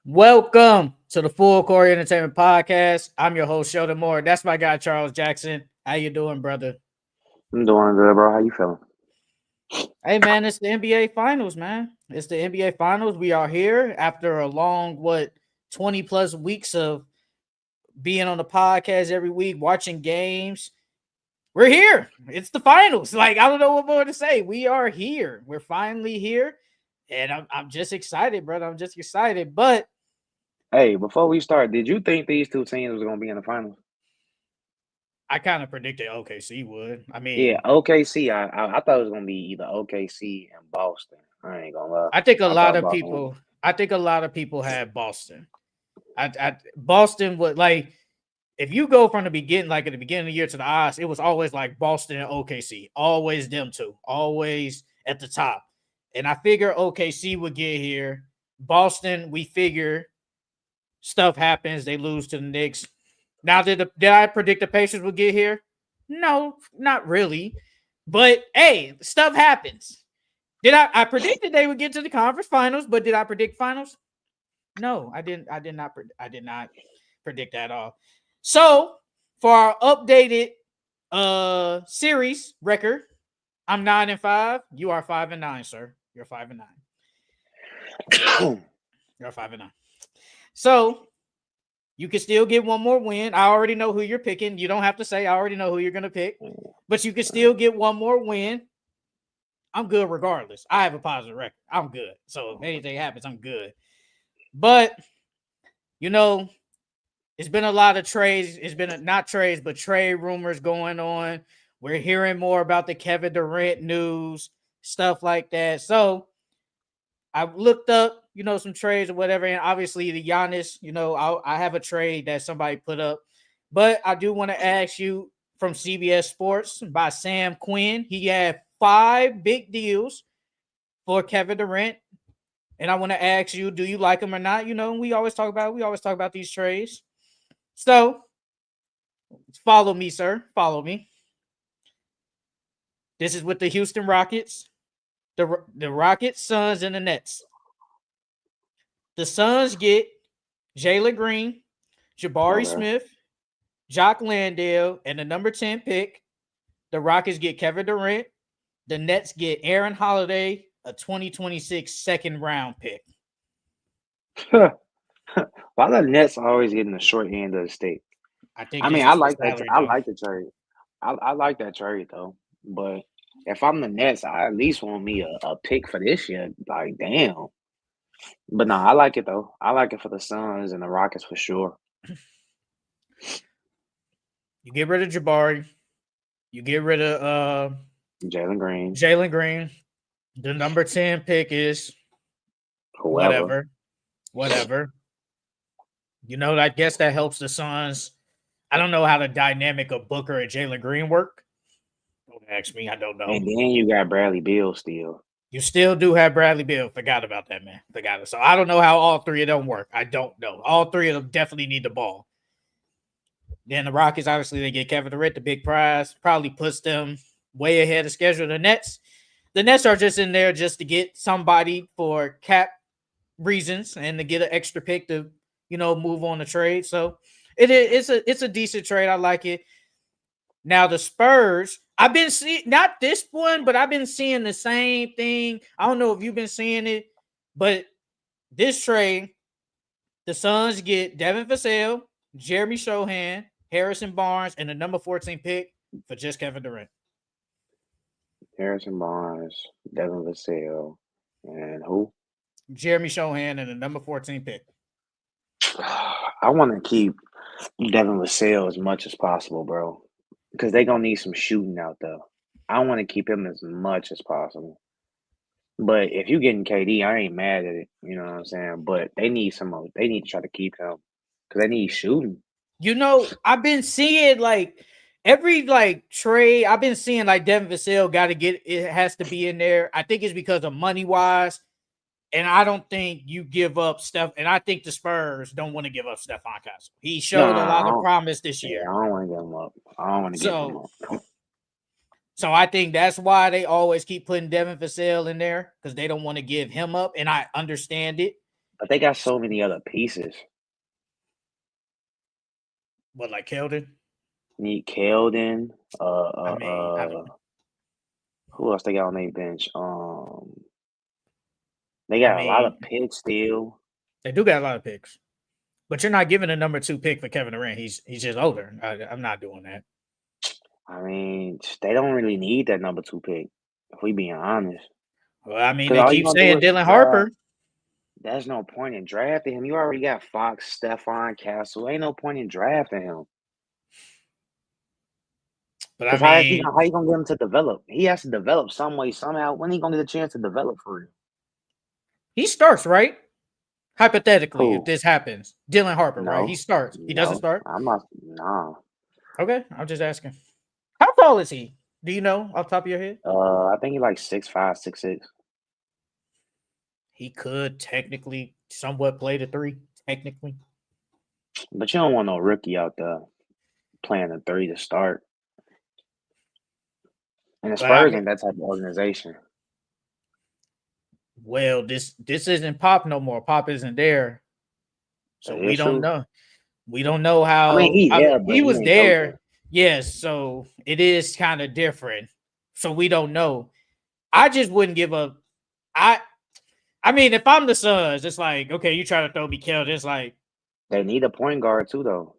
Welcome to the Full Corey Entertainment Podcast. I'm your host, Sheldon Moore. That's my guy, Charles Jackson. How you doing, brother? I'm doing good, bro. How you feeling? Hey, man, it's the NBA Finals, man. It's the NBA Finals. We are here after a long, 20 plus weeks of being on the podcast every week, watching games. We're here. It's the finals. Like, I don't know what more to say. We are here. We're finally here. And I'm just excited, brother. I'm just excited. But Hey, before we start, did you think these two teams was gonna be in the finals? I kind of predicted OKC would. I Yeah, mean, OKC. I thought it was gonna be either OKC and Boston. I ain't gonna lie. I think a I lot thought of Boston. people. I think a lot of people had Boston. Boston would like if you go from the beginning, like at the beginning of the year to the odds, it was always like Boston and OKC, always them two, always at the top. And I figure OKC would get here. Boston, we figure stuff happens, they lose to the Knicks. Now, did I predict the Pacers would get here? No, not really. But hey, stuff happens. I predicted they would get to the conference finals, but did I predict finals? No, I didn't. I did not predict that at all. So for our updated series record, I'm 9-5. You are 5-9, sir. You're 5-9. You're 5-9. So you can still get one more win. I already know who you're picking. You don't have to say I already know who you're gonna pick, but you can still get one more win. I'm good regardless. I have a positive record. I'm good. So if anything happens, I'm good. But you know, it's been a lot of trades. It's been not trades, but trade rumors going on. We're hearing more about the Kevin Durant news, stuff like that. So I looked up, some trades or whatever, and obviously the Giannis, I have a trade that somebody put up, but I do want to ask you from CBS Sports by Sam Quinn. He had 5 big deals for Kevin Durant, and I want to ask you, do you like him or not? We always talk about these trades. So follow me, sir. Follow me. This is with the Houston Rockets, the Rockets, Suns, and the Nets. The Suns get Jalen Green, Jabari Okay. Smith, Jock Landale, and the number 10 pick. The Rockets get Kevin Durant. The Nets get Aaron Holiday, a 2026 second round pick. Why the Nets always getting the short end of the stick? I think I it's mean, I just for like that. salary, I though. like the trade. I like that trade though. But if I'm the Nets, I at least want me a pick for this year. Like, damn. But no, I like it though. I like it for the Suns and the Rockets for sure. You get rid of Jabari. You get rid of Jalen Green, Jalen Green. The number 10 pick is whoever. whatever. Whatever. I guess that helps the Suns. I don't know how the dynamic of Booker and Jalen Green work. Don't ask me. I don't know. And then you got Bradley Beal still. You still do have Bradley Beal. Forgot about that, man. Forgot it. So I don't know how all three of them work. I don't know. All three of them definitely need the ball. Then the Rockets, obviously, they get Kevin Durant, the big prize. Probably puts them way ahead of schedule. The Nets are just in there just to get somebody for cap reasons and to get an extra pick to, move on the trade. So it's a decent trade. I like it. Now the Spurs, I've been seeing not this one, but I've been seeing the same thing. I don't know if you've been seeing it, but this trade, the Suns get Devin Vassell, Jeremy Shohan, Harrison Barnes, and the number 14 pick for just Kevin Durant. Harrison Barnes, Devin Vassell, and who? Jeremy Shohan and the number 14 pick. I want to keep Devin Vassell as much as possible, bro, because they gonna need some shooting out there. I want to keep him as much as possible. But if you getting KD, I ain't mad at it. You know what I'm saying? But they need some of. They need to try to keep him because they need shooting. I've been seeing like every like trade. I've been seeing like Devin Vassell got to get it has to be in there. I think it's because of money wise. And I don't think you give up Steph. And I think the Spurs don't want to give up Stephon Castle. He No, showed a lot of promise this yeah, year. I don't want to give him up. I don't want to give him So, up. so I think that's why they always keep putting Devin Vassell in there because they don't want to give him up. And I understand it. But they got so many other pieces. What, like Keldon? Need Keldon. I mean, I don't. Who else they got on their bench? They I got a lot mean, of picks still. they do got a lot of picks, but you're not giving a number 2 pick for Kevin Durant. He's just older. I'm not doing that. I mean, they don't really need that number 2 pick, if we being honest. Well, I mean, Because they all you keep gonna do saying is Dylan draft. Harper, There's no point in drafting him. You already got Fox, Stephon, Castle. Ain't no point in drafting him. but I Because how mean, you gonna get him to develop? He has to develop some way, somehow. When he gonna get a chance to develop for real? he starts, right? Hypothetically, if Who? this happens, Dylan Harper, right? He No, starts. He doesn't no. start. I'm not. Nah. Okay, I'm just asking. How tall is he? Do you know off the top of your head? I think he like 6'5", 6'6". He could technically somewhat play the 3, technically. But you don't want no rookie out there playing the 3 to start. And the But I Spurs mean, ain't that type of organization. well, this isn't Pop no more. Pop isn't there, so That we is don't true. know. We don't know I mean, how. he there, but He he was ain't coaching. there, yes. So it is kind of different. So we don't know. I just wouldn't give up. I mean, if I'm the Suns, it's like, okay, you try to throw me killed. It's like, They need a point guard too, though.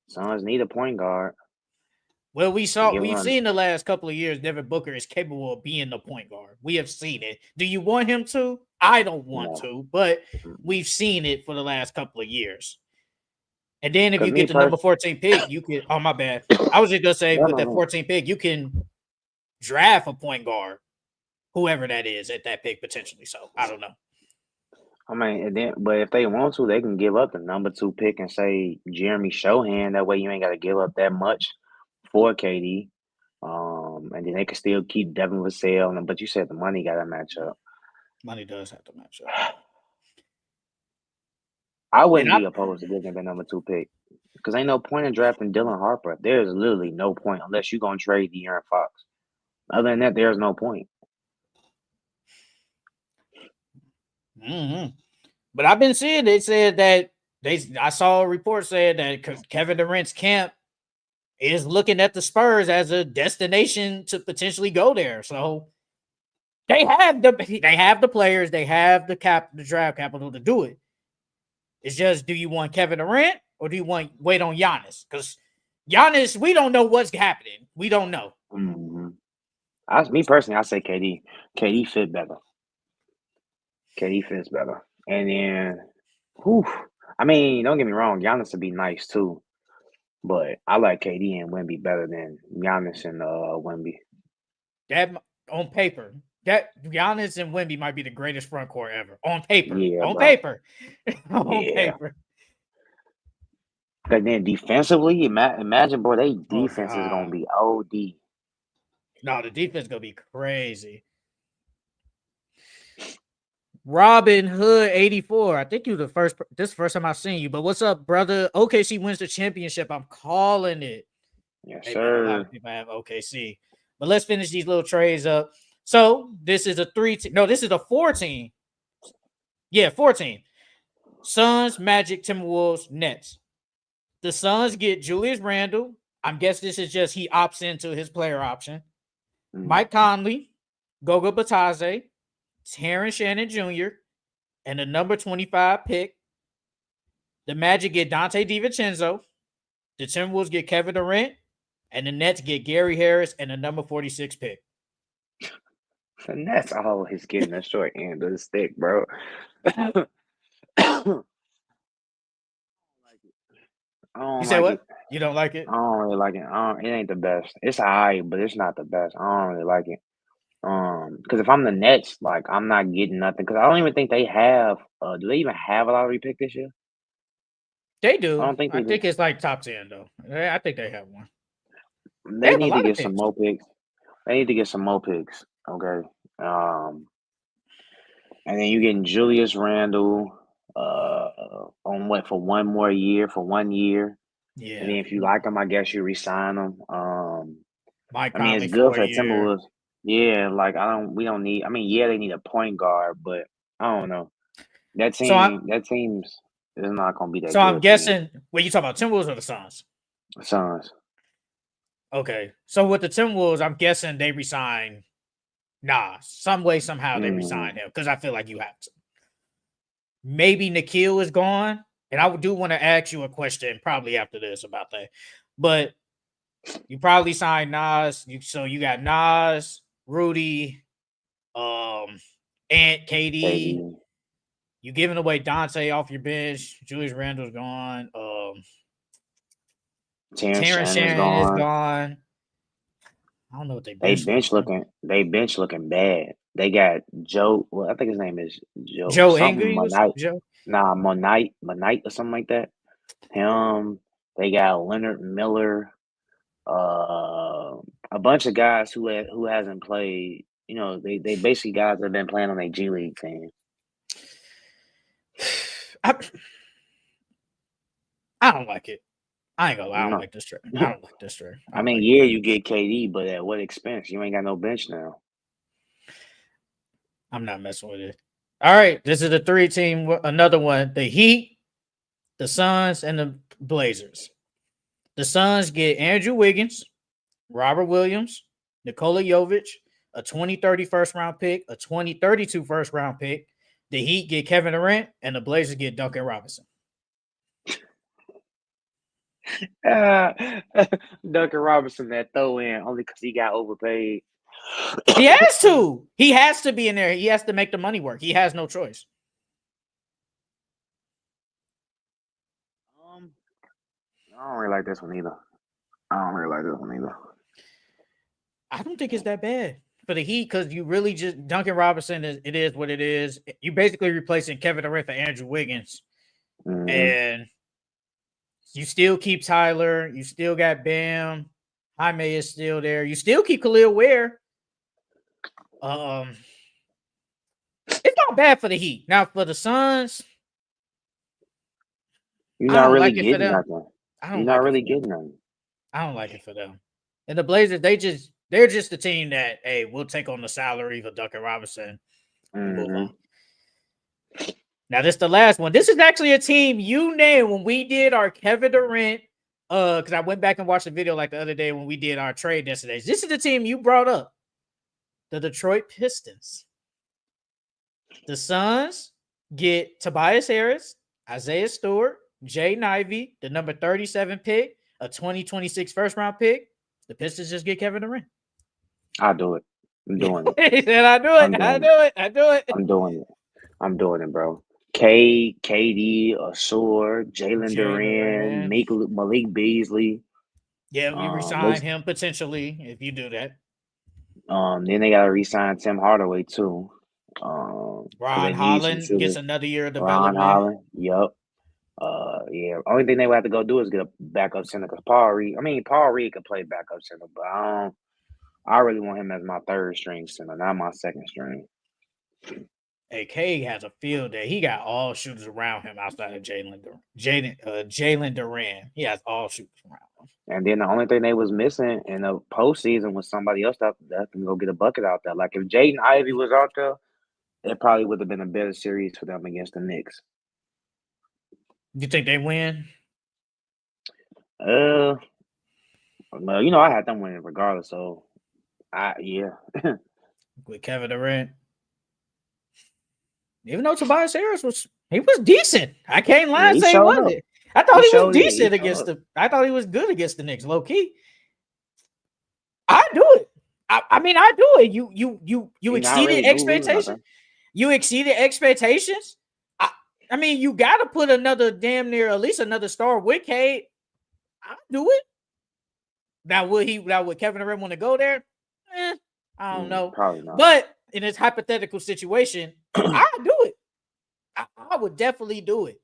Suns need a point guard. well, Give we've him. seen the last couple of years, Devin Booker is capable of being the point guard. We have seen it. Do you want him to? I don't want No. to, but we've seen it for the last couple of years. And then if Because you me get the number personally, 14 pick, you can. Oh, my bad. I was just gonna say no, with no, that no. 14 pick, you can draft a point guard, whoever that is at that pick potentially. So I don't know. I mean, but if they want to, they can give up the number 2 pick and say Jeremy Shohan. That way, you ain't got to give up that much for KD. And then they can still keep Devin Vassell. But you said the money got to match up. Money does have to match up. I And wouldn't I be opposed to giving the number 2 pick because ain't no point in drafting Dylan Harper. There's literally no point unless you're gonna trade De'Aaron Fox. Other than that, there's no point. Mm-hmm. But I've been seeing they said that I saw a report saying that Kevin Durant's camp is looking at the Spurs as a destination to potentially go there. So they have the players, they have the draft capital to do it. It's just, do you want Kevin Durant or do you want wait on Giannis? Because Giannis, we don't know what's happening. We don't know. Mm-hmm. Me personally, I say KD. KD fit better. KD fits better. And then, whew, I mean, don't get me wrong, Giannis would be nice too. But I like KD and Wemby better than Giannis and Wemby. That on paper, that Giannis and Wemby might be the greatest front court ever. On paper. Yeah, On bro. paper. On Yeah. paper. But then defensively, imagine, bro, they Oh defense is God. gonna be OD. No, the defense gonna be crazy. Robin Hood 84. I think you the first. This is the first time I've seen you. But what's up, brother? OKC wins the championship. I'm calling it. Yes, Hey man, a lot sir. of people have OKC. But let's finish these little trades up. So this is a 3 no, this is a 14. Yeah, 14. Suns, Magic, Timberwolves, Nets. The Suns get Julius Randle. I'm guessing this is just he opts into his player option. Mike Conley, Goga Batadze, Terrence Shannon Jr., and the number 25 pick. The Magic get Dante DiVincenzo. The Timberwolves get Kevin Durant. And the Nets get Gary Harris and the number 46 pick. The Nets always getting the short end of the stick, bro. I don't You say like it. what? You don't like it? I don't really like it. It ain't the best. It's alright, but it's not the best. I don't really like it. Because if I'm the Nets, like I'm not getting nothing. Because I don't even think they have. Do they even have a lottery pick this year? They I do. don't think I they do. think it's like top 10, though. I think they have one. They They have a need to lot of get some picks. more picks. They need to get some more picks. Okay. And then you getting Julius Randle. On what for 1 more year? For 1 year. And Yeah. then if you like him, I guess you resign him. Mike I mean, it's Conley good for for a the year. Timberwolves. Yeah, like we don't need. I mean, yeah, they need a point guard, but I don't know. That team's is not gonna be that So good. I'm guessing. Wait, you talking about Timberwolves or the Suns? Suns. Okay, so with the Timberwolves, I'm guessing they resign. Some way, somehow they resign him because I feel like you have to. Maybe Nikhil is gone, and I do want to ask you a question probably after this about that. But you probably signed Nas. So you got Nas, Rudy, Ant, KD. You giving away Dante off your bench. Julius Randle's gone. Terrence Shannon is gone. I don't know what they bench looking. They bench looking bad. They got Joe. Well, I think his name is Joe something Ingles. Monite. Joe. Monite or something like that. Him. They got Leonard Miller. A bunch of guys who hasn't played. You know, they basically guys that have been playing on a G League team. I don't like it. I ain't gonna lie. I don't like this trade. I don't like this trade. I mean, you get KD, but at what expense? You ain't got no bench now. I'm not messing with it. All right, this is the 3-team. Another one: the Heat, the Suns, and the Blazers. The Suns get Andrew Wiggins, Robert Williams, Nikola Jovic, a 2030 first-round pick, a 2032 first-round pick. The Heat get Kevin Durant, and the Blazers get Duncan Robinson. Duncan Robinson, that throw in only because he got overpaid. He has to. He has to be in there. He has to make the money work. He has no choice. I don't really like this one either. I don't think it's that bad for the Heat because you really just Duncan Robinson it is what it is. You basically replacing Kevin Durant for Andrew Wiggins, and you still keep Tyler. You still got Bam. Jaime is still there. You still keep Khalil Ware. It's not bad for the Heat. Now for the Suns, you're not really getting nothing. You're not really getting nothing. I don't like it for them. And the Blazers, they're just the team that, hey, we'll take on the salary for Duncan Robinson. Move on. Now, this is the last one. This is actually a team you named when we did our Kevin Durant. Because I went back and watched the video like the other day when we did our trade destinations. This is the team you brought up. The Detroit Pistons. The Suns get Tobias Harris, Isaiah Stewart, Jay Ivey, the number 37 pick, a 2026 first-round pick. The Pistons just get Kevin Durant. I'll do it. I'm doing it. He said, I do it. I'm doing it, bro. KD, Asur, Jalen Duran, Malik Beasley. Yeah, you resign him potentially if you do that. Then they gotta resign Tim Hardaway too. Ron Holland gets another year of development. Ron Holland, yep. Yeah. Only thing they would have to go do is get a backup center because Paul Reed could play backup center, but I really want him as my third string center, not my second string. AK has a field day. He got all shooters around him outside of Jalen Duran. He has all shooters around him. And then the only thing they was missing in the postseason was somebody else that can go get a bucket out there. Like if Jaden Ivey was out there, it probably would have been a better series for them against the Knicks. You think they win? Well, I had them winning regardless. So, yeah. With Kevin Durant. Even though Tobias Harris was decent. I can't lie and say he wasn't. I thought he was decent against I thought he was good against the Knicks, low key. I do it. I mean, I do it. You exceeded expectations. You exceeded expectations. I mean, you got to put another damn near at least another star with Cade. I do it. Now would Kevin Durant want to go there? I don't know. Probably not. But in this hypothetical situation, I do it. I would definitely do it.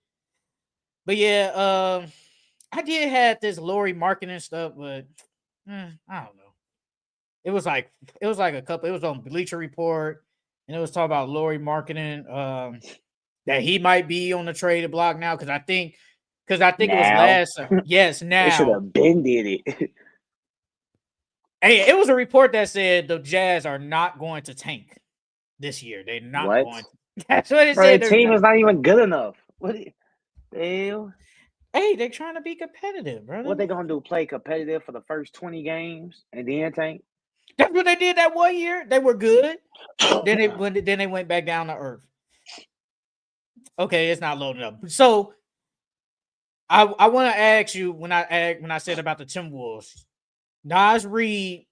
But yeah, I did have this Lauri marketing stuff, but I don't know. It was like a couple. It was on Bleacher Report, and it was talking about Lauri marketing that he might be on the trade block now because I think it was last. Yes, now they should have been did it. Hey, it was a report that said the Jazz are not going to tank this year. They're not going to. That's what it Bro, said. the team is not even good enough. What the hell? Hey, they're trying to be competitive, brother. What they gonna do? Play competitive for the first 20 games and then tank? That's what they did that 1 year. They were good. Then they went back down to earth. Okay, it's not loading up. So I want to ask you when I said about the Timberwolves, Nas Reed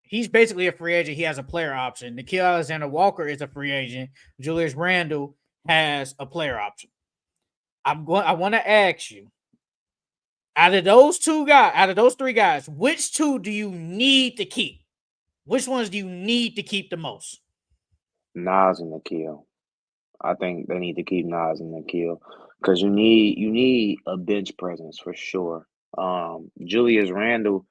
he's basically a free agent. He has a player option. Nickeil Alexander-Walker is a free agent. Julius Randle has a player option. I want to ask you, out of those three guys, which two do you need to keep? Which ones do you need to keep the most? Nas and Nickeil. I think they need to keep Nas and Nickeil because you need a bench presence for sure. Julius Randle,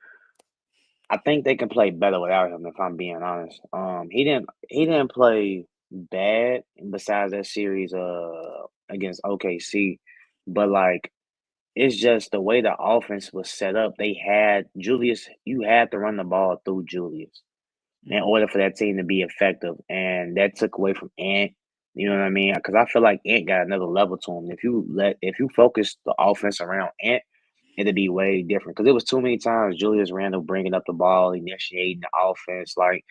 I think they can play better without him. If I'm being honest, he didn't play bad besides that series against OKC, but like it's just the way the offense was set up. They had Julius. You had to run the ball through Julius in order for that team to be effective, and that took away from Ant. You know what I mean? Because I feel like Ant got another level to him. If you focus the offense around Ant, it'd be way different. Because it was too many times Julius Randle bringing up the ball, initiating the offense. Like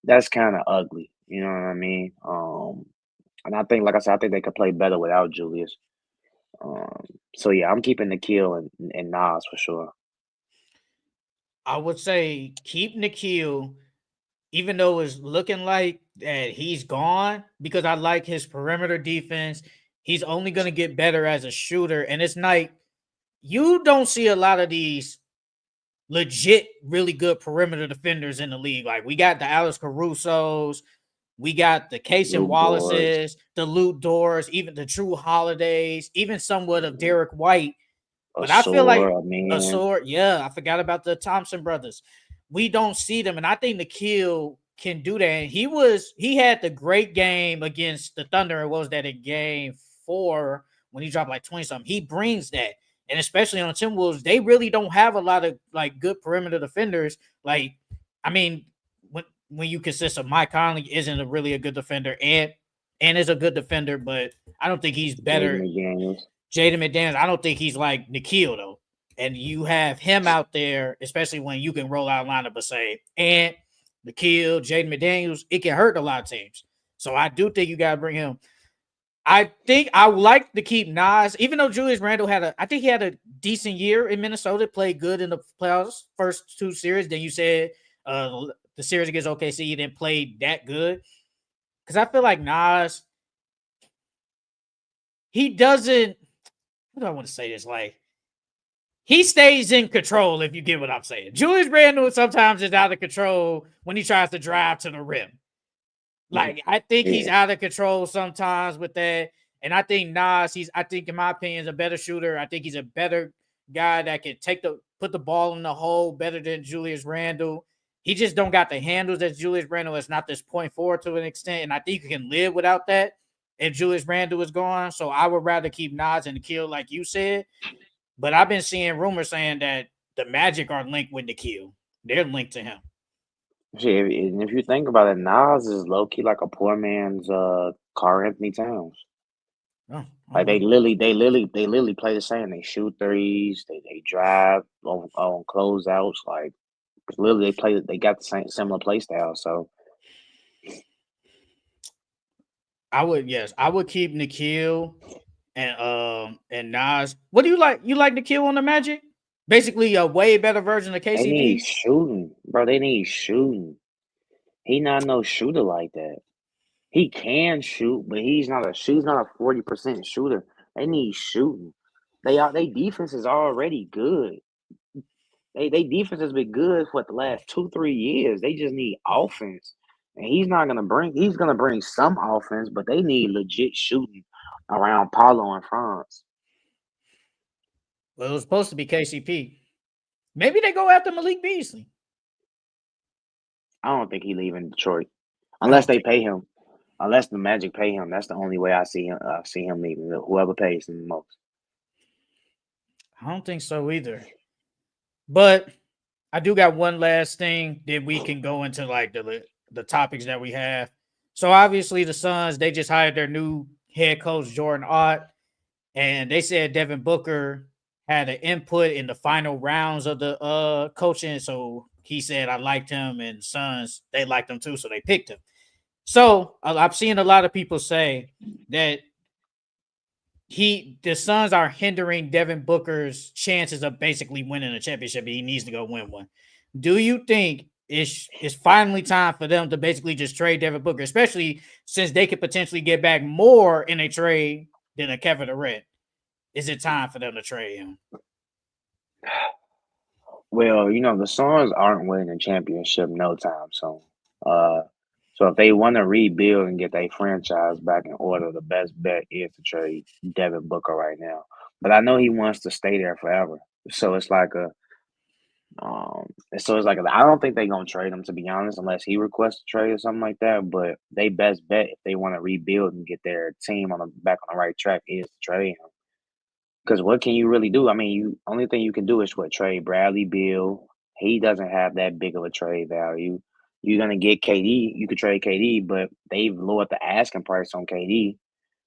that's kind of ugly. You know what I mean? And I think, like I said, I think they could play better without Julius. So yeah, I'm keeping Nikhil and Nas for sure. I would say keep Nickeil, even though it's looking like that he's gone, because I like his perimeter defense. He's only going to get better as a shooter. And it's like, you don't see a lot of these legit, really good perimeter defenders in the league. Like we got the Alex Carusos, we got the Casey Luke Doors, Wallaces, the Luke Doors, even the True Holidays, even somewhat of Derek White. a But I feel like sore, I a mean, sword. Yeah, I forgot about the Thompson brothers. We don't see them, and I think Nikhil can do that. And he had the great game against the Thunder. And what was that in game 4 when he dropped like 20 something? He brings that, and especially on Timberwolves, they really don't have a lot of like good perimeter defenders. Like, I mean, when you consist of Mike Conley isn't really a good defender, and is a good defender, but I don't think he's Jaden better. McDaniels. Jaden McDaniels, I don't think he's like Nikhil though. And you have him out there, especially when you can roll out a lineup and say, and Nikhil, Jaden McDaniels, it can hurt a lot of teams. So I do think you got to bring him. I think I would like to keep Nas, even though Julius Randle I think he had a decent year in Minnesota, played good in the playoffs, first 2 series. Then you said the series against OKC, he didn't play that good. Because I feel like Nas, he doesn't, how do I want to say this? Like, he stays in control, if you get what I'm saying. Julius Randle sometimes is out of control when he tries to drive to the rim. Like, I think he's Yeah. out of control sometimes with that. And I think Nas, I think, in my opinion, is a better shooter. I think he's a better guy that can put the ball in the hole better than Julius Randle. He just don't got the handles that Julius Randle is, not this point forward to an extent. And I think you can live without that if Julius Randle is gone. So I would rather keep Nas and Nikhil, like you said. But I've been seeing rumors saying that the Magic are linked with Nikhil. They're linked to him. Shit, and if you think about it, Nas is low key like a poor man's Karl Anthony Towns. Oh, Like okay. they literally play the same. They shoot threes, they drive on closeouts. Like literally they got the same similar play style. So I would keep Nikhil and Nas. What do you like? You like Nikhil on the Magic? Basically, a way better version of they need KCP. shooting, bro. They need shooting. He not no shooter like that. He can shoot, but he's not a 40% shooter. They need shooting. They defense is already good. They defense has been good for the last 2-3 years. They just need offense. And he's gonna bring some offense, but they need legit shooting around Paulo and France. Well, it was supposed to be KCP. Maybe they go after Malik Beasley. I don't think he leaving Detroit. I Unless don't they think. pay him. Unless the Magic pay him. That's the only way I see him leaving. Whoever pays him the most. I don't think so either. But I do got one last thing that we can go into, like the topics that we have. So obviously the Suns, they just hired their new head coach, Jordan Ott, and they said Devin Booker had an input in the final rounds of the coaching. So he said I liked him, and Suns, they liked him too, so they picked him. So I've seen a lot of people say that the Suns are hindering Devin Booker's chances of basically winning a championship. He needs to go win one. Do you think it's finally time for them to basically just trade Devin Booker, especially since they could potentially get back more in a trade than a Kevin Durant? Is it time for them to trade him? Well, the Suns aren't winning a championship no time soon. So if they want to rebuild and get their franchise back in order, the best bet is to trade Devin Booker right now. But I know he wants to stay there forever. So it's like I don't think they're gonna trade him, to be honest, unless he requests a trade or something like that. But they best bet if they want to rebuild and get their team back on the right track is to trade him. Because what can you really do? I mean, only thing you can do is trade Bradley Beal. He doesn't have that big of a trade value. You're gonna get KD. You could trade KD, but they've lowered the asking price on KD,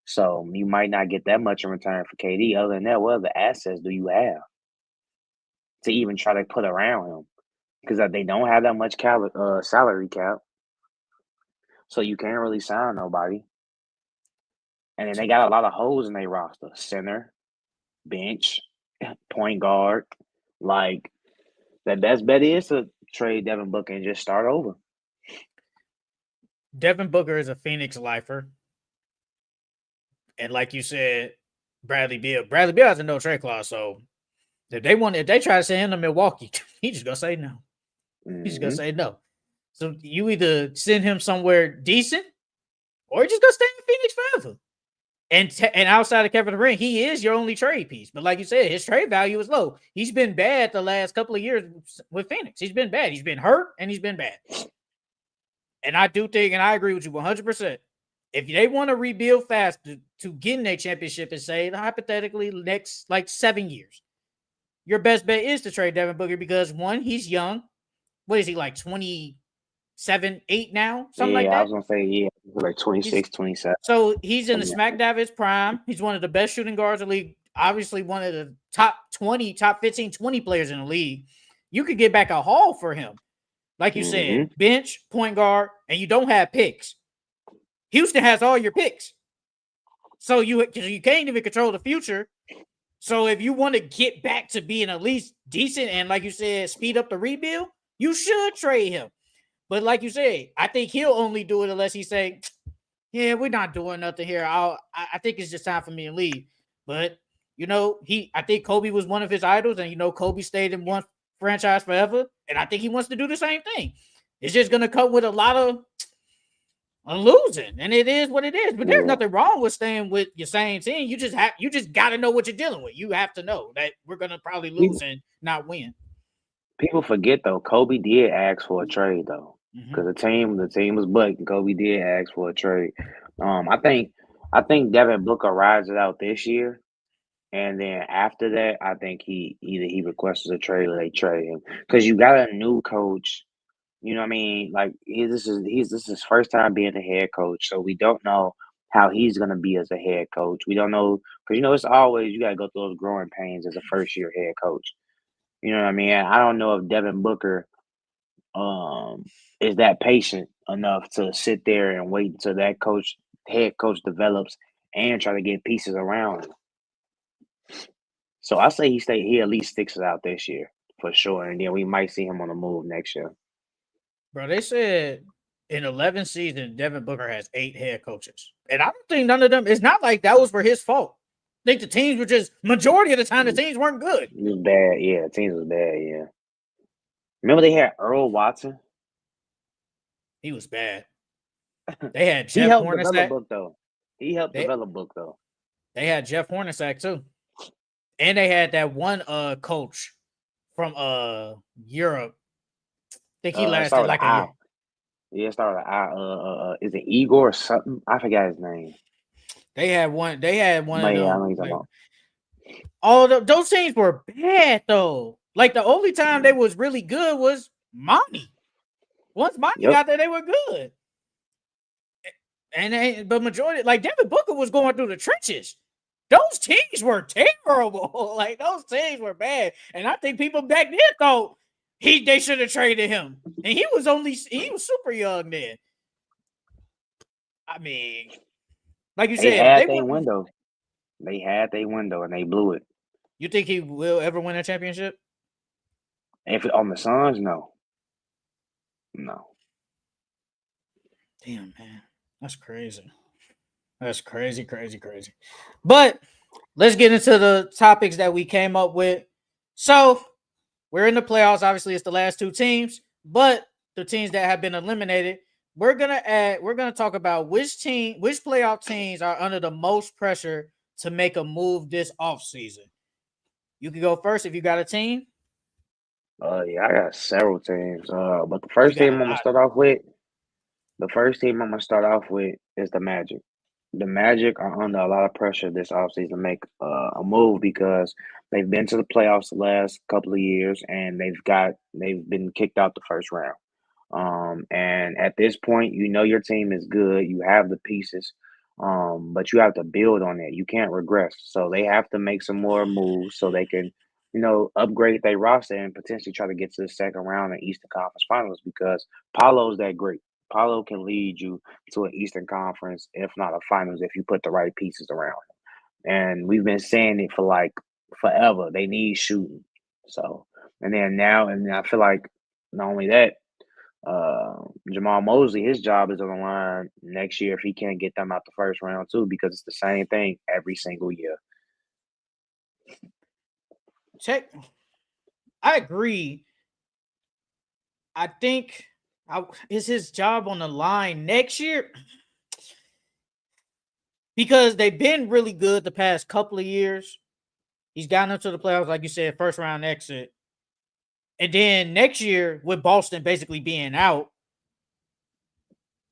so you might not get that much in return for KD. Other than that, what other assets do you have to even try to put around him? Because they don't have that much salary cap, so you can't really sign nobody. And then they got a lot of holes in their roster: center, bench, point guard. Like, the best bet is to trade Devin Booker and just start over. Devin Booker is a Phoenix lifer. And like you said, Bradley Beal has a no trade clause. So if they try to send him to Milwaukee, he's just gonna say no. He's just gonna say no. So you either send him somewhere decent, or you're just gonna stay in Phoenix forever. And outside of Kevin Durant, he is your only trade piece. But like you said, his trade value is low. He's been bad the last couple of years with Phoenix. He's been bad. He's been hurt, and he's been bad. And I do think, and I agree with you 100%. If they want to rebuild fast to get in a championship and say, hypothetically, next 7 years, your best bet is to trade Devin Booker because, one, he's young. What is he, 27, 8 now? Something like that? Yeah, I was going to say, yeah, like 26, 27. So he's in the smack dab of his prime. He's one of the best shooting guards in the league. Obviously, one of the top 15, 20 players in the league. You could get back a haul for him. Like you said, bench, point guard, and you don't have picks. Houston has all your picks. So you can't even control the future. So if you want to get back to being at least decent and, like you said, speed up the rebuild, you should trade him. But like you said, I think he'll only do it unless he say, yeah, we're not doing nothing here. I think it's just time for me to leave. But, I think Kobe was one of his idols, and, Kobe stayed in one franchise forever, and I think he wants to do the same thing. It's just going to come with a lot of losing, and it is what it is. But there's nothing wrong with staying with your same team. You just got to know what you're dealing with. You have to know that we're going to probably lose and not win. People forget though, Kobe did ask for a trade though, because the team was bucking. Kobe did ask for a trade. I think Devin Booker rides it out this year, and then after that, I think he requests a trade or they trade him, because you got a new coach. You know what I mean? Like, this is his first time being a head coach, so we don't know how he's gonna be as a head coach. We don't know, because it's always, you gotta go through those growing pains as a first year head coach. You know what I mean? I don't know if Devin Booker is that patient enough to sit there and wait until that head coach develops and try to get pieces around him. So I say he at least sticks it out this year for sure, and then we might see him on the move next year. Bro, they said in 11 seasons, Devin Booker has 8 head coaches. And I don't think none of them, it's not like that was for his fault. I think the teams were just, majority of the time, the teams weren't good. It was bad, yeah. The teams was bad, yeah. Remember they had Earl Watson? He was bad. They had Jeff He helped Hornacek. develop Book, though. Develop Book, though. They had Jeff Hornacek, too. And they had that one coach from Europe. I think he lasted like a year. Yeah, it started with I. Is it Igor or something? I forgot his name. They had one of them. Yeah, I know he's talking about. All those teams were bad, though. Like, the only time they was really good was Monty. Once Monty got there, they were good. But majority, like Devin Booker was going through the trenches. Those teams were terrible. Like those teams were bad. And I think people back then thought they should have traded him. And he was super young then. I mean, like you They said, if they had their wouldn't, window. They had their window and they blew it. you think he will ever win a championship? If on the Suns, no. Damn, man. That's crazy. That's crazy. But let's get into the topics that we came up with. So we're in the playoffs. Obviously, it's the last two teams, but the teams that have been eliminated, we're gonna talk about which playoff teams are under the most pressure to make a move this offseason. You can go first if you got a team. Yeah, I got several teams. But the You first got team a I'm gonna lot. start off with is the Magic. The Magic are under a lot of pressure this offseason to make a move because they've been to the playoffs the last couple of years and they've been kicked out the first round. And at this point, you know your team is good. You have the pieces, but you have to build on it. You can't regress. So they have to make some more moves so they can, upgrade their roster and potentially try to get to the second round in Eastern Conference Finals because Paolo's that great. Paolo can lead you to an Eastern Conference, if not a Finals, if you put the right pieces around him. And we've been saying it for like forever. They need shooting. So, and I feel like not only that, Jamal Mosley, his job is on the line next year if he can't get them out the first round too, because it's the same thing every single year. I agree. I think is his job on the line next year because they've been really good the past couple of years. He's gotten into the playoffs, like you said, first round exit. And then next year, with Boston basically being out,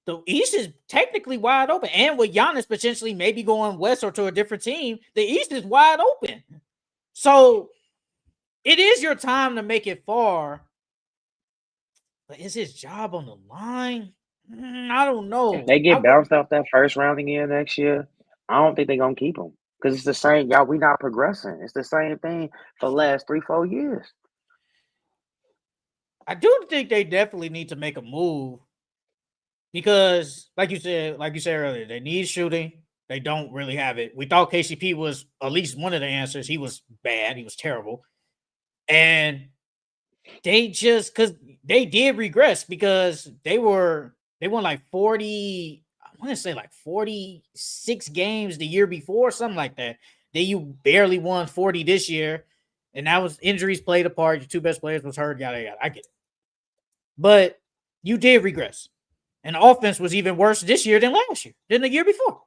the East is technically wide open. And with Giannis potentially maybe going west or to a different team, the East is wide open. So it is your time to make it far. But is his job on the line? I don't know. If they get bounced out that first round again next year, I don't think they're gonna keep him because it's the same. Y'all, we not progressing. It's the same thing for the last 3-4 years. I do think they definitely need to make a move because, like you said earlier, they need shooting. They don't really have it. We thought KCP was at least one of the answers. He was bad. He was terrible, and they just because they did regress because they won like 40. I want to say like 46 games the year before, something like that. You barely won 40 this year, and that was injuries played a part. Your two best players was hurt. Yada yada. I get it. But you did regress. And the offense was even worse this year than last year, than the year before.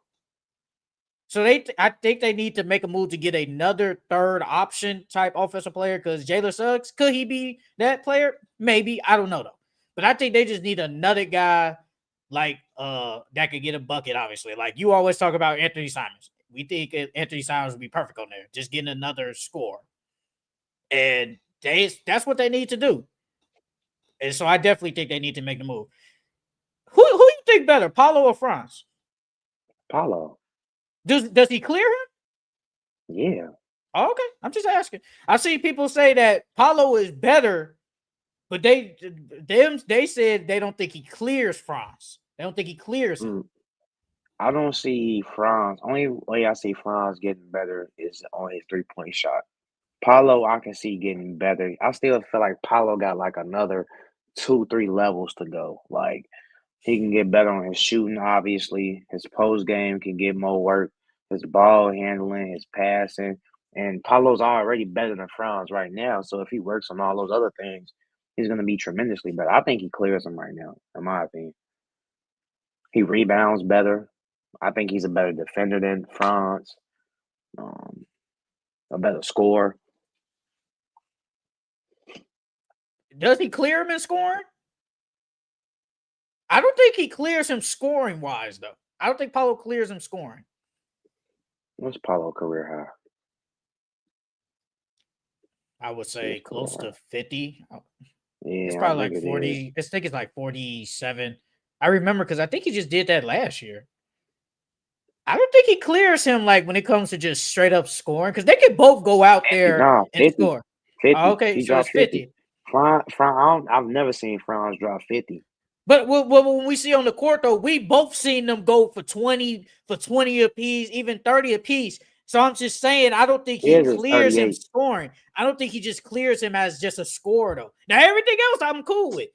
So I think they need to make a move to get another third option type offensive player because Jalen Suggs, could he be that player? Maybe. I don't know though. But I think they just need another guy like that could get a bucket, obviously. Like you always talk about Anthony Simons. We think Anthony Simons would be perfect on there. Just getting another score. And that's what they need to do. And so I definitely think they need to make the move. Who you think better, Paulo or Franz? Paolo. Does he clear him? Yeah. Oh, okay. I'm just asking. I see people say that Paulo is better, but they said they don't think he clears Franz. They don't think he clears him. I don't see Franz. Only way I see Franz getting better is on his 3-point shot. Paulo, I can see getting better. I still feel like Paulo got like another 2-3 levels to go. Like he can get better on his shooting, obviously. His post game can get more work. His ball handling, his passing. And Paulo's already better than Franz right now. So if he works on all those other things, he's going to be tremendously better. I think he clears him right now, in my opinion. He rebounds better. I think he's a better defender than Franz, a better scorer. Does he clear him in scoring? I don't think he clears him scoring wise, though. I don't think Paulo clears him scoring. What's Paulo career high? I would say close to 50. Yeah, it's probably like it 40. I think it's like 47. I remember because I think he just did that last year. I don't think he clears him like when it comes to just straight up scoring because they could both go out 50, there no, and 50. score. 50. Okay, He so it's dropped 50. 50. I've never seen Franz drop 50. But when we see on the court, though, we both seen them go for 20 apiece, even 30 apiece. So I'm just saying, I don't think he His is clears him 38. scoring. I don't think he just clears him as just a scorer, though. Now, everything else I'm cool with.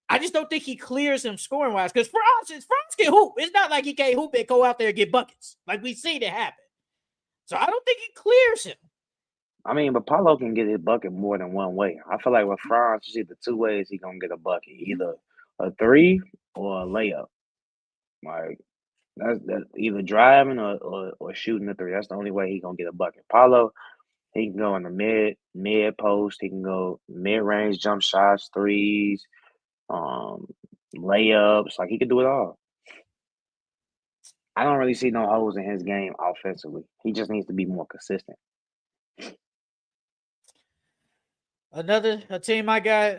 I just don't think he clears him scoring wise because Franz can hoop. It's not like he can't hoop and go out there and get buckets. Like we seen it happen. So I don't think he clears him. I mean, but Paulo can get his bucket more than one way. I feel like with Franz, it's either two ways he gonna get a bucket, either a three or a layup. Like that's either driving or shooting a three. That's the only way he gonna get a bucket. Paulo, he can go in the mid post. He can go mid range jump shots, threes, um, layups. Like he could do it all. I don't really see no holes in his game offensively. He just needs to be more consistent. Another team I got.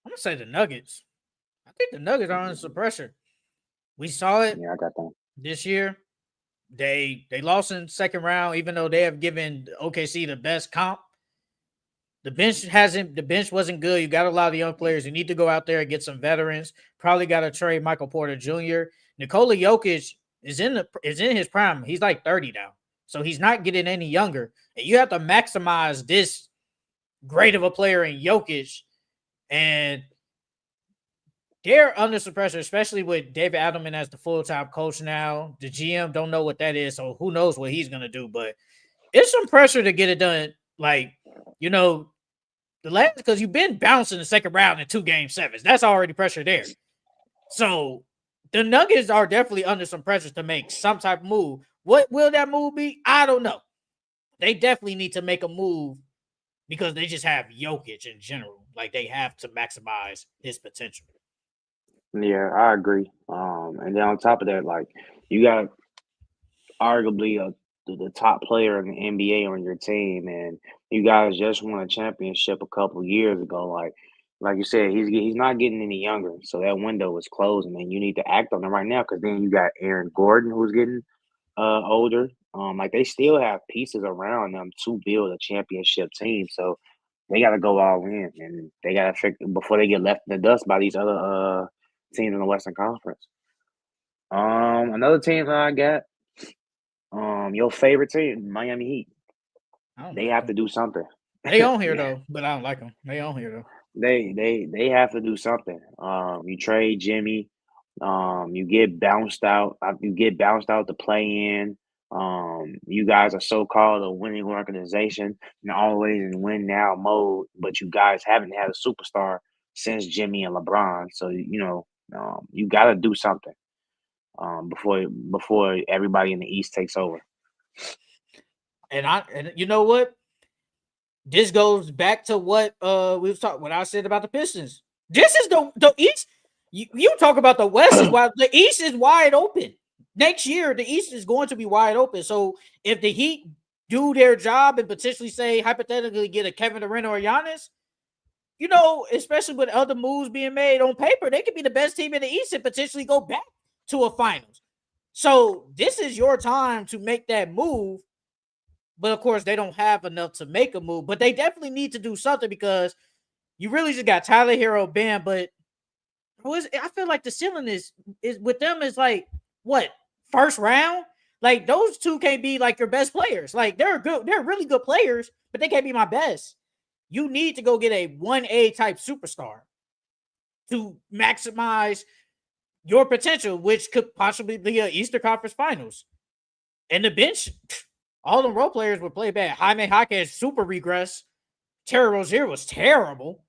I'm gonna say the Nuggets. I think the Nuggets are under some pressure. We saw it Yeah, I got that. this year. They lost in the second round, even though they have given OKC the best comp. The bench wasn't good. You got a lot of young players. You need to go out there and get some veterans. Probably got to trade Michael Porter Jr. Nikola Jokic is in his prime. He's like 30 now. So he's not getting any younger. And you have to maximize this great of a player in Jokic. And they're under some pressure, especially with David Adelman as the full-time coach now. The GM don't know what that is, so who knows what he's going to do. But it's some pressure to get it done. Like, the last, because you've been bouncing the second round in 2 game sevens. That's already pressure there. So the Nuggets are definitely under some pressure to make some type of move. What will that move be? I don't know. They definitely need to make a move because they just have Jokic in general. Like, they have to maximize his potential. Yeah, I agree. And then on top of that, like you got arguably the top player in the NBA on your team, and you guys just won a championship a couple years ago. Like you said, he's not getting any younger, so that window is closing, and you need to act on it right now because then you got Aaron Gordon who's getting older. Like they still have pieces around them to build a championship team, so they got to go all in, and they got to fix before they get left in the dust by these other teams in the Western Conference. Another team that I got, your favorite team, Miami Heat. They like have them. to do something. They on here though, but I don't like them. They on here though. They have to do something. You trade Jimmy. You get bounced out. You get bounced out to play in. You guys are so called a winning organization and always in win now mode, but you guys haven't had a superstar since Jimmy and LeBron. So you got to do something before everybody in the East takes over. And you know what? This goes back to what what I said about the Pistons. This is the East. You talk about the West is wide. The East is wide open. Next year, the East is going to be wide open. So if the Heat do their job and potentially say hypothetically get a Kevin Durant or a Giannis, especially with other moves being made on paper, they could be the best team in the East and potentially go back to a finals. So this is your time to make that move. But of course, they don't have enough to make a move. But they definitely need to do something because you really just got Tyler Hero, Bam. But I feel like the ceiling is with them is like what, first round? Like those two can't be like your best players. Like they're really good players, but they can't be my best. You need to go get a 1A type superstar to maximize your potential, which could possibly be an Eastern Conference Finals. And the bench, all the role players would play bad. Jaime Jaquez super regress. Terry Rozier was terrible.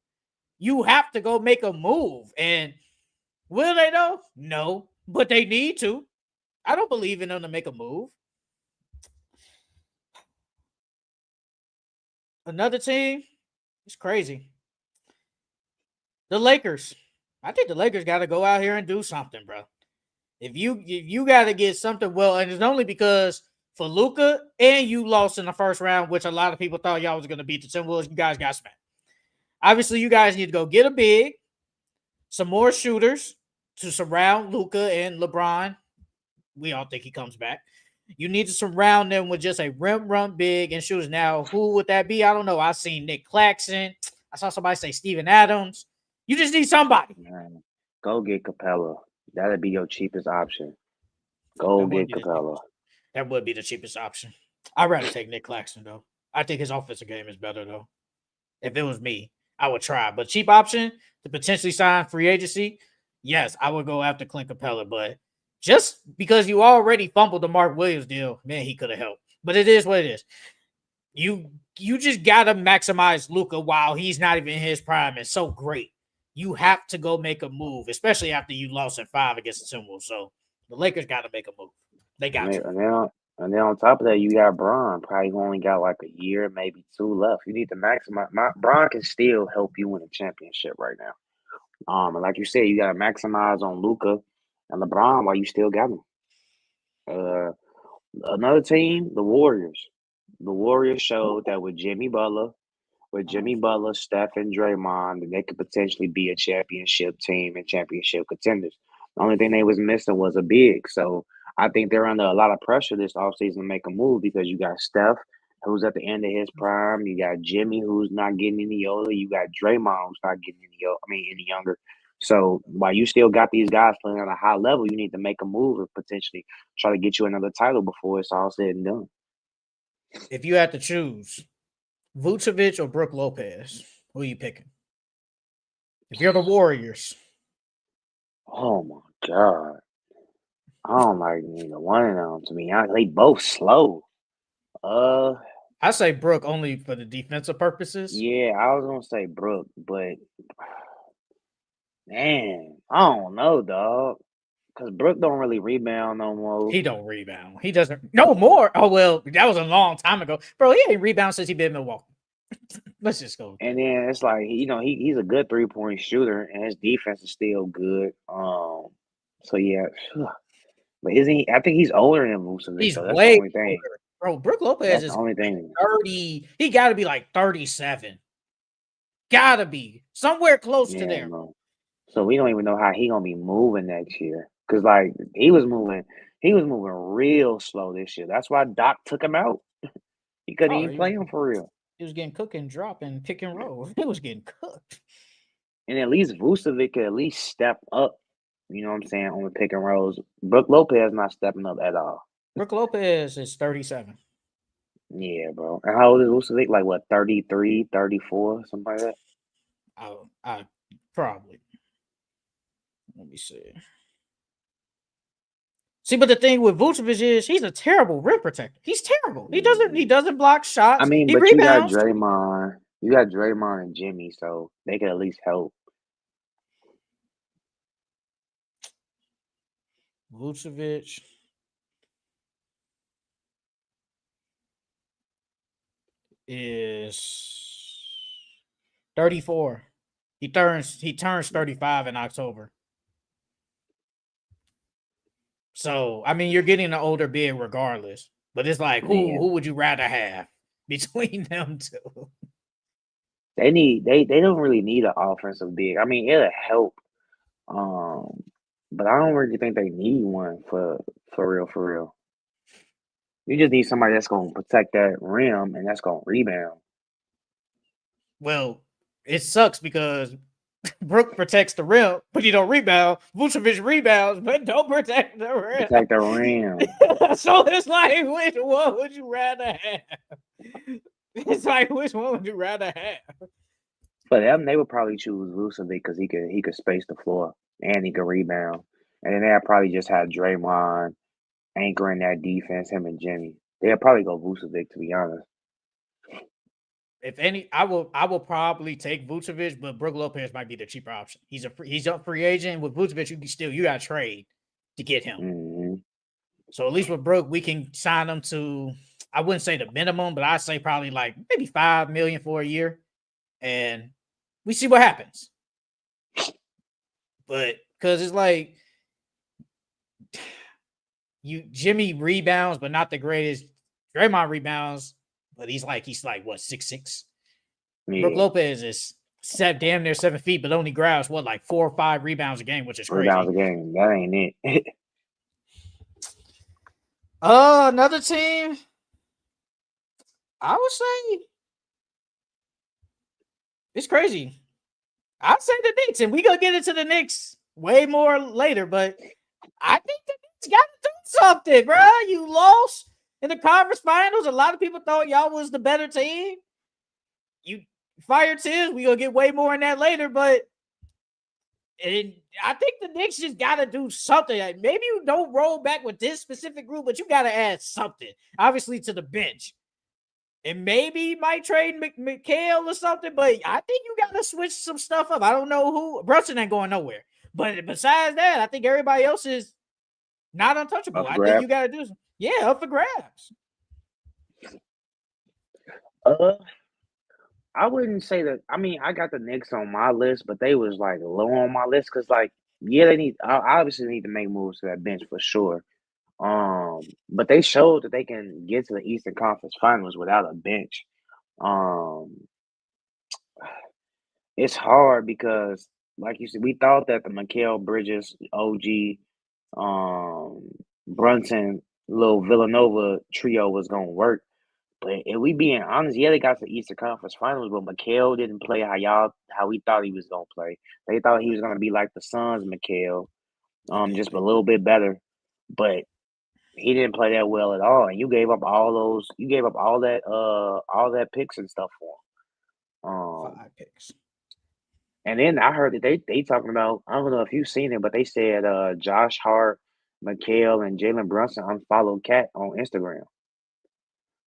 You have to go make a move. And will they though? No, but they need to. I don't believe in them to make a move. Another team, it's crazy. The Lakers. I think the Lakers got to go out here and do something, bro. If you got to get something, well, and it's only because for Luka and you lost in the first round, which a lot of people thought y'all was going to beat the Timberwolves. You guys got smacked. Obviously, you guys need to go get a big, some more shooters to surround Luka and LeBron. we all think he comes back. You need to surround them with just a rim run big and shooters. Now, who would that be? I don't know. I've seen Nick Claxton. I saw somebody say Steven Adams. You just need somebody. Man, go get Capella. That'd be your cheapest option. Go get Capella. That would be the cheapest option. I'd rather take Nick Claxton, though. I think his offensive game is better, though. If it was me, I would try. But cheap option to potentially sign free agency, yes, I would go after Clint Capella. But just because you already fumbled the Mark Williams deal, man, he could have helped. But it is what it is. You just got to maximize Luka while he's not even in his prime. It's so great. You have to go make a move, especially after you lost in 5 against the Timberwolves. So the Lakers got to make a move. They got to. And then on top of that, you got Bron. Probably only got like a year, maybe 2 left. You need to maximize. Bron can still help you win a championship right now. And like you said, you got to maximize on Luka and LeBron while you still got them. Another team, the Warriors. The Warriors showed that with Jimmy Butler, Steph, and Draymond, that they could potentially be a championship team and championship contenders. The only thing they was missing was a big. So I think they're under a lot of pressure this offseason to make a move because you got Steph, who's at the end of his prime. You got Jimmy, who's not getting any older. You got Draymond, who's not getting any younger. So while you still got these guys playing at a high level, you need to make a move and potentially try to get you another title before it's all said and done. If you had to choose Vucevic or Brook Lopez, who are you picking? If you're the Warriors. Oh, my God. I don't like neither one of them. To me, they both slow. I say Brook only for the defensive purposes. Yeah, I was gonna say Brook, but man, I don't know, dog. Because Brook don't really rebound no more. He don't rebound. He doesn't. No more. Oh well, that was a long time ago, bro. He ain't rebound since he been in Milwaukee. Let's just go. And then it's like he's a good 3-point shooter, and his defense is still good. So yeah. But isn't he? I think he's older than Vucevic. He's so that's way the only thing. older. Bro, Brook Lopez That's is the only thing. 30. He got to be like 37. Got to be somewhere close to there. Bro. So we don't even know how he gonna be moving next year. Cause like he was moving real slow this year. That's why Doc took him out. He couldn't even play him for real. He was getting cooked and drop and pick and roll. He was getting cooked. And at least Vucevic could at least step up. You know what I'm saying, on the pick and rolls. Brook Lopez not stepping up at all. Brook Lopez is 37. Yeah, bro. And how old is Vucevic? Like, what, 33, 34, something like that? I probably. Let me see. See, but the thing with Vucevic is he's a terrible rim protector. He's terrible. He doesn't block shots. I mean, he but rebounds. You got Draymond and Jimmy, so they can at least help. Vucevic is 34. He turns 35 in October. So, I mean, you're getting an older big regardless. But it's like, who would you rather have between them two? They don't really need an offensive big. I mean, it'll help. But I don't really think they need one for real. You just need somebody that's gonna protect that rim and that's gonna rebound. Well, it sucks because Brook protects the rim, but he don't rebound. Vucevic rebounds, but don't protect the rim. Protect the rim. So it's like, which one would you rather have? It's like, which one would you rather have? For them, they would probably choose Vucevic because he could space the floor and he could rebound. And then they'd probably just have Draymond anchoring that defense, him and Jimmy. They'll probably go Vucevic, to be honest. If any, I will probably take Vucevic, but Brook Lopez might be the cheaper option. He's a free agent. With Vucevic, you got to trade to get him. Mm-hmm. So at least with Brook, we can sign him to, I wouldn't say the minimum, but I'd say probably like maybe $5 million for a year, and we see what happens. But because it's like Jimmy rebounds, but not the greatest. Draymond rebounds, but he's like what, 6'6"? Yeah. Brook Lopez is damn near 7 feet, but only grabs like 4 or 5 rebounds a game, which is crazy. Rebounds a game, that ain't it. Another team. I would say it's crazy. I'd say the Knicks, and we gonna get into the Knicks way more later. But I think the Knicks got to do something, bro. You lost in the conference finals. A lot of people thought y'all was the better team. You fired Tibbs. We gonna get way more in that later, but I think the Knicks just got to do something. Like, maybe you don't roll back with this specific group, but you got to add something, obviously, to the bench. And maybe you might trade McHale or something, but I think you got to switch some stuff up. I don't know who. Brunson ain't going nowhere. But besides that, I think everybody else is not untouchable. I think you got to do something. Yeah, up for grabs. I wouldn't say that. I mean, I got the Knicks on my list, but they was like low on my list because, like, yeah, they need. Obviously need to make moves to that bench for sure. But they showed that they can get to the Eastern Conference Finals without a bench. It's hard because, like you said, we thought that the Mikal Bridges, OG, Brunson, little Villanova trio was gonna work. But if we being honest, yeah, they got to the Eastern Conference Finals, but Mikal didn't play how we thought he was gonna play. They thought he was gonna be like the Suns, Mikal, just a little bit better. But he didn't play that well at all, and you gave up all that picks and stuff for him. 5 picks. And then I heard that they talking about, I don't know if you've seen it, but they said Josh Hart, Mikal, and Jalen Brunson unfollowed Cat on Instagram.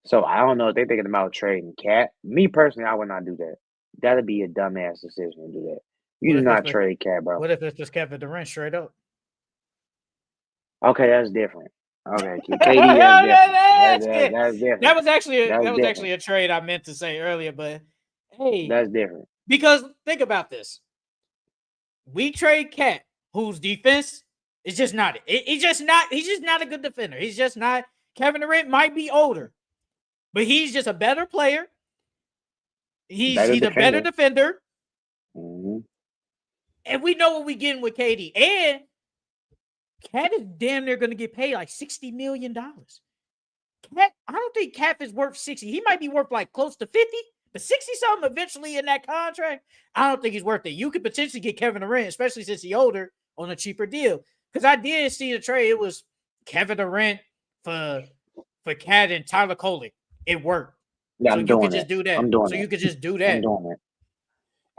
So I don't know if they're thinking about trading Cat. Me personally, I would not do that. That'd be a dumbass decision to do that. You do not trade Cat, bro. What if it's just Kevin Durant straight up? Okay, that's different. Okay, KD, that's different. That was actually a trade I meant to say earlier, but hey, that's different. Because think about this: we trade Cat, whose defense is just not it. He's just not a good defender. He's just not. Kevin Durant might be older, but he's just a better player. He's a better defender. Mm-hmm. And we know what we're getting with KD. And Cat is damn near going to get paid like $60 million. Cat, I don't think Cat is worth 60. He might be worth like close to 50, but 60-something eventually in that contract, I don't think he's worth it. You could potentially get Kevin Durant, especially since he's older, on a cheaper deal. Because I did see the trade. It was Kevin Durant for Cat and Tyler Kolek. It worked. Yeah, so I'm you doing could just do that. I'm doing so it. You could just do that. I'm doing it.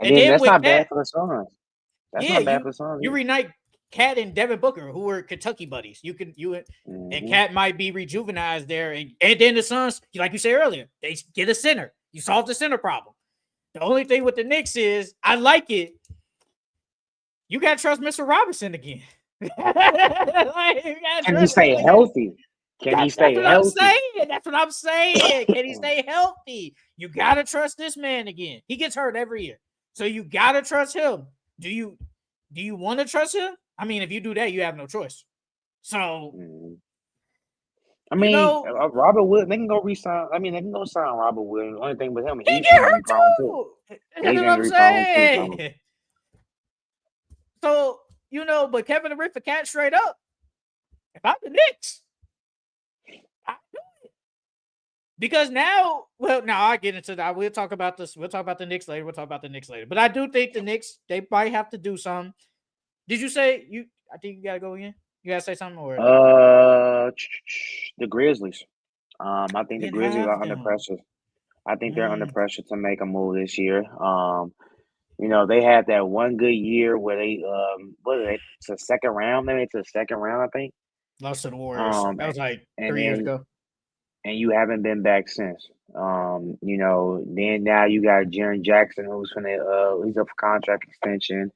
And then that's not bad for the Suns. That's not bad for the Suns. You reunite Cat and Devin Booker, who were Kentucky buddies. And Cat might be rejuvenized there. And then the Suns, like you said earlier, they get a center. You solve the center problem. The only thing with the Knicks is, I like it. You got to trust Mr. Robinson again. Can he stay healthy? Can he stay healthy? That's what I'm saying. Can he stay healthy? You got to trust this man again. He gets hurt every year. So you got to trust him. Do you want to trust him? I mean, if you do that, you have no choice. So, I mean, Robert Williams, they can go re-sign. I mean, they can go sign Robert Williams. The only thing with him, he get hurt too. That's what I'm saying. So, but Kevin Durant for Cat straight up. If I'm the Knicks, I do it. Because now I get into that. We'll talk about this. We'll talk about the Knicks later. But I do think the Knicks, they might have to do something. Did you say I think you gotta go again? You gotta say something or the Grizzlies. I think the Grizzlies are under pressure. I think they're under pressure to make a move this year. They had that one good year where they to the second round. They made it to the second round, I think. Lost to the Warriors. That was like 3 years ago. And you haven't been back since. Then now you got Jaren Jackson, who's he's up for contract extension.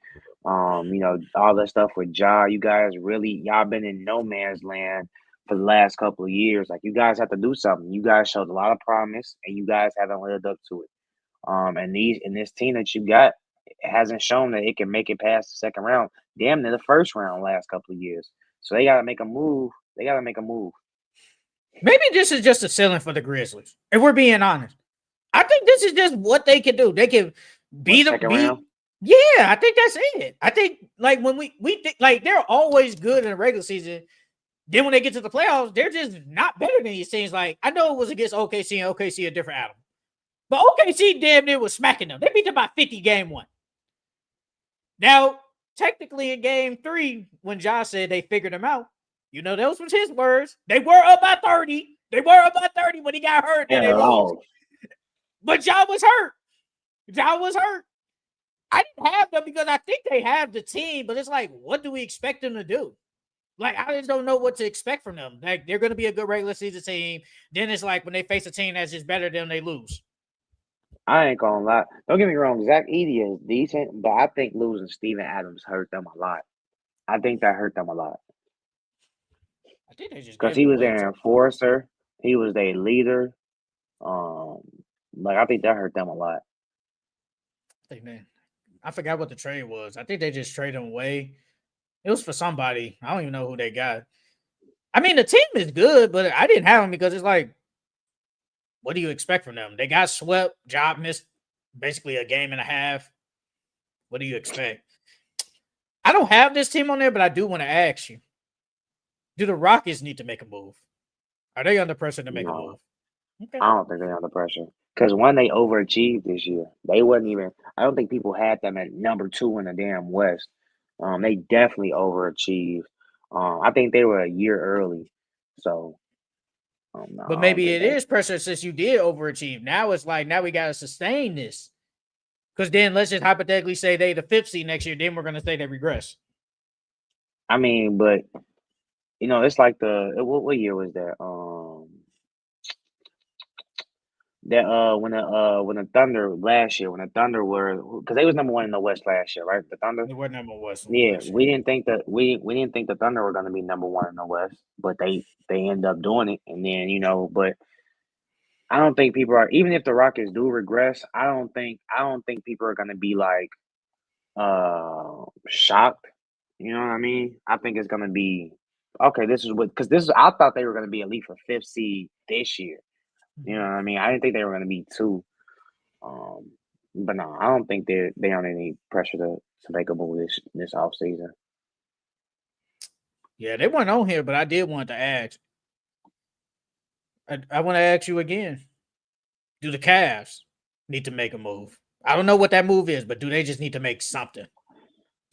All that stuff with Ja. You guys y'all been in no man's land for the last couple of years. Like, you guys have to do something. You guys showed a lot of promise, and you guys haven't lived up to it. And this team that you got hasn't shown that it can make it past the second round. Damn near the first round last couple of years. So they got to make a move. Maybe this is just a ceiling for the Grizzlies. If we're being honest, I think this is just what they can do. They can be the second round. Yeah, I think that's it. I think like when we think like they're always good in the regular season. Then when they get to the playoffs, they're just not better than these teams. Like, I know it was against OKC and OKC a different animal. But OKC damn near was smacking them. They beat them by 50 game one. Now, technically in game 3, when Josh said they figured them out, those was his words. They were up by 30. They were up by 30 when he got hurt and they lost. But Ja was hurt. Ja was hurt. I didn't have them because I think they have the team, but it's like, what do we expect them to do? Like, I just don't know what to expect from them. Like, they're going to be a good regular season team. Then it's like when they face a team that's just better than they lose. I ain't gonna lie. Don't get me wrong. Zach Edey is decent, but I think losing Steven Adams hurt them a lot. I think that hurt them a lot. I think they just because he was their enforcer. He was their leader. I think that hurt them a lot. I forgot what the trade was. I think they just traded him away. It was for somebody. I don't even know who they got. I mean, the team is good, but I didn't have them because it's like, what do you expect from them? They got swept. Job missed basically a game and a half. What do you expect? I don't have this team on there, but I do want to ask you. Do the Rockets need to make a move? Are they under pressure to make a move? Okay. I don't think they're under pressure. Because when they overachieved this year, they wasn't even – I don't think people had them at number 2 in the damn West. They definitely overachieved. I think they were a year early. So, no, but maybe it is pressure since you did overachieve. Now it's like, now we got to sustain this. Because then let's just hypothetically say they the 5th seed next year. Then we're going to say they regress. I mean, but, it's like what year was that? When the Thunder last year, when the Thunder were, because they was number 1 in the West last year, right? The Thunder. They were number 1. Yeah, we didn't think that we didn't think the Thunder were going to be number 1 in the West, but they end up doing it, and then but I don't think people are, even if the Rockets do regress, I don't think people are going to be like shocked. You know what I mean? I think it's going to be okay. I thought they were going to be at least a 5th seed this year. You know what I mean? I didn't think they were going to be 2. But no, I don't think they're under any pressure to make a move this offseason. Yeah, they weren't on here, but I did want to ask. I want to ask you again. Do the Cavs need to make a move? I don't know what that move is, but do they just need to make something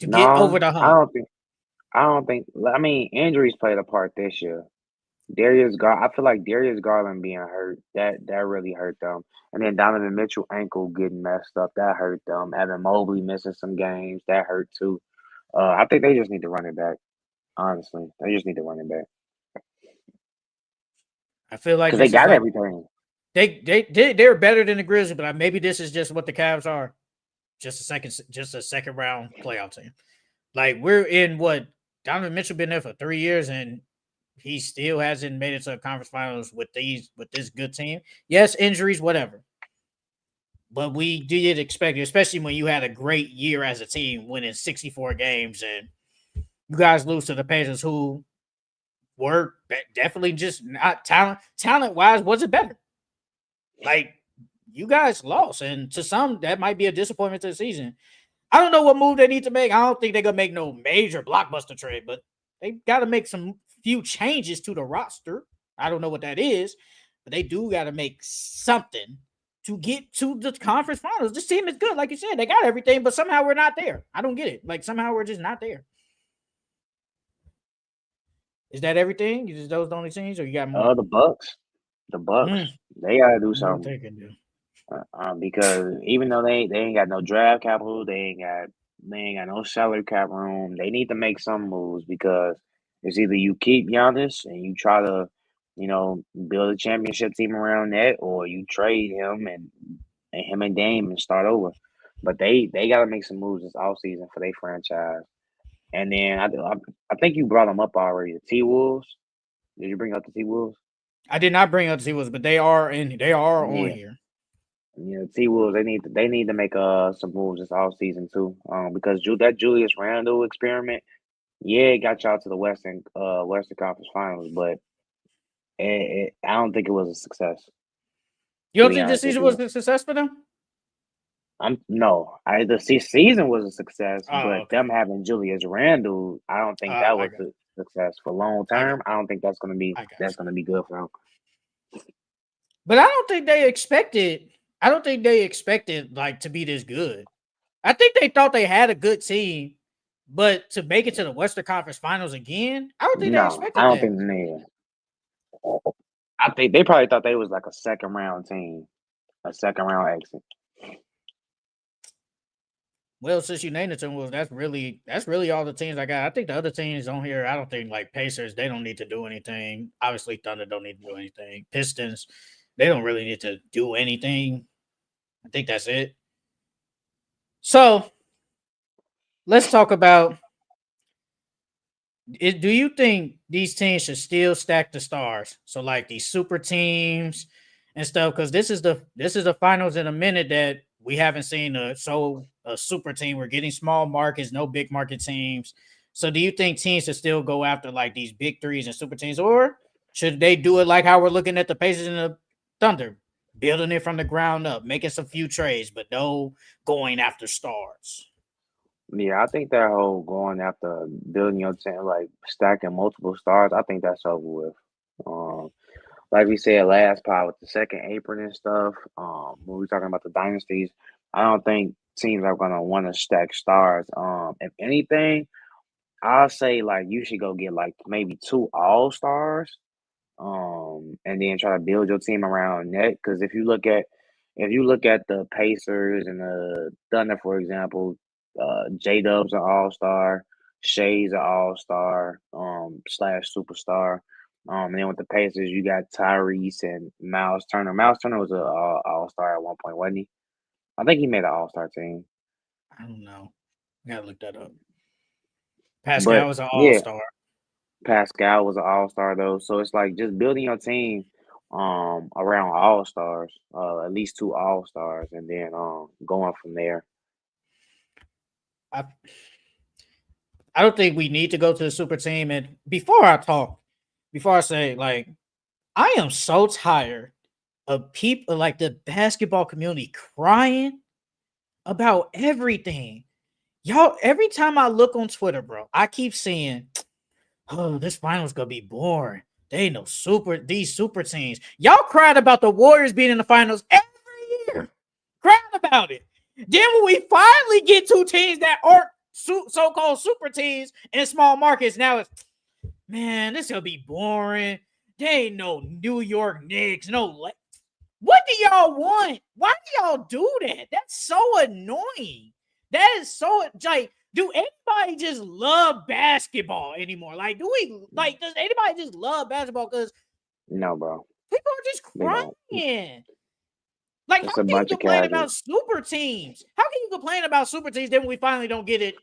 to get over the hump? I don't think. I mean, injuries played a part this year. I feel like Darius Garland being hurt, that really hurt them. And then Donovan Mitchell ankle getting messed up, that hurt them. Evan Mobley missing some games, that hurt too. I think they just need to run it back. Honestly, they just need to run it back. I feel like because they got everything. They're better than the Grizzlies, but maybe this is just what the Cavs are. Just a second round playoff team. Like, we're in what Donovan Mitchell been there for 3 years and he still hasn't made it to the conference finals with this good team. Yes, injuries, whatever. But we did expect it, especially when you had a great year as a team, winning 64 games, and you guys lose to the Pacers, who were definitely just not talent-wise wasn't better. Like, you guys lost, and to some, that might be a disappointment to the season. I don't know what move they need to make. I don't think they're going to make no major blockbuster trade, but they got to make some few changes to the roster. I don't know what that is, but they do got to make something to get to the conference finals. This team is good. Like you said, they got everything, but somehow we're not there. I don't get it. Like, somehow we're just not there. Is that everything? Is those the only teams, or you got more? The Bucks. They got to do something. They can do. Because even though they ain't got no draft capital, they ain't got no salary cap room. They need to make some moves because it's either you keep Giannis and you try to, build a championship team around that, or you trade him and him and Dame and start over. But they got to make some moves this offseason for their franchise. And then I think you brought them up already. The T-Wolves. Did you bring up the T-Wolves? I did not bring up the T-Wolves, but they are on here. Yeah, T-Wolves, they need to make some moves this offseason too. Because that Julius Randle experiment, it got y'all to the Western Conference Finals, but I don't think it was a success. You don't think this season was a success for them? No. The season was a success, but them having Julius Randle, I don't think that was success for long term. I don't think that's gonna be good for him. But I don't think they expected. I don't think they expected like to be this good. I think they thought they had a good team, but to make it to the Western Conference Finals again, I don't think they No, expected I don't that. think they. I think they probably thought they was like a second round team, a second round exit. Well, since you named the Timberwolves, that's really all the teams I got. I think the other teams on here, I don't think like Pacers, they don't need to do anything. Obviously, Thunder don't need to do anything. Pistons, they don't really need to do anything. I think that's it. So let's talk about it. Do you think these teams should still stack the stars? So like these super teams and stuff, because this is the finals in a minute that we haven't seen a super team. We're getting small markets, no big market teams. So do you think teams should still go after like these big threes and super teams, or should they do it like how we're looking at the Pacers and the Thunder, building it from the ground up, making some few trades, but no going after stars? Yeah, I think that whole going after building your team, like stacking multiple stars, I think that's over with. Um, like we said last pod with the second apron and stuff, when we were talking about the dynasties, I don't think teams are gonna want to stack stars. If anything, I'll say like you should go get like maybe two all stars, and then try to build your team around that. Because if you look at the Pacers and the Thunder, for example, J Dub's an all star, Shay's an all star, slash superstar. And then with the Pacers, you got Tyrese and Miles Turner. Miles Turner was a all star at one point, wasn't he? I think he made an all star team. I don't know. I gotta look that up. Pascal But was an all yeah, star. Pascal was an all star though. So it's like just building your team around all stars, at least two all stars, and then going from there. I I don't think we need to go to the super team. And before I say like I am so tired of people like the basketball community crying about everything. Y'all, every time I look on Twitter, bro, I keep seeing, oh, this final's gonna be boring. They ain't no these super teams. Y'all cried about the Warriors being in the finals every year. Cried about it. Then when we finally get two teams that aren't so-called super teams in small markets, now it's man, this gonna be boring. They ain't no New York Knicks, what do y'all want? Why do y'all do that? That's so annoying. That is so like, do anybody just love basketball anymore? Like, does anybody just love basketball? Because No, bro, people are just they don't. crying. Like, how It's a can you bunch of complain about casuals. super teams? How can you complain about super teams then when we finally don't get it?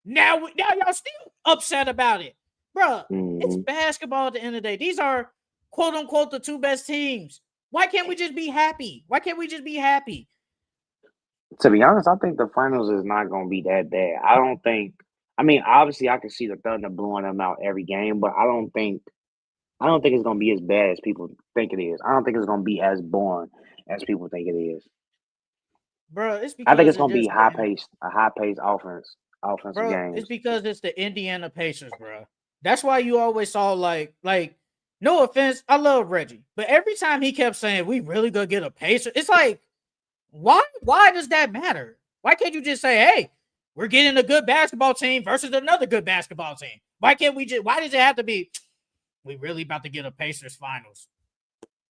Now y'all still upset about it. Bruh, it's Hmm. basketball at the end of the day. These are quote unquote the two best teams. Why can't we just be happy? Why can't we just be happy? To be honest, I think the finals is not going to be that bad. I don't think. I mean, obviously, I can see the Thunder blowing them out every game, but I don't think. I don't think it's going to be as bad as people think it is. I don't think it's going to be as boring as people think it is. Bro, it's I think because it's it's going to be just a high paced offensive bro, it's games. because it's the Indiana Pacers, bro. That's why you always saw like no offense, I love Reggie, but every time he kept saying we really gonna get a Pacer, it's like why does that matter? Why can't you just say, hey, we're getting a good basketball team versus another good basketball team? Why can't we just why does it have to be we really about to get a Pacers finals?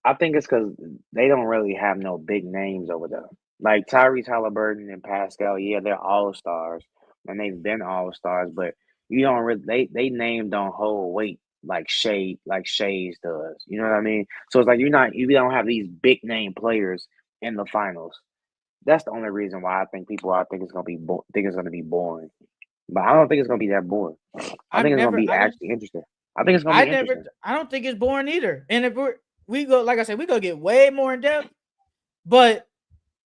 I think it's because they don't really have no big names over there. Like Tyrese Halliburton and Pascal, yeah, they're all stars, and they've been all stars. But you don't really they name don't hold weight like Shay's does. You know what I mean? So it's like you don't have these big name players in the finals. That's the only reason why I think it's gonna think it's gonna be boring. But I don't think it's gonna be that boring. I I think it's gonna never be I just actually interesting. I think it's gonna I be never interesting. I don't think it's boring either. And if we go like I said, we gonna get way more in depth, but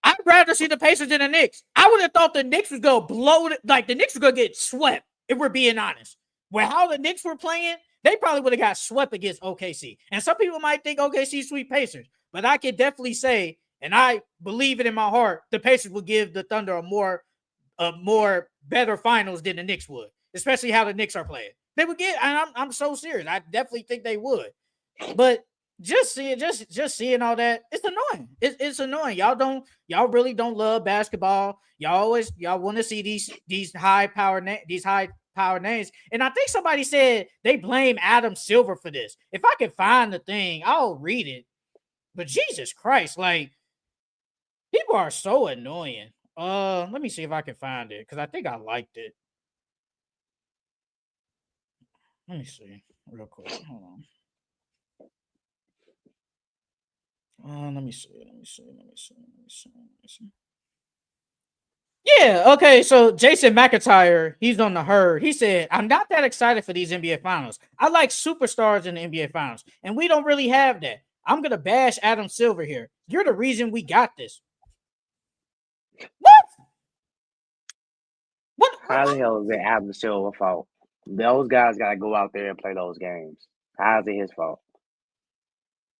I'd rather see the Pacers than the Knicks. I would have thought the Knicks was gonna blow it, like the Knicks were gonna get swept, if we're being honest. With how the Knicks were playing, they probably would have got swept against OKC. And some people might think OKC sweep Pacers, but I can definitely say, and I believe it in my heart, the Pacers would give the Thunder a more better finals than the Knicks would, especially how the Knicks are playing. They would get, and I'm so serious. I definitely think they would. But just seeing all that, it's annoying. It's annoying. Y'all really don't love basketball. Y'all want to see these high power names. And I think somebody said they blame Adam Silver for this. If I can find the thing, I'll read it. But Jesus Christ, like, people are so annoying. Let me see if I can find it because I think I liked it. Let me see real quick. Hold on. Let me see. Yeah, okay. So Jason McIntyre, he's on the herd. He said, I'm not that excited for these NBA finals. I like superstars in the NBA finals, and we don't really have that. I'm gonna bash Adam Silver here. You're the reason we got this. What? How the hell is it Adam Silver's fault? Those guys got to go out there and play those games. How is it his fault?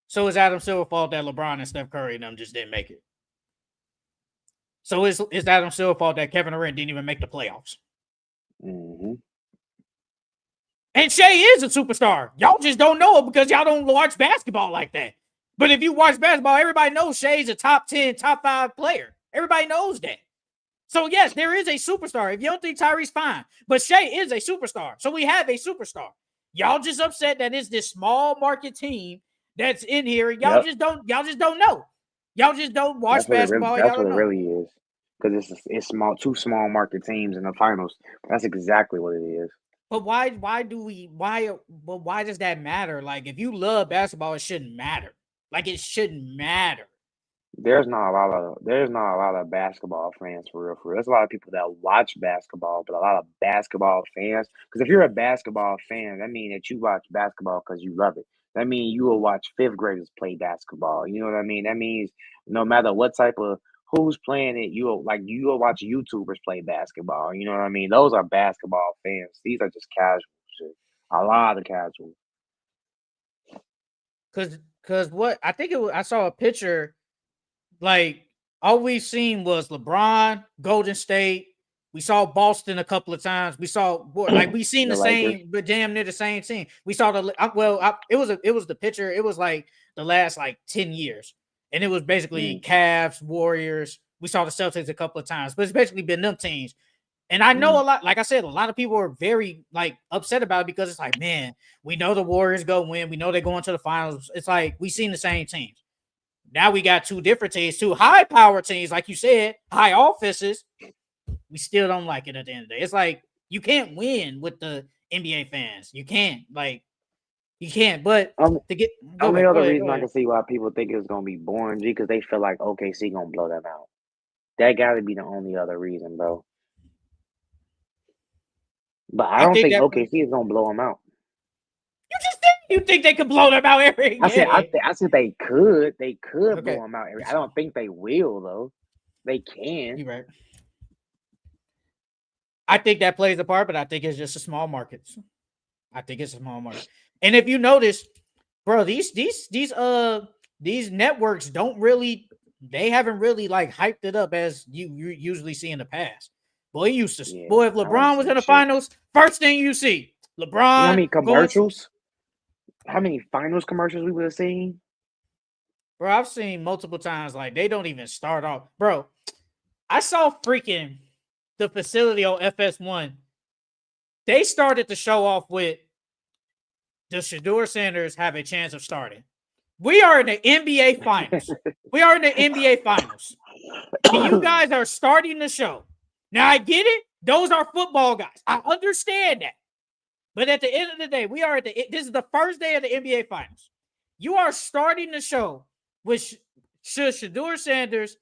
So is Adam Silver's fault that LeBron and Steph Curry and them just didn't make it? So is Adam Silver's fault that Kevin Durant didn't even make the playoffs? Mm-hmm. And Shea is a superstar. Y'all just don't know it because y'all don't watch basketball like that. But if you watch basketball, everybody knows Shea's a top 10, top 5 player. Everybody knows that. So, yes, there is a superstar. If you don't think Tyrese, fine. But Shea is a superstar. So we have a superstar. Y'all just upset that it's this small market team that's in here. Y'all just don't know. Y'all just don't watch basketball. That's what it really is. Because it's small, two small market teams in the finals. That's exactly what it is. But why does that matter? Like, if you love basketball, it shouldn't matter. Like, it shouldn't matter. There's not a lot of basketball fans for real. There's a lot of people that watch basketball, but a lot of basketball fans. Because if you're a basketball fan, that means that you watch basketball because you love it. That means you will watch fifth graders play basketball. You know what I mean? That means no matter what type of who's playing it, you'll watch YouTubers play basketball. You know what I mean? Those are basketball fans. These are just casual shit. A lot of casual. Cause what I think I saw a picture. Like, all we've seen was LeBron, Golden State. We saw Boston a couple of times. We saw we've seen the same, but damn near the same team. We saw it was the picture. It was like the last 10 years, and it was basically Cavs, Warriors. We saw the Celtics a couple of times, but it's basically been them teams. And I know a lot. Like I said, a lot of people are very upset about it because it's like, man, we know the Warriors go win. We know they're going to the finals. It's like we've seen the same teams. Now we got two different teams, two high-power teams, like you said, high offenses. We still don't like it at the end of the day. It's like you can't win with the NBA fans. You can't. You can't. But the only other reason I can see why people think it's going to be boring, because they feel like OKC going to blow them out. That got to be the only other reason, bro. But I don't think OKC is going to blow them out. You think they could blow them out every game? I said they could. They could blow them out every. I don't think they will though. They can. You're right. I think that plays a part, but I think it's just a small market. I think it's a small market. And if you notice, bro, these networks don't really. They haven't really hyped it up as you usually see in the past. Boy, it used to. Yeah, boy, if LeBron was in the finals, first thing you see, LeBron. You know how many commercials? How many finals commercials we would have seen? Bro, I've seen multiple times. They don't even start off. Bro, I saw freaking the facility on FS1. They started the show off with the Shedeur Sanders have a chance of starting. We are in the NBA Finals. And you guys are starting the show. Now, I get it. Those are football guys. I understand that. But at the end of the day, this is the first day of the NBA Finals. You are starting the show with Shedeur Sanders.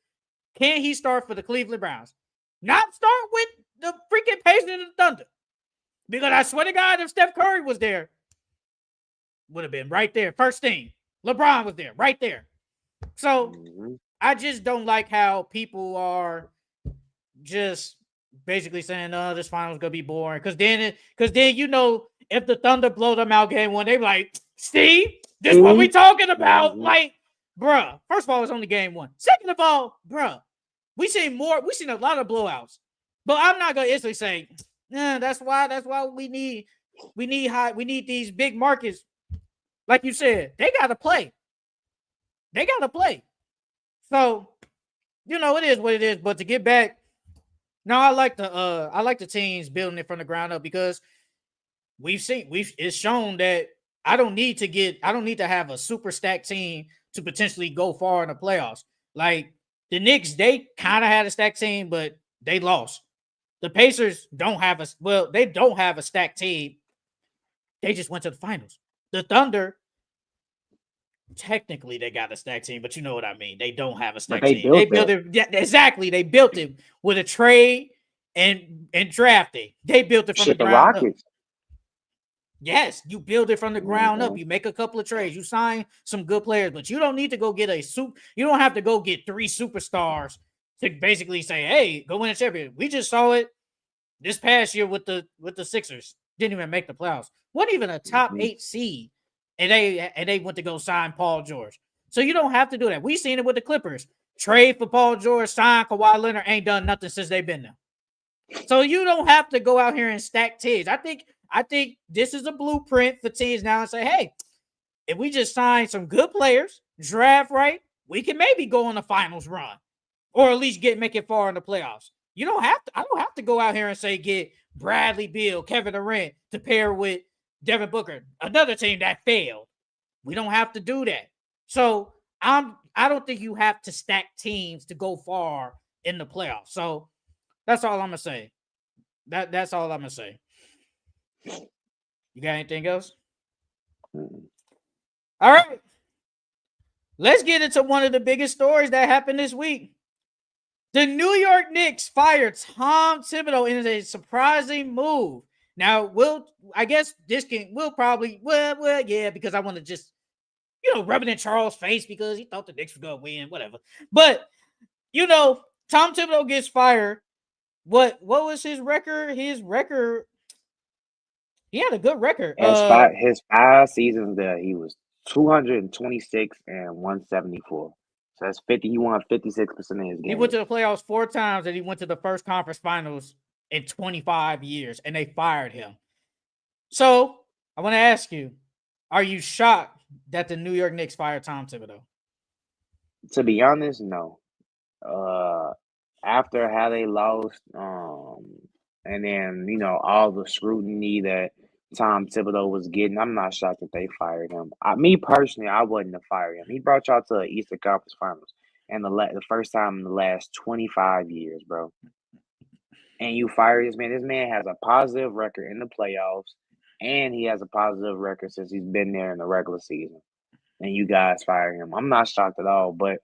Can he start for the Cleveland Browns? Not start with the freaking Pacers and the Thunder. Because I swear to God, if Steph Curry was there, would have been right there. First thing. LeBron was there, right there. So I just don't like how people are just basically saying, this final's gonna be boring. Because then if the Thunder blow them out game one, they be like, Steve, this is what we talking about. Bruh, first of all, it's only game one. Second of all, bruh, we seen a lot of blowouts. But I'm not gonna instantly say, that's why we need We need these big markets. Like you said, they got to play. They got to play. So, it is what it is. But to get back, no, I like the teams building it from the ground up because it's shown that I don't need to have a super stacked team to potentially go far in the playoffs. Like the Knicks, they kind of had a stacked team, but they lost. The Pacers don't have a stacked team. They just went to the finals. The Thunder, technically they got a stacked team, but you know what I mean. They don't have a stacked team. They built it. Yeah, exactly. They built it with a trade and drafting. They built it from the ground up. Yes, you build it from the ground up. You make a couple of trades. You sign some good players, but you don't need to go get you don't have to go get 3 superstars to basically say, hey, go win a championship. We just saw it this past year with the Sixers. Didn't even make the playoffs. Wasn't even a top 8 seed. And they went to go sign Paul George. So you don't have to do that. We've seen it with the Clippers. Trade for Paul George, sign Kawhi Leonard, ain't done nothing since they've been there. So you don't have to go out here and stack teams. I think this is a blueprint for teams now and say, hey, if we just sign some good players, draft right, we can maybe go on the finals run. Or at least make it far in the playoffs. I don't have to go out here and say get Bradley Beal, Kevin Durant to pair with Devin Booker, another team that failed. We don't have to do that. So I don't think you have to stack teams to go far in the playoffs. So that's all I'm gonna say. That's all I'm gonna say. You got anything else? All right. Let's get into one of the biggest stories that happened this week. The New York Knicks fired Tom Thibodeau in a surprising move. Now, I guess we'll probably, yeah, because I want to just, rub it in Charles' face because he thought the Knicks were going to win, whatever. But, Tom Thibodeau gets fired. What was his record? He had a good record. His 5 seasons there, he was 226 and 174. So that's 50. He won 56% of his games. He went to the playoffs 4 times, and he went to the first conference finals in 25 years, and they fired him. So I want to ask you, are you shocked that the New York Knicks fired Tom Thibodeau? To be honest, no. After how they lost, and then all the scrutiny that Tom Thibodeau was getting, I'm not shocked that they fired him. Me personally, I wouldn't have fired him. He brought y'all to the Eastern Conference Finals, and the first time in the last 25 years, bro. And you fire this man. This man has a positive record in the playoffs, and he has a positive record since he's been there in the regular season. And you guys fire him. I'm not shocked at all, but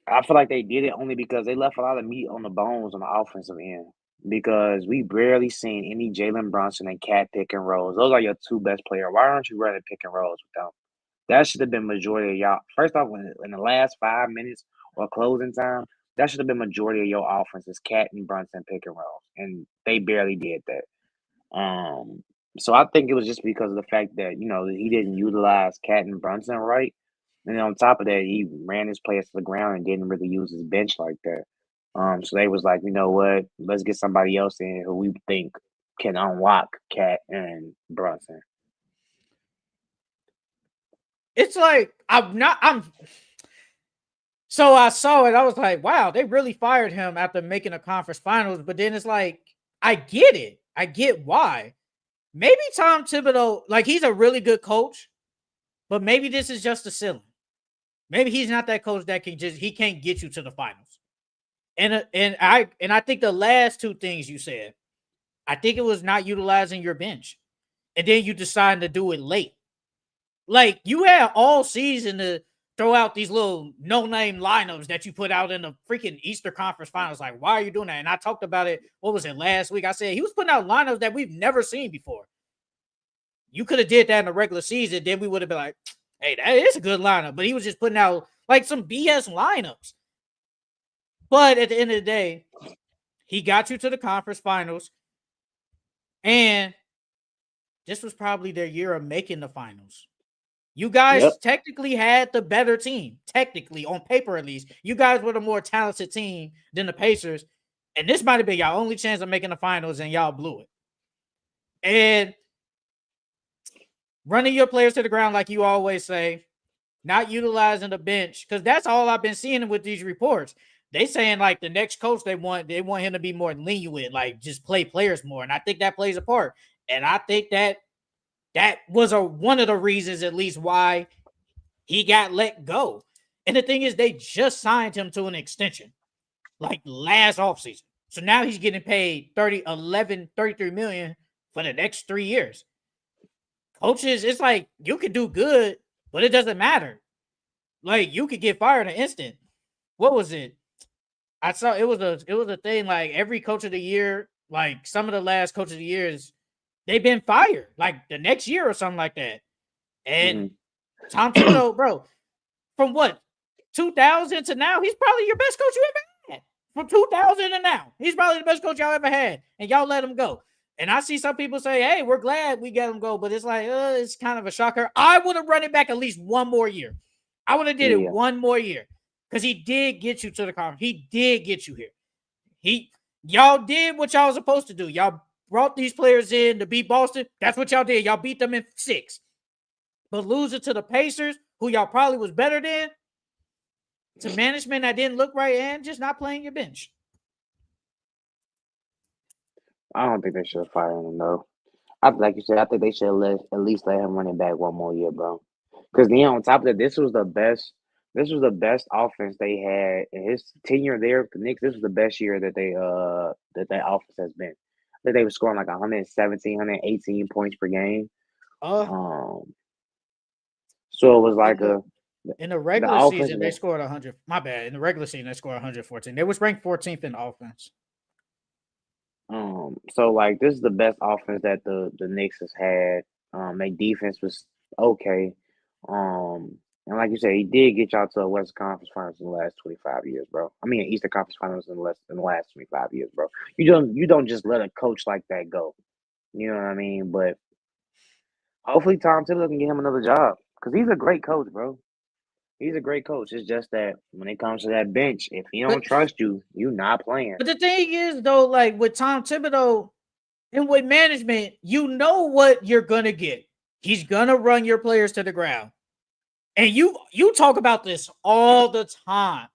I feel like they did it only because they left a lot of meat on the bones on the offensive end. Because we barely seen any Jalen Brunson and Cat pick and rolls. Those are your 2 best players. Why aren't you running pick and rolls with them? That should have been majority of y'all. First off, in the last 5 minutes or closing time, that should have been majority of your offense is Cat and Brunson pick and rolls, and they barely did that. So I think it was just because of the fact that he didn't utilize Cat and Brunson right, and then on top of that, he ran his players to the ground and didn't really use his bench like that. So they was like, you know what? Let's get somebody else in who we think can unlock Cat and Brunson. It's like so I saw it. I was like, wow, they really fired him after making a conference finals. But then it's like, I get it. I get why. Maybe Tom Thibodeau, he's a really good coach, but maybe this is just a ceiling. Maybe he's not that coach that he can't get you to the finals. And I think the last 2 things you said, I think it was not utilizing your bench. And then you decided to do it late. Like, you had all season to throw out these little no-name lineups that you put out in the freaking Eastern Conference Finals. Like, why are you doing that? And I talked about it, what was it, last week? I said he was putting out lineups that we've never seen before. You could have did that in the regular season, then we would have been like, hey, that is a good lineup. But he was just putting out, some BS lineups. But at the end of the day, he got you to the conference finals, and this was probably their year of making the finals. You guys technically had the better team. Technically, on paper at least. You guys were the more talented team than the Pacers, and this might have been y'all only chance of making the finals, and y'all blew it. And running your players to the ground, like you always say, not utilizing the bench, because that's all I've been seeing with these reports. They saying like the next coach they want him to be more lenient, like just play players more, and I think that plays a part. And I think that was one of the reasons, at least, why he got let go. And the thing is, they just signed him to an extension like last offseason. So now he's getting paid 33 million for the next 3 years. Coaches, it's like you could do good, but it doesn't matter. Like you could get fired in an instant. What was it? I saw it was a thing like every coach of the year, like some of the last coach of the years, they've been fired like the next year or something like that. And Tom Thibodeau, bro, from what 2000 to now, he's probably your best coach you ever had. From 2000 to now, he's probably the best coach y'all ever had, and y'all let him go. And I see some people say, "Hey, we're glad we got him go," but it's like, it's kind of a shocker. I would have run it back at least one more year. I would have did it one more year because he did get you to the conference. He did get you here. Y'all did what y'all was supposed to do. Y'all brought these players in to beat Boston. That's what y'all did. Y'all beat them in 6. But losing to the Pacers, who y'all probably was better than, to management that didn't look right, and just not playing your bench. I don't think they should have fired him though. Like you said, I think they should at least let him run it back one more year, bro. Because then on top of that, this was the best offense they had in his tenure there. The Knicks, this was the best year that that offense has been. I think they were scoring like 117, 118 points per game. So it was like in the regular season they scored 100. My bad. In the regular season they scored 114. They was ranked 14th in offense. So like this is the best offense that the Knicks has had. Their defense was okay. And like you said, he did get y'all to a Western Conference Finals in the last 25 years, bro. I mean, Eastern Conference Finals in the last 25 years, bro. You don't just let a coach like that go. You know what I mean? But hopefully Tom Thibodeau can get him another job because he's a great coach, bro. He's a great coach. It's just that when it comes to that bench, if he don't trust you, you're not playing. But the thing is, though, like with Tom Thibodeau and with management, you know what you're gonna get. He's gonna run your players to the ground. And you talk about this all the time.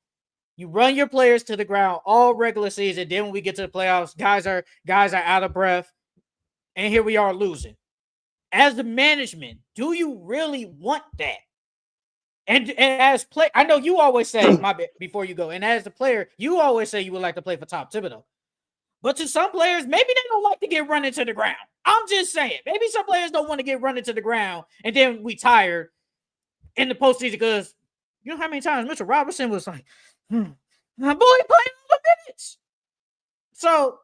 You run your players to the ground all regular season. Then when we get to the playoffs, guys are out of breath, and here we are losing. As the management, do you really want that? And as play, I know you always say my bad before you go. And as the player, you always say you would like to play for Tom Thibodeau. But to some players, maybe they don't like to get run into the ground. I'm just saying, maybe some players don't want to get run into the ground, and then we tired in the postseason because you know how many times Mitchell Robinson was like, my boy playing all the minutes. So,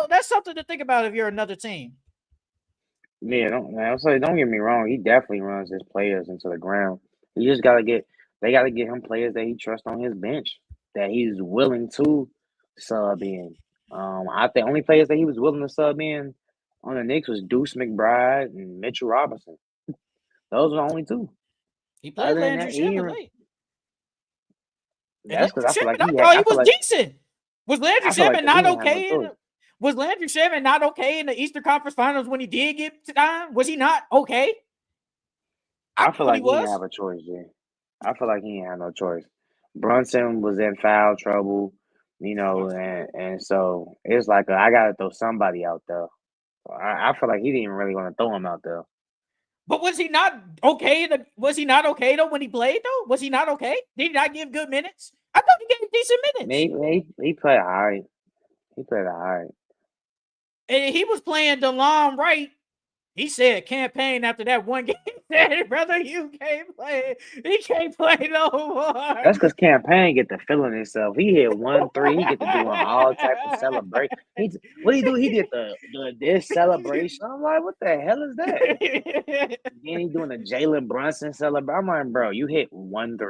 that's something to think about if you're another team. Yeah, don't get me wrong. He definitely runs his players into the ground. He just they gotta get him players that he trusts on his bench, that he's willing to sub in. I think only players that he was willing to sub in on the Knicks was Deuce McBride and Mitchell Robinson. Those were the only two. He played Landry Shamet late. That's because I feel like he was decent. Was Landry Shamet not okay? Was Landry Shamet not okay in the Eastern Conference Finals when he did get to time? Was he not okay? I feel like he didn't have a choice, Jay. I feel like he didn't have no choice. Brunson was in foul trouble, and so it's like I gotta throw somebody out there. I feel like he didn't really want to throw him out there. But was he not okay? Was he not okay though when he played though? Was he not okay? Did he not give good minutes? I thought he gave decent minutes. He played all right. He played all right. And he was playing DeLon Wright. He said campaign after that one game. Said, brother, you can't play. He can't play no more. That's because campaign get the feeling himself. He hit 1-3. He get to doing all types of celebration. What he do? He did this celebration. I'm like, what the hell is that? Then he doing the Jalen Brunson celebration. I'm like, bro, you hit 1-3, dog.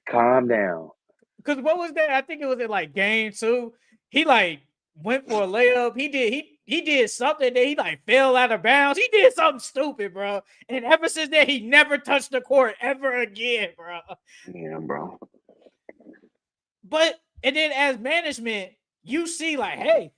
Calm down. Because what was that? I think it was in like game 2. He like went for a layup. He did something that he like fell out of bounds. He did something stupid, bro. And ever since then, he never touched the court ever again, bro. Yeah, bro. But and then as management, you see like, hey,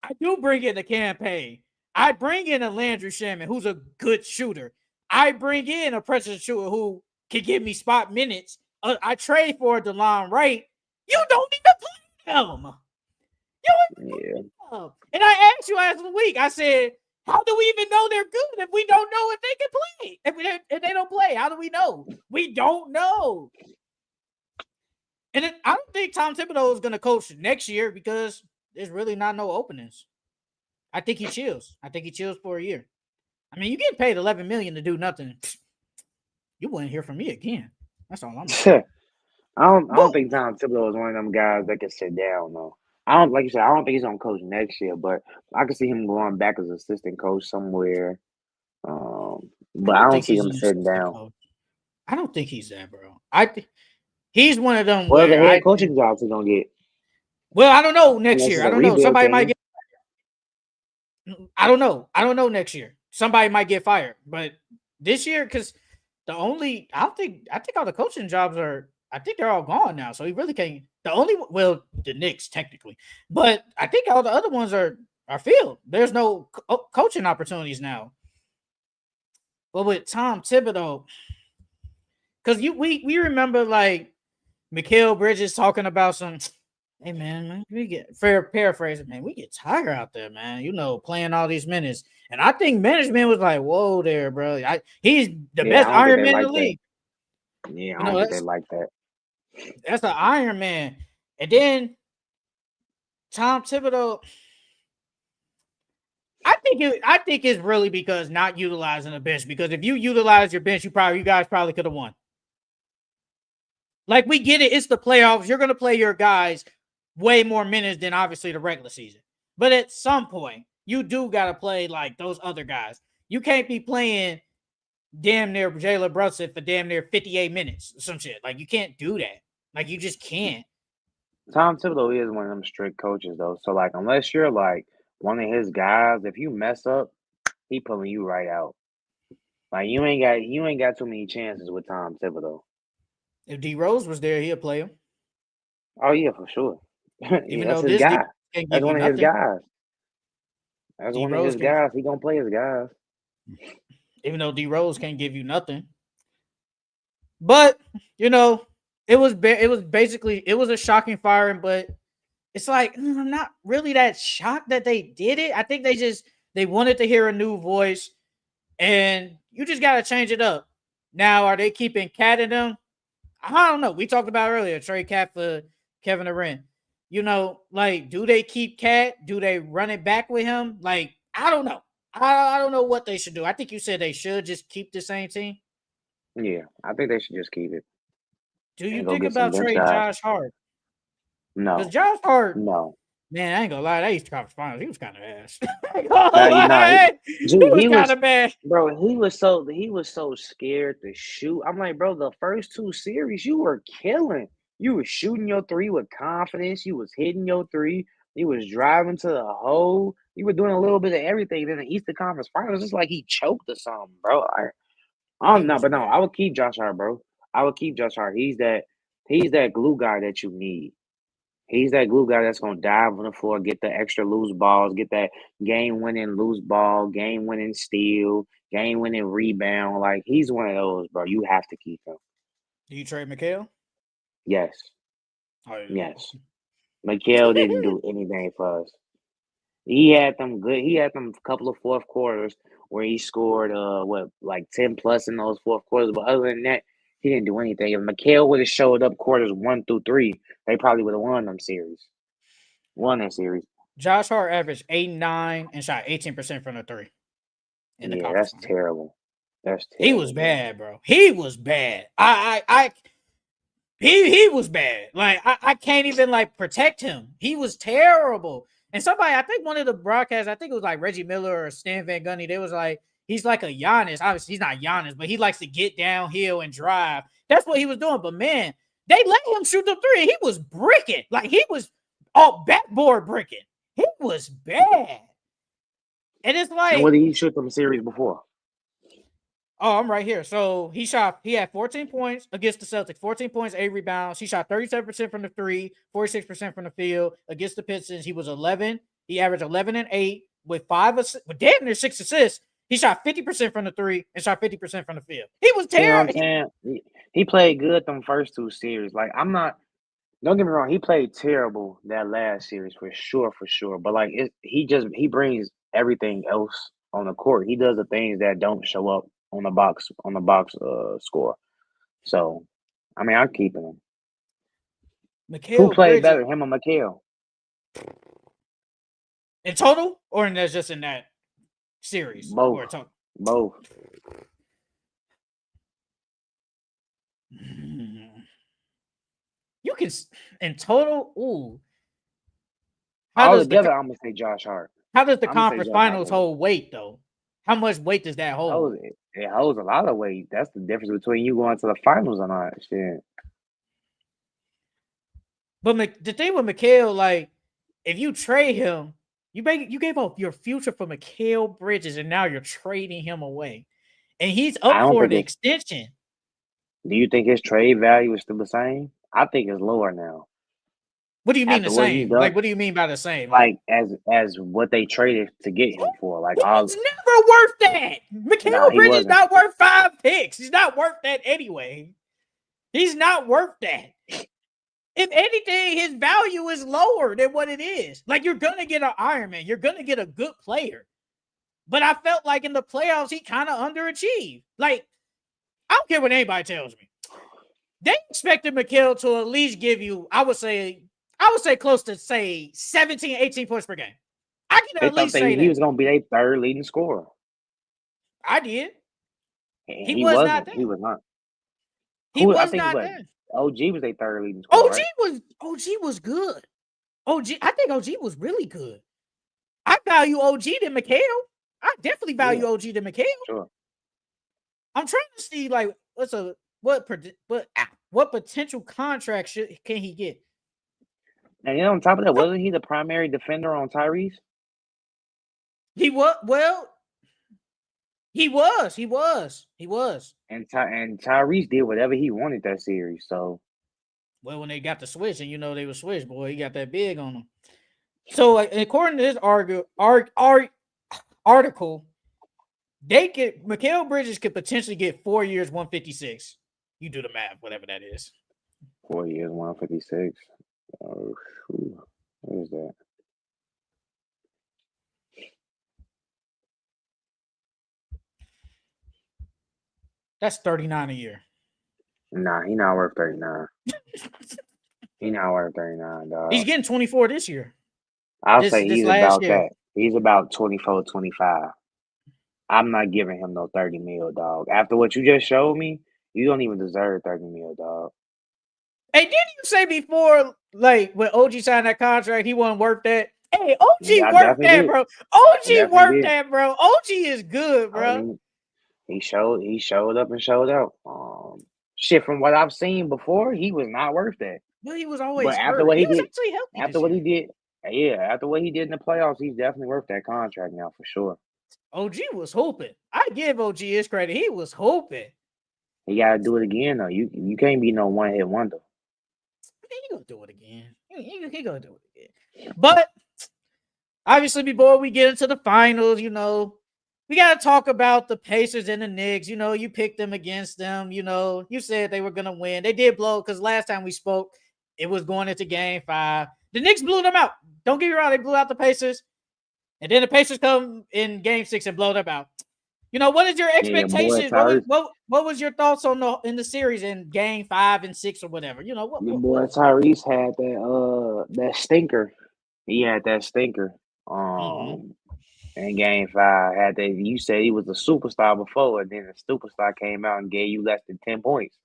I do bring in the campaign. I bring in a Landry Shaman who's a good shooter. I bring in a pressure shooter who can give me spot minutes. I trade for DeLon Wright. You don't even play them. Yeah. And I asked you last week, I said, how do we even know they're good if we don't know if they can play? If they don't play, how do we know? We don't know. And I don't think Tom Thibodeau is going to coach next year because there's really not no openings. I think he chills. I think he chills for a year. I mean, you get paid $11 million to do nothing. You wouldn't hear from me again. That's all I'm saying. I don't think Tom Thibodeau is one of them guys that can sit down though. Like you said, I don't think he's gonna coach next year, but I can see him going back as assistant coach somewhere. But I don't see him sitting down. Coach. I don't think he's that, bro. He's one of them. What other head coaching jobs he gonna get? Well, I don't know next year. I don't know. Somebody might get. I don't know. I don't know next year. Somebody might get fired, but this year, because I think all the coaching jobs are. I think they're all gone now, so he really can't. The Knicks technically, but I think all the other ones are filled. There's no coaching opportunities now. But with Tom Thibodeau, because we remember like Mikal Bridges talking about some. Hey man, we get paraphrasing, man. We get tired out there, man. Playing all these minutes, and I think management was like, "Whoa, there, bro. He's the best Iron Man in the league." Yeah, I don't think they like that. That's the Iron Man. And then Tom Thibodeau, I think it's really because not utilizing the bench. Because if you utilize your bench, you guys probably could have won. Like, we get it. It's the playoffs. You're going to play your guys way more minutes than obviously the regular season. But at some point, you do got to play like those other guys. You can't be playing damn near Jalen Brunson for damn near 58 minutes or some shit. Like, you can't do that. Like, you just can't. Tom Thibodeau is one of them strict coaches, though. So, like, unless you're, like, one of his guys, if you mess up, he pulling you right out. Like, you ain't got too many chances with Tom Thibodeau. If D Rose was there, he'll play him. Oh, yeah, for sure. Even that's though his guy. That's one of his guys. That's one of his guys. He gonna play his guys. Even though D Rose can't give you nothing. But, it was a shocking firing, but it's like, I'm not really that shocked that they did it. I think they wanted to hear a new voice, and you just got to change it up. Now, are they keeping Cat in them? I don't know. We talked about earlier, trade Cat for Kevin Durant. Like, do they keep Cat? Do they run it back with him? Like, I don't know. I don't know what they should do. I think you said they should just keep the same team. Yeah, I think they should just keep it. Do you think about trading Josh Hart? No. Because Josh Hart, no. Man, I ain't gonna lie. That East Conference Finals, he was kind of ass. He was kind of bad, bro. He was so scared to shoot. I'm like, bro, the first two series you were killing. You were shooting your three with confidence. You was hitting your three. You was driving to the hole. You were doing a little bit of everything. Then the Eastern Conference Finals, it's like he choked or something, bro. I would keep Josh Hart, bro. I would keep Josh Hart. He's that glue guy that you need. He's that glue guy that's gonna dive on the floor, get the extra loose balls, get that game-winning loose ball, game-winning steal, game-winning rebound. Like, he's one of those, bro. You have to keep him. Do you trade Mikal? Yes. Oh, yeah. Yes. Mikal didn't do anything for us. He had them couple of fourth quarters where he scored 10 plus in those fourth quarters. But other than that, he didn't do anything. If Mikal would have showed up quarters 1 through 3, they probably would have won that series. Josh Hart averaged 8-9 and shot 18% from the three. That's terrible. He was bad, bro. He was bad. He was bad. Like, I can't even protect him. He was terrible. And somebody, I think one of the broadcasts, I think it was like Reggie Miller or Stan Van Gundy, they was like, he's like a Giannis. Obviously, he's not Giannis, but he likes to get downhill and drive. That's what he was doing. But, man, they let him shoot the three. He was bricking. Like, he was backboard bricking. He was bad. And it's like... And what did he shoot from the series before? Oh, I'm right here. So he had 14 points against the Celtics, 14 points, 8 rebounds. He shot 37% from the 3, 46% from the field. Against the Pistons, he was 11. He averaged 11 and 8, with damn near 6 assists. He shot 50% from the three and shot 50% from the field. He was You know what I'm terrible. saying? He played good them first two series. Like I'm not. Don't get me wrong. He played terrible that last series for sure. But like he brings everything else on the court. He does the things that don't show up on the box score. So, I mean, I'm keeping him. Who Mikal played Bridges better, him or Mikal? in total, or just in that series? Both. Or total? Both. You can in total. Ooh, All together, I'm gonna say Josh Hart. how does the I'm gonna say conference Josh finals Hart. hold weight though? How much weight does that hold? It holds a lot of weight. That's the difference between you going to the finals or not. Shit. But the thing with Mikal, like, if you trade him, you gave up your future for Mikal Bridges, and now you're trading him away, and he's I up don't for think the it's. extension. Do you think his trade value is still the same? I think it's lower now. What do you mean After the what he same? done, Like, what do you mean by the same? like as what they traded to get him for. Like all. He's never worth that. Nah, Mikal he Bridges wasn't. not worth 5 picks. He's not worth that anyway. He's not worth that. If anything, his value is lower than what it is. Like, you're gonna get an Ironman. You're gonna get a good player. But I felt like in the playoffs, he kind of underachieved. Like, I don't care what anybody tells me. They expected Mikal to at least give you, I would say close to, say, 17, 18 points per game. I can They at thought least that say he that. was gonna be their third leading scorer. I did. And He he was not wasn't. there. He was not. He I was think not what there. OG was their third leading scorer, right? OG was good. I think OG was really good. I value OG than Mikal. I definitely value OG than Mikal. Sure. I'm trying to see like what potential contract can he get? And on top of that, wasn't he the primary defender on Tyrese? He was He was. And Tyrese did whatever he wanted that series. So Well, when they got the switch, and they were switch, boy, he got that big on him. So, according to this article, Mikal Bridges could potentially get 4 years, 156. You do the math, whatever that is. 4 years, 156. Oh, what is that? That's 39 a year. Nah, he not worth 39. He not worth 39, dog. He's getting 24 this year. I'll say he's about that. He's about 24, 25. I'm not giving him no 30 mil, dog. After what you just showed me, you don't even deserve 30 mil, dog. Hey, didn't you say before, like, when OG signed that contract, he wasn't worth that? Hey, OG worth that, bro. OG worth that, bro. OG is good, bro. He showed up and showed out. Shit, from what I've seen before, he was not worth that. Well, he was always but hurt. After what he did, after what he did in the playoffs, he's definitely worth that contract now for sure. OG was hooping. I give OG his credit. He was hooping. He got to do it again, though. You can't be no one-hit wonder. He gonna do it again. He gonna do it again. But obviously, before we get into the finals, we got to talk about the Pacers and the Knicks. You picked them against them. You said they were going to win. They did blow because last time we spoke, it was going into game 5. The Knicks blew them out. Don't get me wrong. They blew out the Pacers. And then the Pacers come in game 6 and blow them out. What is your expectation? What was your thoughts in the series in game 5 and 6 or whatever? Your boy Tyrese had that stinker. He had that stinker. In game 5, you said he was a superstar before, and then the superstar came out and gave you less than 10 points.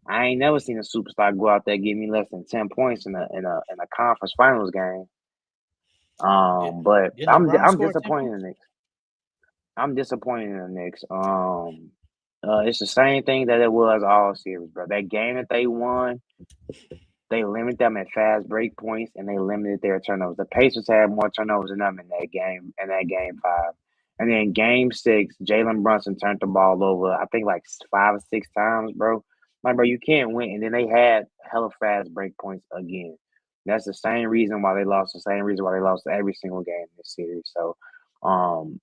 I ain't never seen a superstar go out there and give me less than 10 points in a conference finals game. But I'm disappointed in the Knicks. I'm disappointed in the Knicks. It's the same thing that it was all series, bro. That game that they won, they limited them at fast break points, and they limited their turnovers. The Pacers had more turnovers than them in that game 5. And then game 6, Jalen Brunson turned the ball over, I think, like 5 or 6 times, bro. Like, bro, you can't win. And then they had hella fast break points again. That's the same reason why they lost. The same reason why they lost every single game in this series. So,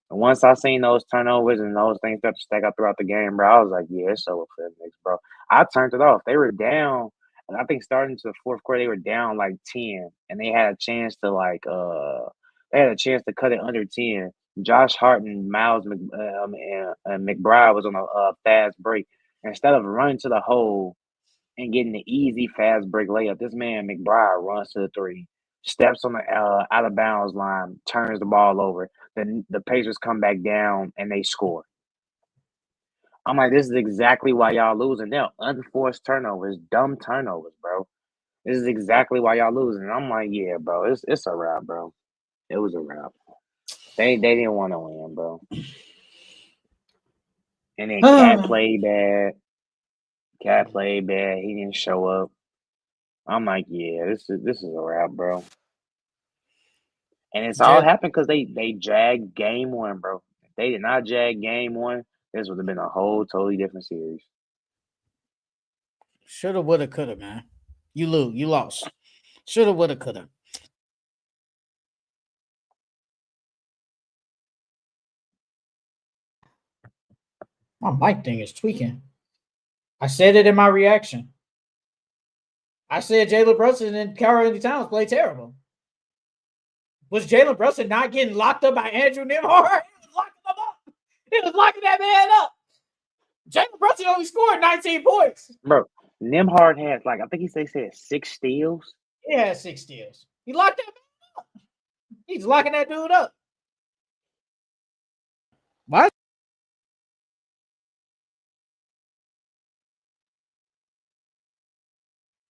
once I seen those turnovers and those things start to stack up throughout the game, bro, I was like, yeah, it's over for the Knicks, bro. I turned it off. They were down, and I think starting to the fourth quarter, they were down like 10, and they had a chance to cut it under 10. Josh Hart and and McBride was on a fast break. Instead of running to the hole and getting the easy fast break layup, this man McBride runs to the three, steps on the out of bounds line, turns the ball over. Then the Pacers come back down and they score. I'm like, this is exactly why y'all losing. They're unforced turnovers, dumb turnovers, bro. This is exactly why y'all losing. And I'm like, yeah, bro, it's a wrap, bro. It was a wrap. They didn't want to win, bro. And then Cat played bad. He didn't show up. I'm like, yeah, this is a wrap, bro. And it's all happened because they dragged game one, bro. If they did not drag game one, this would have been a whole totally different series. Shoulda, woulda, coulda, man. You lose. You lost. Shoulda, woulda, coulda. My mic thing is tweaking. I said it in my reaction. I said Jalen Brunson and Karl-Anthony Towns play terrible. Was Jalen Brunson not getting locked up by Andrew Nembhard? He was locking him up. He was locking that man up. Jalen Brunson only scored 19 points. Bro, Nembhard has, like, I think they said 6 steals. He had 6 steals. He locked that man up. He's locking that dude up. Why?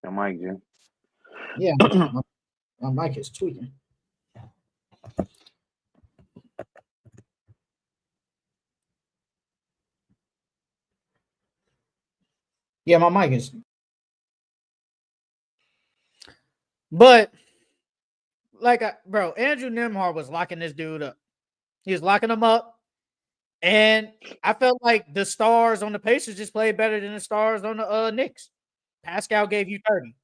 Your mic, Jim. Yeah, my mic is tweaking. Yeah, my mic is. But, bro, Andrew Nembhard was locking this dude up. He was locking him up. And I felt like the stars on the Pacers just played better than the stars on the Knicks. Pascal gave you 30.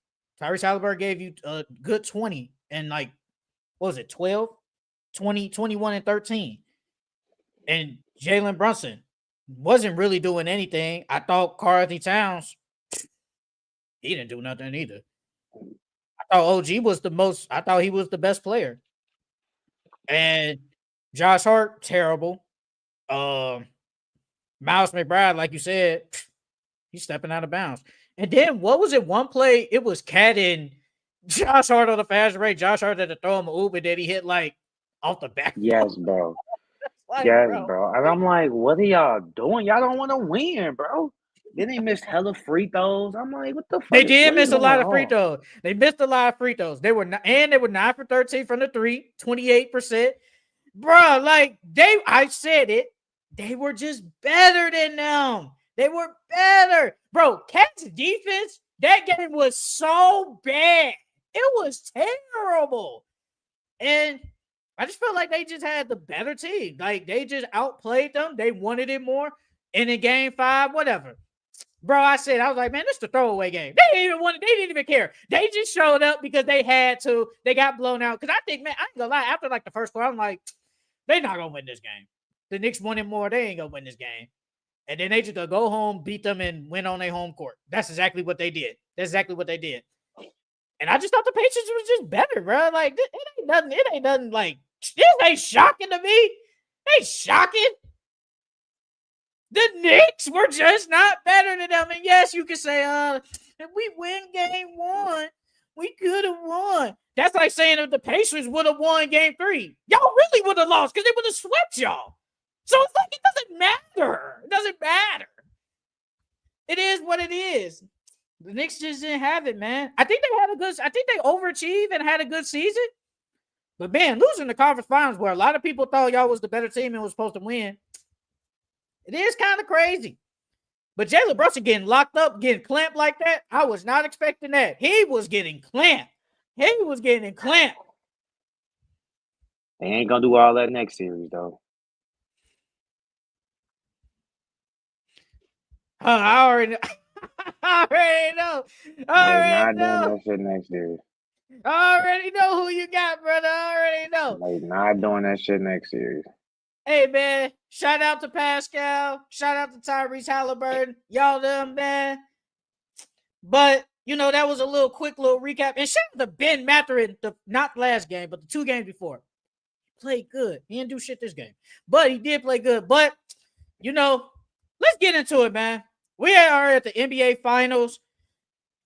Tyrese Halliburton gave you a good 20. And what was it, 12? 20, 21, and 13. And Jalen Brunson wasn't really doing anything. I thought Karl-Anthony Towns, he didn't do nothing either. I thought OG was he was the best player. And Josh Hart, terrible. Miles McBride, like you said, he's stepping out of bounds. And then what was it? One play, it was Cat and Josh Hart on the fast break. Josh Hart had to throw him a Uber that he hit off the back. Yes, bro. Bro. And I'm like, what are y'all doing? Y'all don't want to win, bro. Then they missed hella free throws. I'm like, what the fuck? They did miss a lot of free throws. They missed a lot of free throws. They were 9 for 13 from the 3, 28%. Bro, I said it. They were just better than them. They were better. Bro, Cat's defense, that game was so bad. It was terrible. And I just felt like they just had the better team. Like, they just outplayed them. They wanted it more. And in game 5, whatever. Bro, I was like, man, this is the throwaway game. They didn't even care. They just showed up because they had to. They got blown out. Because I think, man, I ain't gonna lie, after the first quarter, I'm like, they're not gonna win this game. The Knicks wanted more, they ain't gonna win this game. And then they just gonna go home, beat them, and win on their home court. That's exactly what they did. And I just thought the Pacers was just better, bro. Like, it ain't nothing like, this ain't shocking to me. They shocking. The Knicks were just not better than them. And yes, you can say, if we win game 1, we could have won. That's like saying if the Pacers would have won game 3, y'all really would have lost because they would have swept y'all. So it's like, it doesn't matter. It doesn't matter. It is what it is. The Knicks just didn't have it, man. I think they overachieved and had a good season. But man, losing the conference finals where a lot of people thought y'all was the better team and was supposed to win, it is kind of crazy. But Jalen Brunson getting locked up, getting clamped like that, I was not expecting that. He was getting clamped. They ain't gonna do all that next series, though. I already know. They're not doing that shit next series. I already know who you got, brother. I already know. Like, not doing that shit next series. Hey, man. Shout out to Pascal. Shout out to Tyrese Halliburton. Y'all them, man. But, that was a quick little recap. And shout out to Ben Mathurin, not last game, but the 2 games before. Played good. He didn't do shit this game. But he did play good. But, let's get into it, man. We are at the NBA Finals.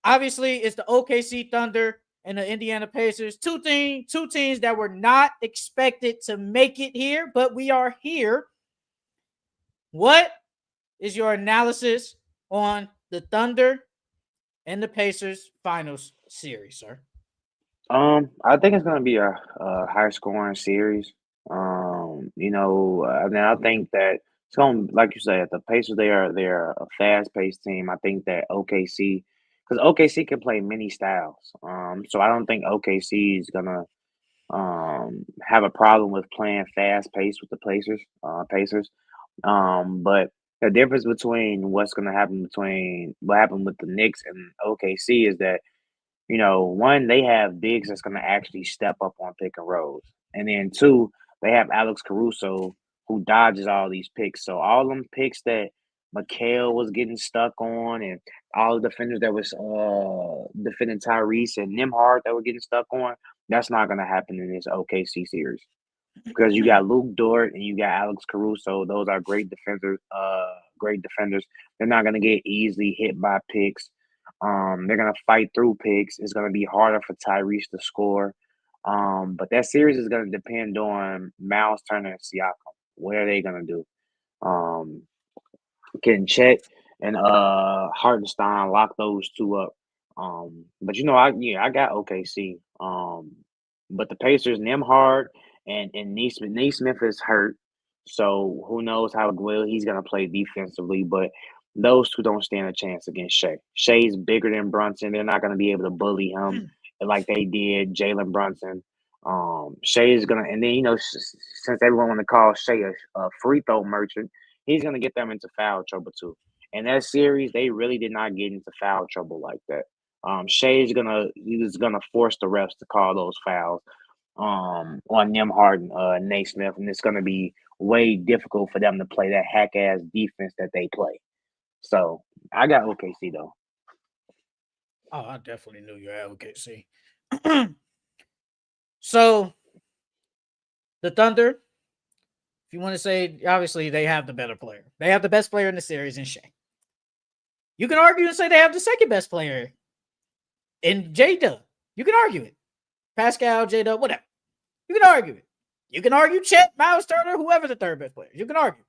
Obviously, it's the OKC Thunder and the Indiana Pacers. Two teams that were not expected to make it here, but we are here. What is your analysis on the Thunder and the Pacers Finals series, sir? I think it's gonna be a high scoring series. I think that it's gonna, like you said, the Pacers they're a fast paced team. I think that OKC, because OKC can play many styles. So I don't think OKC is gonna have a problem with playing fast paced with the Pacers. But the difference between what's gonna happen between what happened with the Knicks and OKC is that one, they have bigs that's going to actually step up on pick and rolls. And then two, they have Alex Caruso who dodges all these picks. So all them picks that McHale was getting stuck on and all the defenders that was defending Tyrese and Nimhard that were getting stuck on, that's not going to happen in this OKC series. Because you got Luke Dort and you got Alex Caruso. Those are great defenders. They're not going to get easily hit by picks. They're gonna fight through picks. It's gonna be harder for Tyrese to score. But that series is gonna depend on Miles Turner and Siakam. What are they gonna do? Can Chet and Hartenstein lock those two up? But I got OKC. But the Pacers, Nimhard and Neesmith is hurt, so who knows how well he's gonna play defensively. But those two don't stand a chance against Shea. Shea's bigger than Brunson. They're not gonna be able to bully him like they did Jalen Brunson. Shea is gonna, and then since everyone want to call Shea a free throw merchant, he's gonna get them into foul trouble too. And that series, they really did not get into foul trouble like that. Shea is gonna force the refs to call those fouls on Nimhard and Naismith, and it's gonna be way difficult for them to play that hack ass defense that they play. So I got OKC though. Oh, I definitely knew you had OKC. So the Thunder, if you want to say, obviously they have the better player. They have the best player in the series in Shea. You can argue and say they have the second best player in J-Dub. You can argue it. Pascal, J-Dub, whatever. You can argue it. You can argue Chet, Miles Turner, whoever the third best player. You can argue.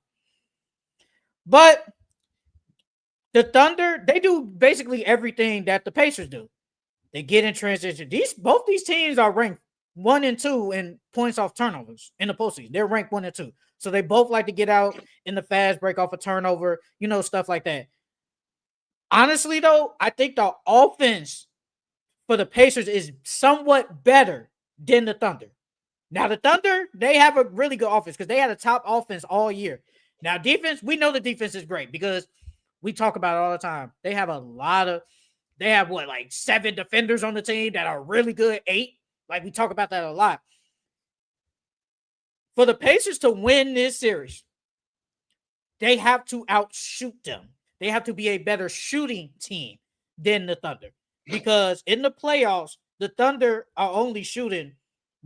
But the Thunder, they do basically everything that the Pacers do. They get in transition. Both these teams are ranked 1 and 2 in points off turnovers in the postseason. They're ranked 1 and 2. So they both like to get out in the fast break off a turnover, stuff like that. Honestly, though, I think the offense for the Pacers is somewhat better than the Thunder. Now, the Thunder, they have a really good offense because they had a top offense all year. Now, defense, we know the defense is great because we talk about it all the time. They have they have 7 defenders on the team that are really good, 8. We talk about that a lot. For the Pacers to win this series, they have to outshoot them. They have to be a better shooting team than the Thunder. Because in the playoffs, the Thunder are only shooting,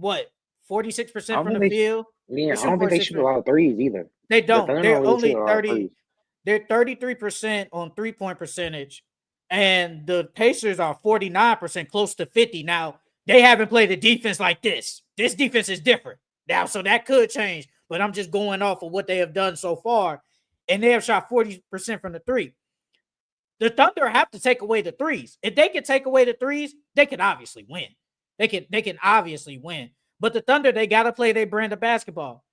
46% from the field? Yeah, I don't think they shoot a lot of threes either. They don't. They're only 30. They're 33% on 3-point percentage. And the Pacers are 49%, close to 50. Now, they haven't played a defense like this. This defense is different. Now, so that could change. But I'm just going off of what they have done so far. And they have shot 40% from the 3. The Thunder have to take away the 3s. If they can take away the 3s, they can obviously win. They can obviously win. But the Thunder, they got to play their brand of basketball.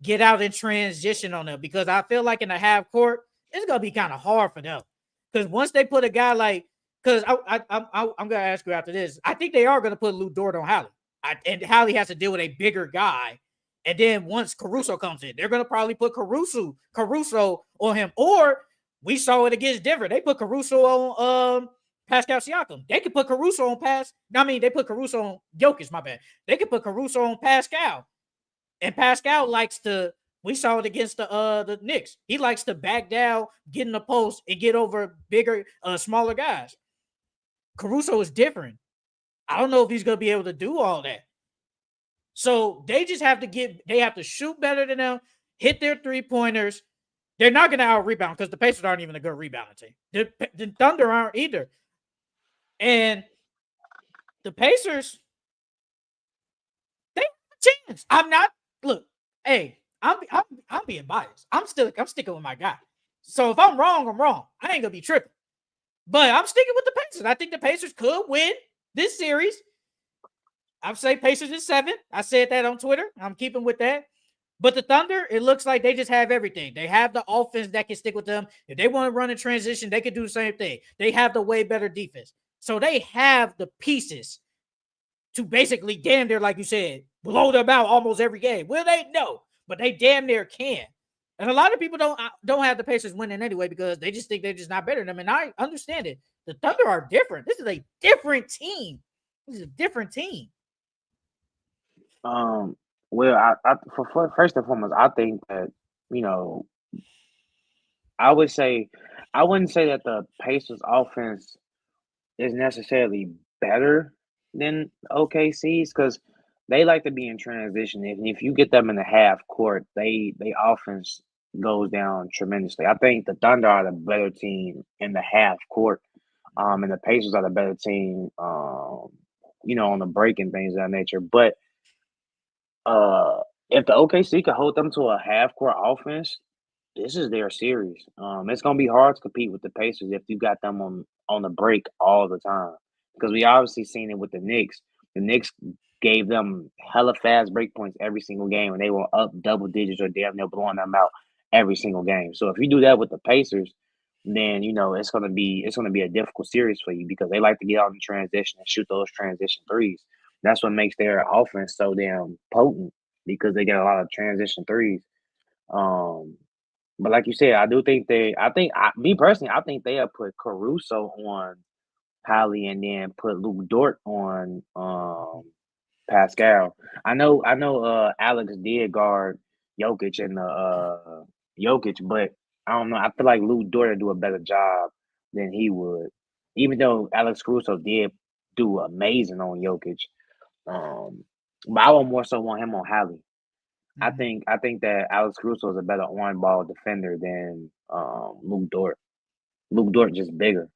Get out and transition on them because I feel like in the half court, it's going to be kind of hard for them. Because once they put a guy because I'm going to ask you after this, I think they are going to put Lou Dort on Hallie. And Hallie has to deal with a bigger guy. And then once Caruso comes in, they're going to probably put Caruso on him. Or we saw it against Denver. They put Caruso on Pascal Siakam. They could put Caruso on pass. I mean, they put Caruso on Jokic, my bad. They could put Caruso on Pascal. And Pascal likes to, we saw it against the Knicks. He likes to back down, get in the post, and get over bigger, smaller guys. Caruso is different. I don't know if he's going to be able to do all that. So they just have to shoot better than them, hit their 3-pointers. They're not going to out-rebound because the Pacers aren't even a good rebounding team. The Thunder aren't either. And the Pacers, they have a chance. I'm not, look, hey, I'm being biased. I'm sticking with my guy. So if I'm wrong, I'm wrong. I ain't going to be tripping. But I'm sticking with the Pacers. I think the Pacers could win this series. I'd say Pacers in 7. I said that on Twitter. I'm keeping with that. But the Thunder, it looks like they just have everything. They have the offense that can stick with them. If they want to run in transition, they could do the same thing. They have the way better defense. So they have the pieces to basically damn near, like you said, blow them out almost every game. Will they? No. But they damn near can. And a lot of people don't have the Pacers winning anyway because they just think they're just not better than them. And I understand it. The Thunder are different. This is a different team. This is a different team. Well, for first and foremost, I think that, I wouldn't say that the Pacers offense is necessarily better than OKC's because they like to be in transition. If you get them in the half court, they offense goes down tremendously. I think the Thunder are the better team in the half court, and the Pacers are the better team, on the break and things of that nature. But if the OKC could hold them to a half court offense, this is their series. It's gonna be hard to compete with the Pacers if you got them on the break all the time. Because we obviously seen it with the Knicks. The Knicks gave them hella fast break points every single game, and they were up double digits or damn near blowing them out every single game. So if you do that with the Pacers, then it's gonna be a difficult series for you because they like to get out in transition and shoot those transition threes. That's what makes their offense so damn potent because they get a lot of transition threes. But like you said, me personally, I think they'll put Caruso on Holly and then put Luke Dort on Pascal. I know Alex did guard Jokic and Jokic, but I don't know. I feel like Luke Dort would do a better job than he would. Even though Alex Caruso did do amazing on Jokic. But I would more so want him on Holly. I think that Alex Caruso is a better on-ball defender than Luke Dort. Luke Dort just bigger.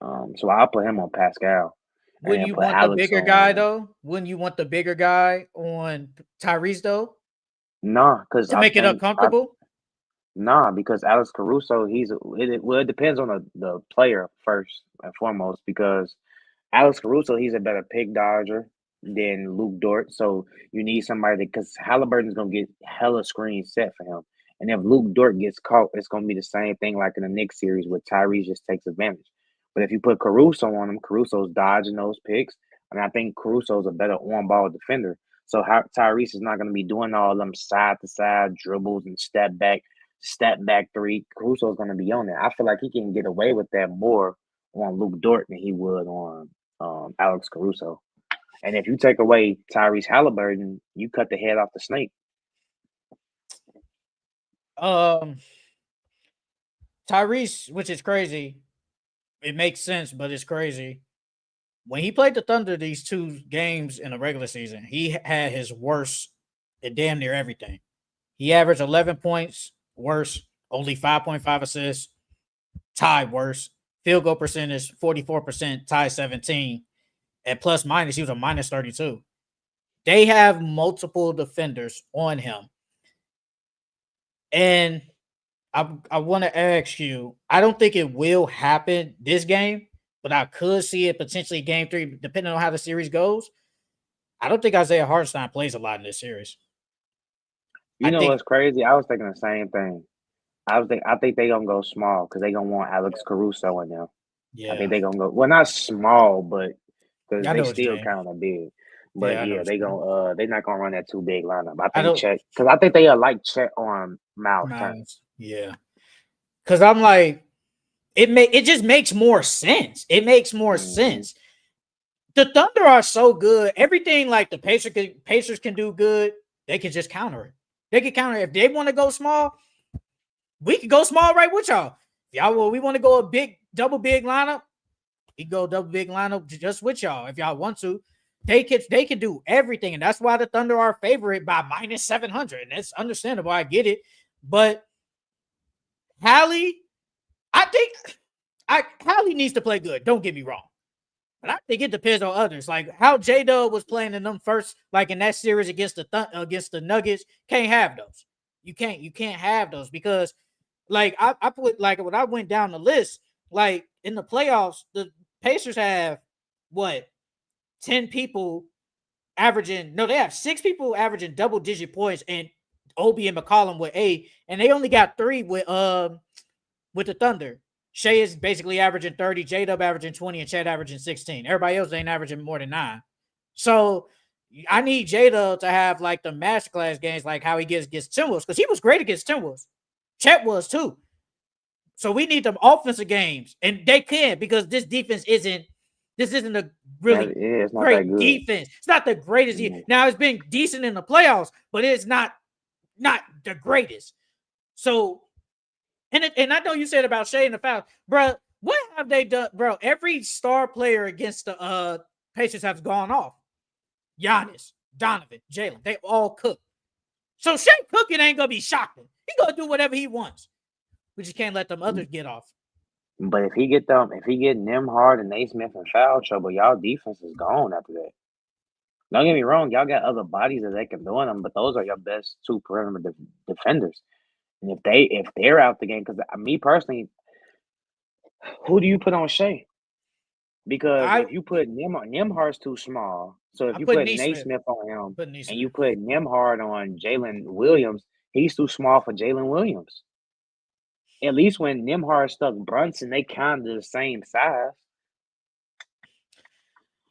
So I'll put him on Pascal. Wouldn't you want the bigger guy though? Wouldn't you want the bigger guy on Tyrese though? Nah, because to make it uncomfortable. Nah, because Alex Caruso, it depends on the player first and foremost. Because Alex Caruso, he's a better pick dodger than Luke Dort. So you need somebody because Halliburton's gonna get hella screens set for him. And if Luke Dort gets caught, it's gonna be the same thing like in the Knicks series where Tyrese just takes advantage. But if you put Caruso on him, Caruso's dodging those picks, and I think Caruso's a better on-ball defender. So Tyrese is not going to be doing all them side-to-side dribbles and step back three. Caruso's going to be on there. I feel like he can get away with that more on Luke Dort than he would on Alex Caruso. And if you take away Tyrese Halliburton, you cut the head off the snake. Tyrese, which is crazy. It makes sense, but it's crazy. When he played the Thunder these 2 games in the regular season, he had his worst at damn near everything. He averaged 11 points, worse, only 5.5 assists, tied worse. Field goal percentage, 44%, tied 17. At plus minus, he was a minus 32. They have multiple defenders on him. And I want to ask you, I don't think it will happen this game, but I could see it potentially game 3, depending on how the series goes. I don't think Isaiah Hartenstein plays a lot in this series. What's crazy? I was thinking the same thing. I think they're going to go small because they're going to want Alex Caruso in there. Yeah. I think they're going to go, well, not small, but because they still kind of big. But they're not going to run that too big lineup. I think Chet, because I think they like Chet on Miles. Yeah. Because I'm like, it just makes more sense. It makes more sense. The Thunder are so good. Everything like the Pacers can do good. They can just counter it. They can counter it. If they want to go small, we can go small right with y'all. We want to go a double big lineup. We go double big lineup just with y'all. If y'all want to, they can do everything, and that's why the Thunder are favorite by minus 700. And it's understandable. I get it, but Hallie, I think Hallie needs to play good. Don't get me wrong. But I think it depends on others. Like how J-Dub was playing in them first, like in that series against the Nuggets, can't have those. You can't have those because like I put like when I went down the list, like in the playoffs, the Pacers have what 10 people averaging. No, they have 6 people averaging double-digit points, and Obi and McCollum with 8, and they only got 3 with the Thunder. Shea is basically averaging 30, J-Dub averaging 20, and Chet averaging 16. Everybody else ain't averaging more than 9. So I need J-Dub to have like the masterclass games, like how he gets against Timberwolves, because he was great against Timberwolves. Chet was too. So we need them offensive games, and they can because this defense isn't a really great defense. It's not the greatest. Now it's been decent in the playoffs, but it's not the greatest. So. And I know you said about Shea and the foul, bro. What have they done, bro? Every star player against the Pacers has gone off. Giannis, Donovan, Jalen, they all cook. So Shea cooking ain't gonna be shocking. He's gonna do whatever he wants. We just can't let them others get off. But if he get Nembhard and Naismith in foul trouble, y'all defense is gone after that. Don't get me wrong, y'all got other bodies that they can do them, but those are your best 2 perimeter defenders. And if they're out the game, because me personally, who do you put on Shea? Because if you put Nembhard's too small. So if you put Naismith on him and you put Nembhard on Jalen Williams, he's too small for Jalen Williams. At least when Nembhard stuck Brunson, they kind of the same size.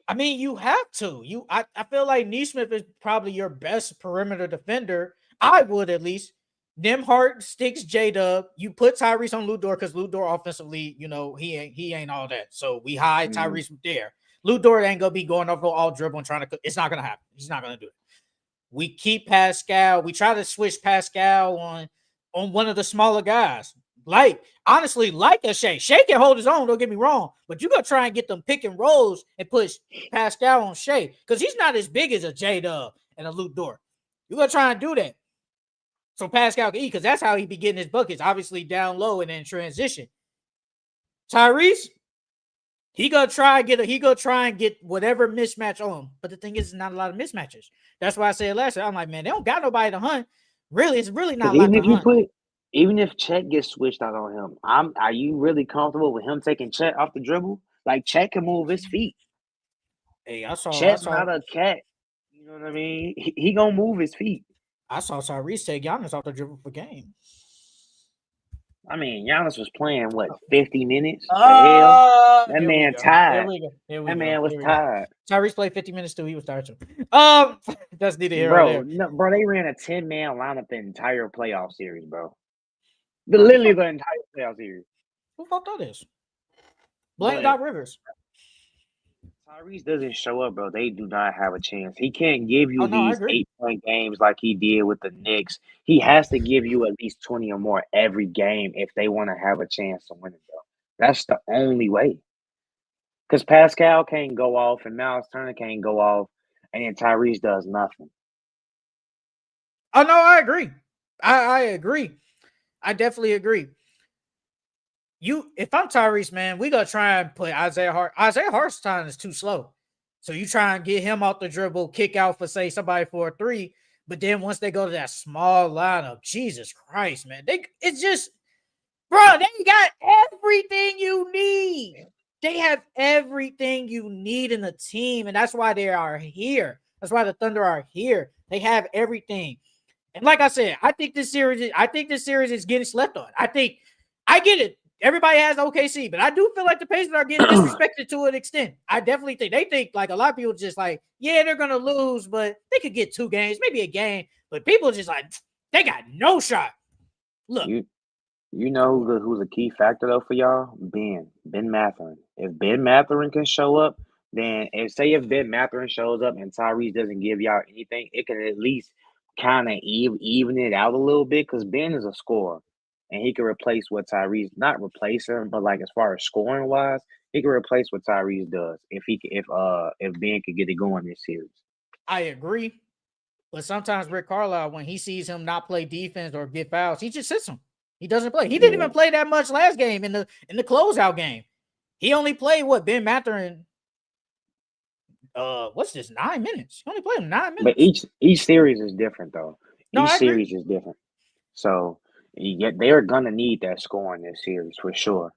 I mean, you have to. I feel like Naismith is probably your best perimeter defender. I would at least. Nembhard sticks J-Dub. You put Tyrese on Lu Dort because Lu Dort offensively, he ain't all that. So we hide Tyrese there. Lu Dort ain't gonna be going over all dribble and trying to. It's not gonna happen. He's not gonna do it. We keep Pascal. We try to switch Pascal on one of the smaller guys. Honestly, like a Shea. Shea can hold his own. Don't get me wrong, but you gotta try and get them pick and rolls and push Pascal on Shea because he's not as big as a J-Dub and a Lu Dort. You gotta try and do that. So Pascal can eat because that's how he be getting his buckets, obviously down low and then transition. Tyrese, he gonna try and get whatever mismatch on him. But the thing is, not a lot of mismatches. That's why I said last year, I'm like, man, they don't got nobody to hunt. Really, it's really not a lot to hunt. Even if Chet gets switched out on him, are you really comfortable with him taking Chet off the dribble? Like Chet can move his feet. Hey, I saw Chet's not a cat. You know what I mean? He gonna move his feet. I saw Tyrese take Giannis off the dribble for game. I mean, Giannis was playing, 50 minutes? The hell? That man tired. That man was tired. Tyrese played 50 minutes too. He was tired too. That's neither here nor there. No, bro, they ran a 10-man lineup the entire playoff series, bro. Literally the entire playoff series. Who fucked that is? Blame Doc Rivers. Tyrese doesn't show up, bro. They do not have a chance. He can't give you these 8-point games like he did with the Knicks. He has to give you at least 20 or more every game if they want to have a chance to win it, bro. That's the only way. Because Pascal can't go off and Miles Turner can't go off, and then Tyrese does nothing. Oh, no, I agree. I agree. I definitely agree. If I'm Tyrese, man, we gonna try and put Isaiah Hart. Isaiah Hart's time is too slow. So you try and get him off the dribble, kick out for say somebody for a 3. But then once they go to that small lineup, Jesus Christ, man. It's just, bro, they got everything you need. They have everything you need in the team, and that's why they are here. That's why the Thunder are here. They have everything. And like I said, I think this series is getting slept on. I get it. Everybody has OKC, but I do feel like the Pacers are getting disrespected to an extent. I definitely think they think like a lot of people just like, yeah, they're gonna lose, but they could get 2 games, maybe a game. But people just like they got no shot. Look, You know who's a key factor though for y'all? Ben Mathurin. If Ben Mathurin can show up, then if Ben Mathurin shows up and Tyrese doesn't give y'all anything, it can at least kind of even it out a little bit because Ben is a scorer and he can replace what Tyrese not replace him, but like as far as scoring wise, he can replace what Tyrese does if Ben could get it going this series. I agree. But sometimes Rick Carlisle, when he sees him not play defense or get fouls, he just sits him. He doesn't play. He didn't even play that much last game in the closeout game. He only played Ben Mathurin. What's this? 9 minutes. He only played him 9 minutes. But each series is different though. No, each series is different. So they're gonna need that scoring this series for sure.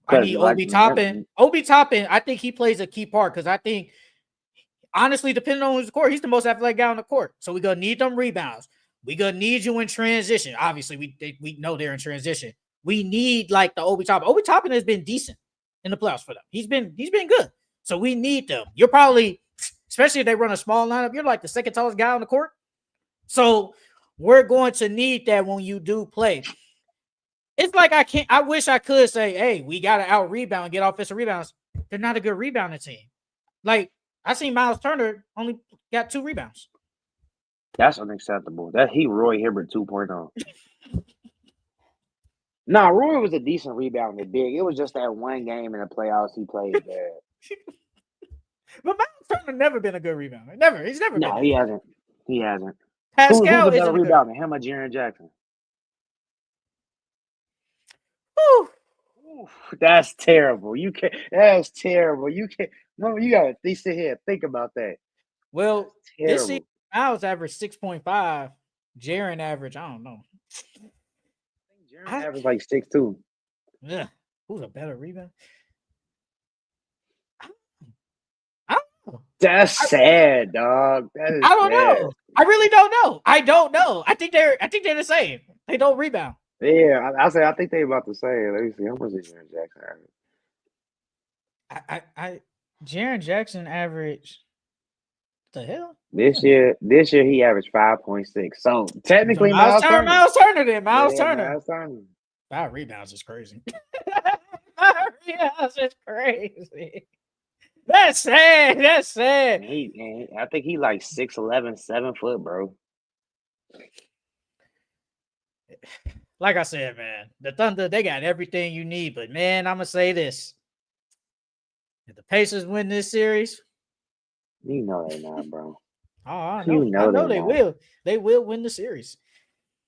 I need Obi Toppin. Obi Toppin, I think he plays a key part because I think, honestly, depending on who's the court, he's the most athletic guy on the court. So we're gonna need them rebounds. We're gonna need you in transition. Obviously, we know they're in transition. We need like the Obi Toppin. Obi Toppin has been decent in the playoffs for them. He's been good. So we need them. You're probably, especially if they run a small lineup, you're like the second tallest guy on the court. So we're going to need that when you do play. It's like I wish I could say, hey, we got to out rebound and get offensive rebounds. They're not a good rebounding team. Like, I seen Miles Turner only got 2 rebounds. That's unacceptable. He Roy Hibbert 2.0. Nah, Roy was a decent rebounder big. It was just that one game in the playoffs he played bad. But Miles Turner never been a good rebounder. Never. He's never been. No, he hasn't. He hasn't. Pascal who's a better isn't rebounder, him or Jaren Jackson? Whew. That's terrible. That's terrible. You can't. No, you gotta sit here and think about that. Well, this season, Miles averaged 6.5. Jaren averaged, I don't know. I think Jaren averaged like 6'2". Yeah. Who's a better rebounder? That's sad, dog. That is I don't sad. know. I really don't know. I don't know. I think they're the same. They don't rebound. Yeah, I think they about the same. Let me see. How much did Jaren Jackson average? Jaren Jackson averaged the hell? This year he averaged 5.6. So technically Miles Turner. Miles Turner. 5 rebounds is crazy. 5 rebounds is crazy. That's sad. I think he like 6'11", 7 foot, bro. Like I said, man, the Thunder, they got everything you need. But, man, I'm going to say this. If the Pacers win this series. You know they're not, bro. Oh, I know. I know they will. They will win the series.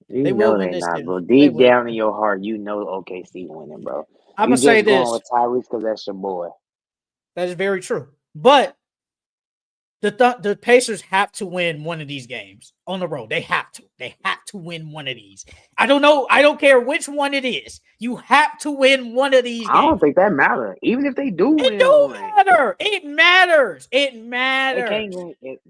They will win this series, bro. Deep down in your heart, you know OKC winning, bro. I'm going to say this. Going with Tyrese because that's your boy. That is very true. But the Pacers have to win one of these games on the road. They have to. They have to win one of these. I don't know. I don't care which one it is. You have to win one of these games. I don't think that matters. Even if they do win, it don't matter. It matters. It matters.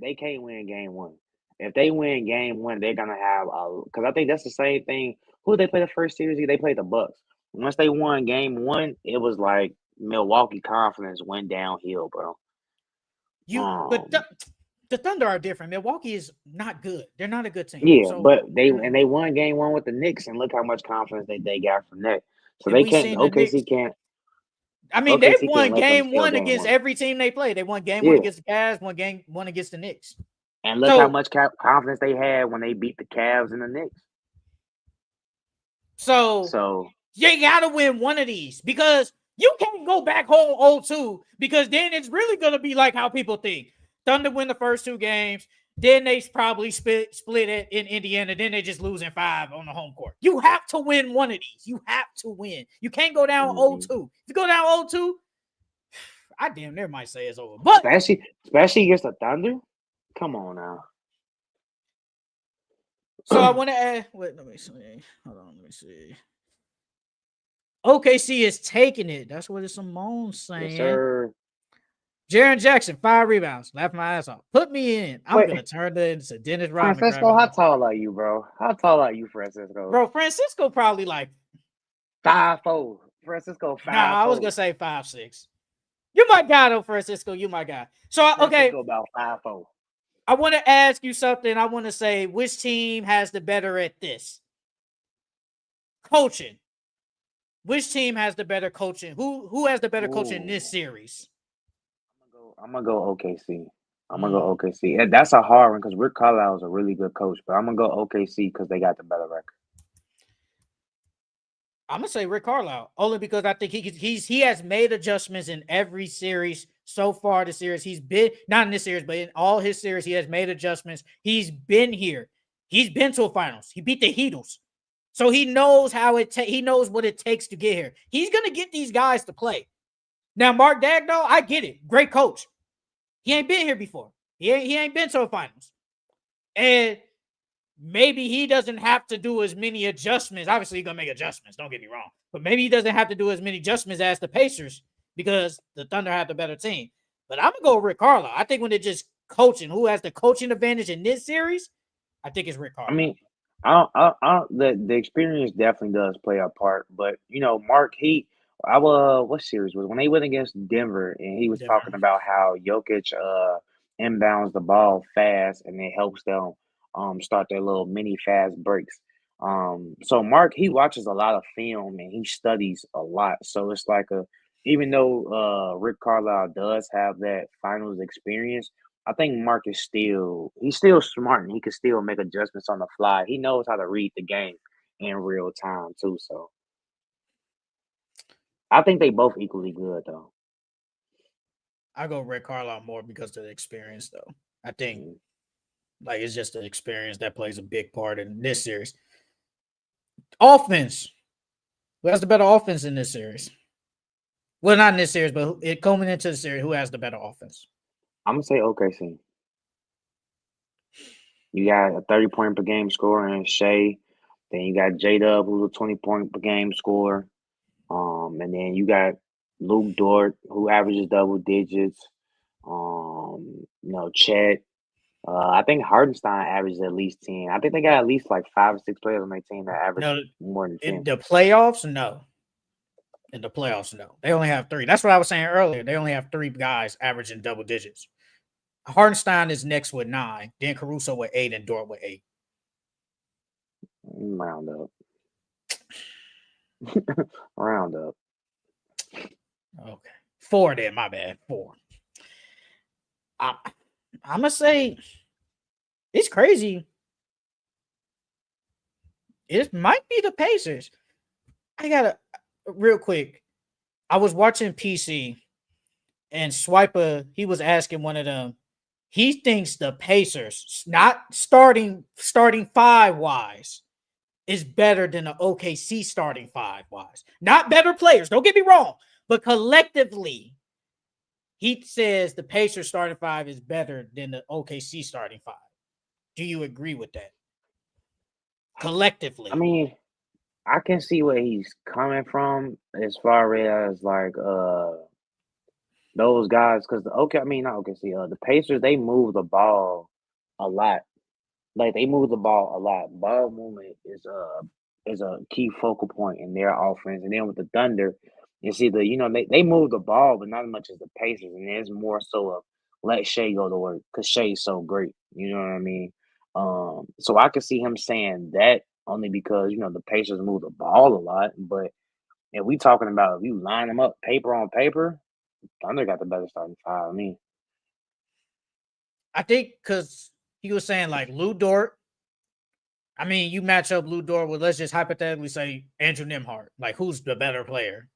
They can't win game 1. If they win game 1, they're gonna have because I think that's the same thing. Who did they play the first series? They played the Bucks. Once they won game 1, it was like Milwaukee confidence went downhill, bro. But the Thunder are different. Milwaukee is not good. They're not a good team. Yeah, so, but they won game 1 with the Knicks, and look how much confidence they got from that. So they can't. OKC can't. I mean, they won game 1 against every team they played. They won game 1 against the Cavs, won game 1 against the Knicks. And look how much confidence they had when they beat the Cavs and the Knicks. So you gotta win one of these because you can't go back home 0-2 because then it's really gonna be like how people think. Thunder win the first 2 games, then they probably split it in Indiana, then they just lose in 5 on the home court. You have to win one of these. You have to win. You can't go down 0-2. If you go down 0-2, I damn near might say it's over. But especially against the Thunder. Come on now. So I want to add. Wait, let me see. Hold on, let me see. OKC is taking it. That's what it's Simone's saying. Yes, sir. Jaren Jackson, 5 rebounds. Laugh my ass off. Put me in. I'm going to turn this into Dennis Rodman. Francisco, how tall are you, bro? How tall are you, Francisco? Bro, Francisco probably like 5'4". Francisco 5'4". Nah, I was going to say 5'6". You my guy, though, Francisco. You my guy. So, okay. Francisco about 5'4". I want to ask you something. I want to say, which team has the better at this? coaching. Which team has the better coaching? Who has the better coaching in this Ooh. series? I'm gonna go OKC. I'm gonna go OKC. And that's a hard one because Rick Carlisle is a really good coach, but I'm gonna go OKC because they got the better record. I'm gonna say Rick Carlisle only because I think he has made adjustments in every series so far. The series he's been not in this series, but in all his series he has made adjustments. He's been here. He's been to a finals. He beat the Heatles, so he knows how he knows what it takes to get here. He's gonna get these guys to play. Now Mark Daigneault, I get it, great coach. He ain't been here before. He ain't been to a finals, and maybe he doesn't have to do as many adjustments. Obviously, he's going to make adjustments. Don't get me wrong. But maybe he doesn't have to do as many adjustments as the Pacers because the Thunder have the better team. But I'm going to go with Rick Carlisle. I think when it's just coaching, who has the coaching advantage in this series, I think it's Rick Carlisle. I mean, the experience definitely does play a part, but Mark, what series was when they went against Denver and he was talking about how Jokic inbounds the ball fast and it helps them start their little mini fast breaks. So Mark, he watches a lot of film and he studies a lot. So it's like even though Rick Carlisle does have that finals experience, I think Mark he's still smart and he can still make adjustments on the fly. He knows how to read the game in real time too. So I think they both equally good though. I go Rick Carlisle more because of the experience, though. I think it's just the experience that plays a big part in this series. Offense. Who has the better offense in this series? Well, not in this series, but it coming into the series, who has the better offense? I'm gonna say OKC. You got a 30-point per game scorer in Shea. Then you got J-Dub, who's a 20-point per game scorer. And then you got Luke Dort, who averages double digits. Chet. I think Hardenstein averages at least 10. I think they got at least like 5 or 6 players on their team that average more than 10. In the playoffs, no. In the playoffs, no. They only have 3. That's what I was saying earlier. They only have 3 guys averaging double digits. Hardenstein is next with 9, then Caruso with 8, and Dort with 8. Round up. Round up. Okay. 4 then, my bad. 4. I'm going to say it's crazy. It might be the Pacers. I got to, real quick, I was watching PC and Swiper, he was asking one of them, he thinks the Pacers, not starting 5-wise, is better than the OKC starting 5-wise. Not better players, don't get me wrong, but collectively, he says the Pacers starting 5 is better than the OKC starting 5. Do you agree with that? Collectively. I mean, I can see where he's coming from as far as like those guys, because the Pacers, they move the ball a lot. Like they move the ball a lot. Ball movement is a key focal point in their offense. And then with the Thunder, it's either they move the ball, but not as much as the Pacers, and it's more so of let Shea go to work because Shea's so great. You know what I mean? So I could see him saying that only because the Pacers move the ball a lot. But if we talking about if you line them up paper on paper, Thunder got the better starting 5. I mean, I think because he was saying like Lou Dort. I mean, you match up Lou Dort with, let's just hypothetically say Andrew Nembhard. Like, who's the better player?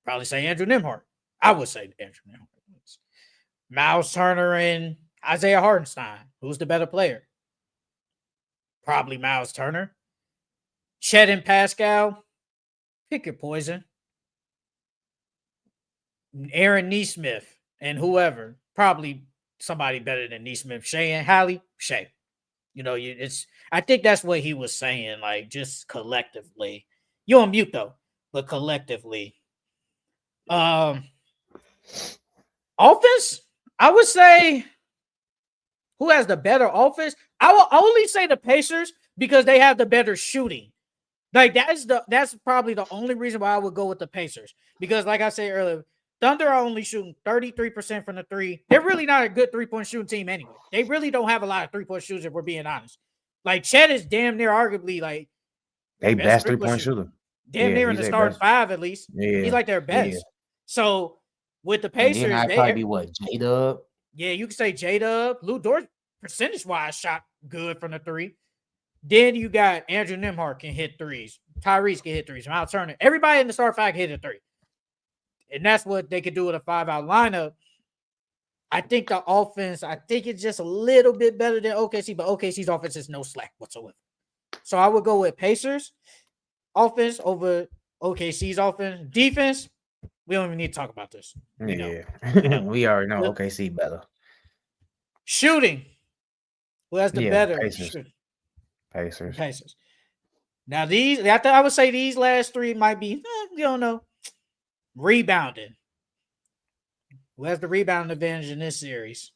Probably say Andrew Nembhard. I would say Andrew Nembhard. Miles Turner and Isaiah Hardenstein. Who's the better player? Probably Miles Turner. Chet and Pascal. Pick your poison. Aaron Nesmith and whoever. Probably somebody better than Nesmith. Shea and Hallie. Shea. I think that's what he was saying, like just collectively. You're on mute though, but collectively. Offense, I would say who has the better offense? I will only say the Pacers because they have the better shooting. Like that's probably the only reason why I would go with the Pacers. Because like I said earlier, Thunder are only shooting 33% from the 3. They're really not a good 3-point shooting team anyway. They really don't have a lot of 3-point shooters if we're being honest. Like Chet is damn near arguably like They best best 3-point 3-point shooter. shooter. Damn near in the he's their starting best. 5 at least. He's Yeah, like their yeah. best. So with the And then Pacers, I'd probably be what, J-Dub? yeah, you can say J-Dub. Lou Dort, percentage-wise, shot good from the 3. Then you got Andrew Nembhard can hit threes. Tyrese can hit threes. Miles Turner. Everybody in the start 5 can hit a 3. And that's what they could do with a 5-out lineup. I think the offense, it's just a little bit better than OKC, but OKC's offense is no slack whatsoever. So I would go with Pacers offense over OKC's offense. Defense, we don't even need to talk about this. We know. We already know OKC better. Shooting. Who has the better Pacers. shooting? Pacers. Now I would say these last 3 might be, we don't know. Rebounding. Who has the rebound advantage in this series?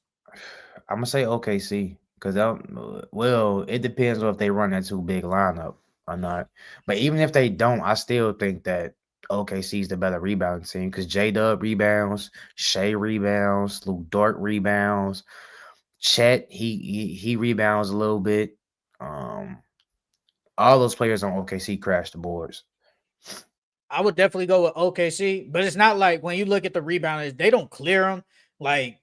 I'm gonna say OKC because it depends on if they run that too big lineup or not. But even if they don't, I still think that OKC is the better rebounding team because J-Dub rebounds, Shea rebounds, Luke Dort rebounds, Chet he rebounds a little bit. All those players on OKC crash the boards. I would definitely go with OKC, but it's not like when you look at the rebounders, they don't clear them. Like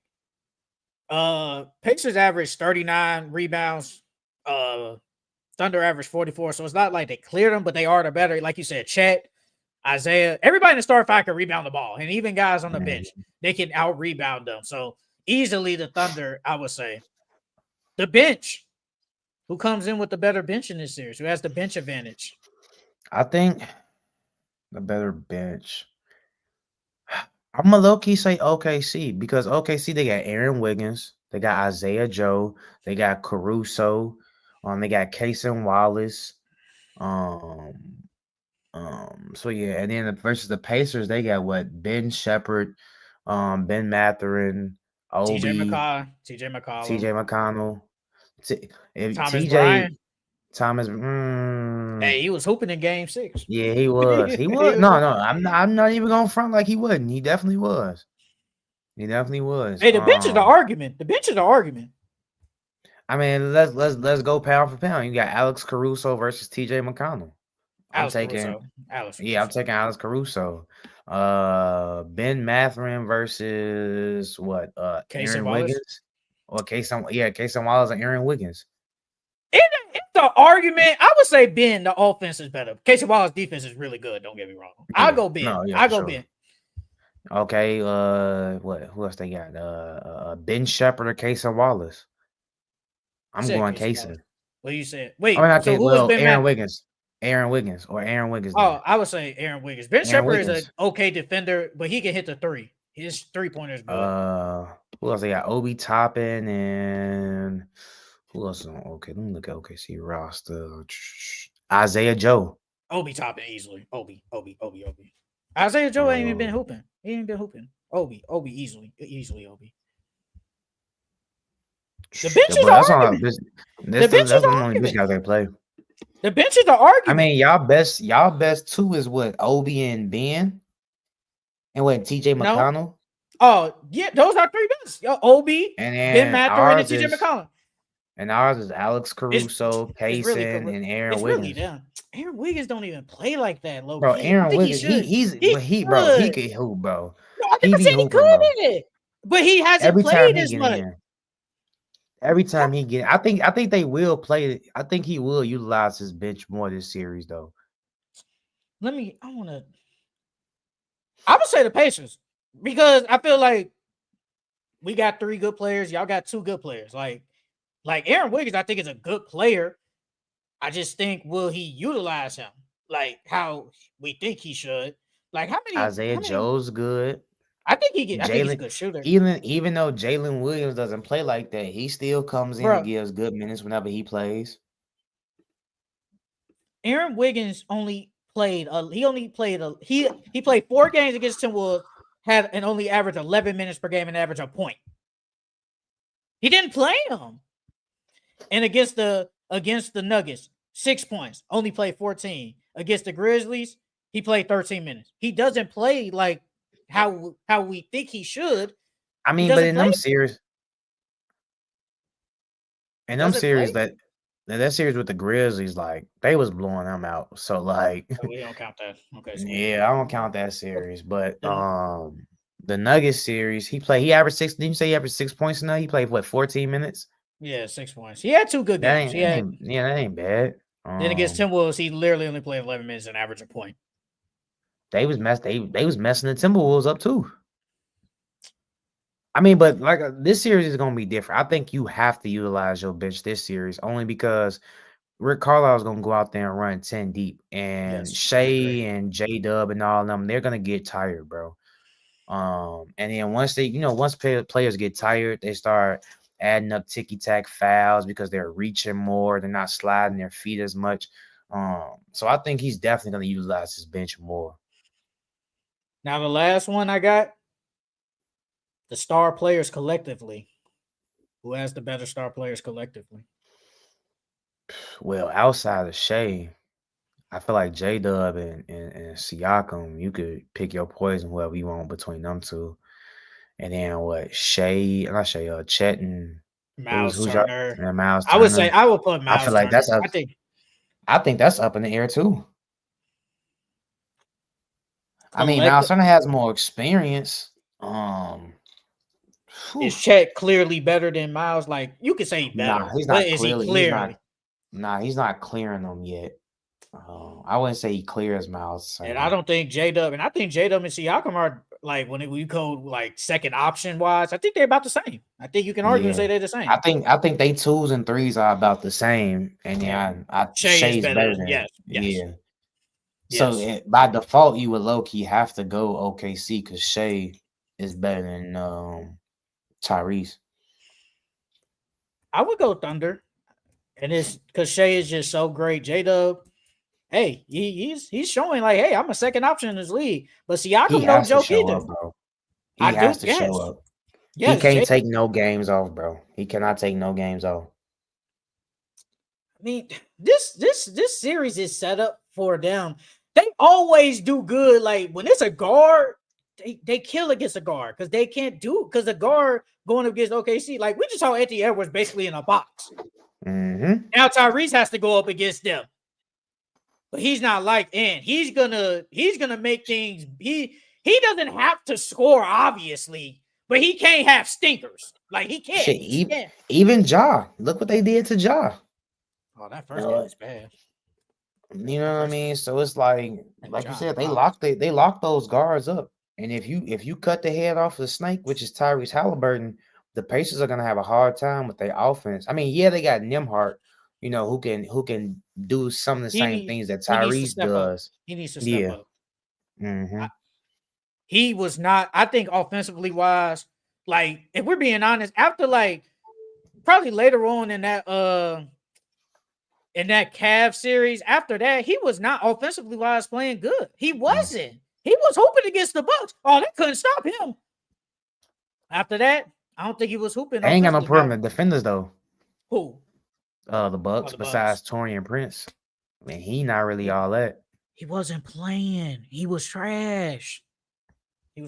Pacers average 39 rebounds, Thunder average 44. So it's not like they cleared them, but they are the better. Like you said, Chet, Isaiah, everybody in the start 5 can rebound the ball, and even guys on the bench, they can out rebound them. So easily the Thunder, I would say. The bench. Who comes in with the better bench in this series? Who has the bench advantage? I think the better bench. I'm gonna low-key say OKC because OKC, they got Aaron Wiggins, they got Isaiah Joe, they got Caruso, they got Cason Wallace. So yeah, and then versus the Pacers, they got what? Ben Shepherd, Ben Mathurin, TJ Obi, McConnell, Thomas TJ Bryant. Thomas. Hey, he was hooping in Game 6. Yeah, he was. He was. No, I'm not even going front like he wasn't. He definitely was. He definitely was. Hey, the bench is the argument. The bench is the argument. I mean, let's go pound for pound. You got Alex Caruso versus TJ McConnell. I'm taking Alex Caruso. Ben Mathurin versus what? Aaron Wiggins or Cason Wallace and Aaron Wiggins. In the argument, I would say Ben, the offense is better. Cason Wallace's defense is really good. Don't get me wrong. I'll go Ben. I'll go Ben. Okay. Who else they got? Ben Shepherd or Cason Wallace? I'm going Cason. What you said? Wait. So who was Ben Aaron Wiggins. Aaron Wiggins. Oh, I would say Aaron Wiggins. Ben Shepherd is an okay defender, but he can hit the 3. His 3-pointer is good. Who else they got? Obi Toppin and who else? Okay, let me look at OKC roster. Isaiah Joe. Obi Toppin easily. Obi. Isaiah Joe ain't even been hooping. He ain't been hooping. Obi easily Obi. The bench is the argument. That's the only bench guys they play. The bench is the argument. I mean, y'all best 2 is what? Obi and Ben? And what, TJ McConnell? No. Oh, yeah, those are 3 best. Obi, and Ben Mathurin, and TJ McConnell. And ours is Alex Caruso, Cason, and Aaron Wiggins. Aaron Wiggins don't even play like that, low bro. key. Aaron Wiggins, he could hoop, bro. No, I think he could, but he hasn't played as much. Every time he get, I think they will play. I think he will utilize his bench more this series, though. I would say the Pacers because I feel like we got 3 good players. Y'all got 2 good players. Like Aaron Wiggins, I think is a good player. I just think, will he utilize him like how we think he should? Like Isaiah Joe's good. I think he's a good shooter. Even though Jalen Williams doesn't play like that, he still comes in and gives good minutes whenever he plays. Aaron Wiggins played 4 games against Timberwolves, had and only averaged 11 minutes per game and average a point. He didn't play him. And against the Nuggets, 6 points, only played 14. Against the Grizzlies, he played 13 minutes. He doesn't play like how we think he should. I mean, but in them series, that that series with the Grizzlies, like they was blowing them out. So like, We don't count that. Okay, so yeah, I don't count that series. But Then- the Nuggets series, he averaged 6. Didn't you say he averaged 6 points now? He played what 14 minutes? yeah, 6 points. He had 2 good That games. ain't, that ain't yeah, that ain't bad. Then against Timberwolves, he literally only played 11 minutes and averaged a point. They was messing the Timberwolves up too. I mean, but like this series is gonna be different. I think you have to utilize your bench this series only because Rick Carlisle's gonna go out there and run 10 deep, and Yes, I agree. Shea and J Dub and all of them, they're gonna get tired, bro. And then once players get tired, they start adding up ticky tack fouls because they're reaching more, they're not sliding their feet as much. So I think he's definitely gonna utilize his bench more. Now the last one I got, the star players collectively. Who has the better star players collectively? Well, outside of Shea, I feel like J Dub and Siakam, you could pick your poison whoever you want between them two. And then what? Chet and Miles who's your Turner. and Miles I would Turner. say I would put I Miles feel like Turner. that's up. I think that's up in the air too. I mean, Miles Turner has more experience. Is Chet clearly better than Miles? Like you could say better. Nah, he's but not is clearly. he clearly? He's not clearing them yet. I wouldn't say he clears Miles. And I don't think J-Dub, and I think J-Dub and Siakam are like when we code like second option wise, I think they're about the same. I think you can argue and say they're the same. I think they 2s and 3s are about the same. And Shay's better than yes. Yeah. Yes. So by default, you would low key have to go OKC because Shea is better than Tyrese. I would go Thunder, and it's because Shea is just so great. J-Dub, hey, he's showing like, hey, I'm a second option in this league. But Siakam no joke either. Up, bro. He has to show up. Yes, he can't take no games off, bro. He cannot take no games off. I mean, this series is set up for them. They always do good. Like when it's a guard, they kill against a guard because they can't do because the guard going up against OKC. Like we just saw Anthony Edwards basically in a box. Mm-hmm. Now Tyrese has to go up against them, but he's not like he's gonna make things. He doesn't have to score obviously, but he can't have stinkers. Like he can't. Shit, even Ja. Look what they did to Ja. Oh, that first game is bad. You know what I mean? So it's like you said, they locked those guards up. And if you cut the head off of the snake, which is Tyrese Halliburton, the Pacers are gonna have a hard time with their offense. I mean, yeah, they got Nembhard, who can do some of the same things that Tyrese does. He needs to step up. Mm-hmm. He was not, I think, offensively wise. Like, if we're being honest, after like probably later on in that Cavs series, after that, he was not offensively wise playing good. He wasn't. He was hooping against the Bucks. Oh, they couldn't stop him. After that, I don't think he was hooping. They ain't got no perimeter defenders though. Who? The Bucks. Besides Taurean Prince, I mean, he not really all that. He wasn't playing. He was trash. I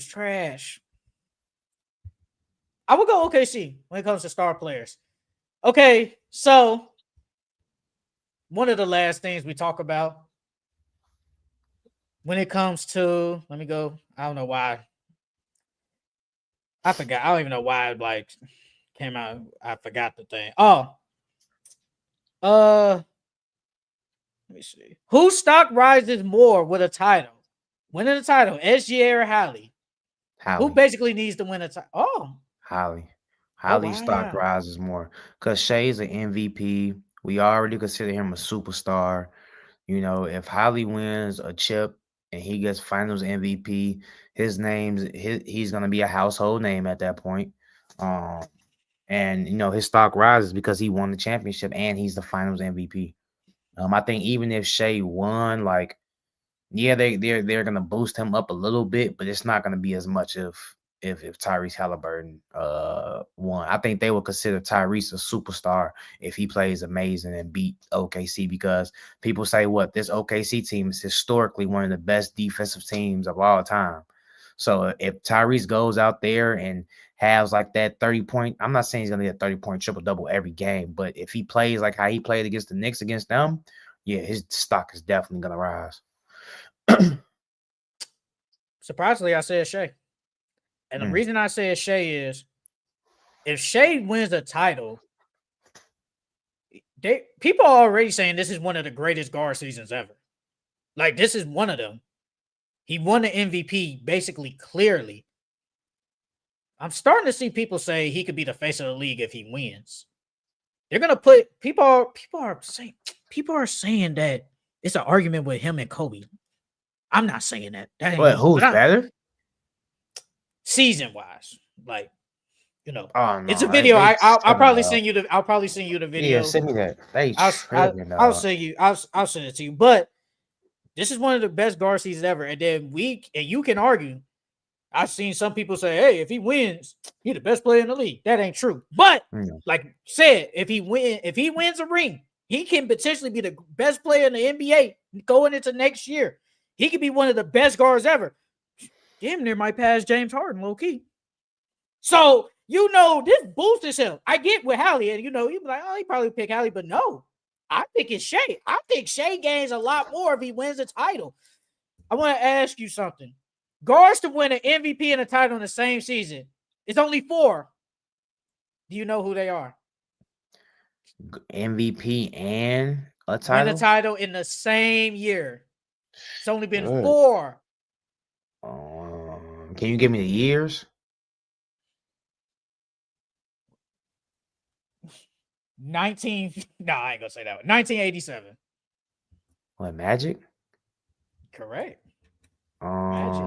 would go OKC when it comes to star players. Okay, so one of the last things we talk about when it comes to, let me go. I don't know why. I forgot. I don't even know why it like came out. I forgot the thing. Oh. Let me see. Whose stock rises more with a title? Winning the title, SGA or Hallie? Who basically needs to win a title? Oh. Hallie's stock rises more because Shea's an MVP. We already consider him a superstar. If Hallie wins a chip and he gets Finals MVP, he's gonna be a household name at that point. And his stock rises because he won the championship and he's the Finals MVP. I think even if Shea won, like, yeah, they're gonna boost him up a little bit, but it's not gonna be as much if Tyrese Halliburton won. I think they would consider Tyrese a superstar if he plays amazing and beat OKC because people say this OKC team is historically one of the best defensive teams of all time. So if Tyrese goes out there and has like that 30-point, I'm not saying he's gonna get a 30-point triple-double every game, but if he plays like how he played against the Knicks against them, yeah, his stock is definitely gonna rise. Surprisingly, I said Shea. And the reason I said Shea is if Shea wins the title, people are already saying this is one of the greatest guard seasons ever. Like, this is one of them. He won the MVP basically clearly. I'm starting to see people say he could be the face of the league if he wins. They're gonna put people are saying that it's an argument with him and Kobe. I'm not saying that. But who's better? Season wise, like, you know, oh, no, it's a video. I'll probably send you the video. Yeah, send me that. I'll send it to you. But this is one of the best guard seasons ever. And then you can argue. I've seen some people say, hey, if he wins, he's the best player in the league. That ain't true. But like said, if he wins a ring, he can potentially be the best player in the NBA going into next year. He could be one of the best guards ever. Damn near might pass James Harden, low key. So, this boosts him. I get with Hallie, and you'd be like, oh, he probably pick Hallie, but no. I think it's Shea. I think Shea gains a lot more if he wins the title. I want to ask you something. Guards to win an MVP and a title in the same season. It's only 4. Do you know who they are? MVP and a title? Win a title in the same year. It's only been 4. Can you give me the years? I ain't gonna say that one. 1987. What, Magic? Correct. Magic.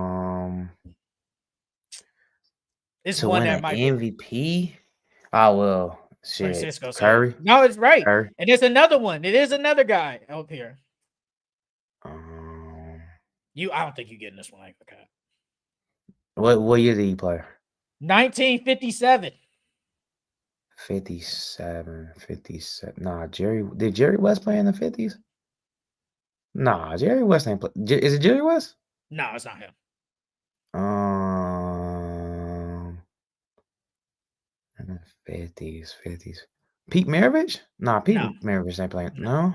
It's to one win that an might MVP. Oh well, shit. Francisco Curry. Said. No, it's right. Curry. And there's another one. It is another guy up here. I don't think you're getting this one. Okay. What year did he play? 1957. 57. Nah, did Jerry West play in the 50s? Nah, Jerry West ain't play. Is it Jerry West? No, it's not him. In the 50s. Pete Maravich? Nah, Pete Maravich ain't playing. No.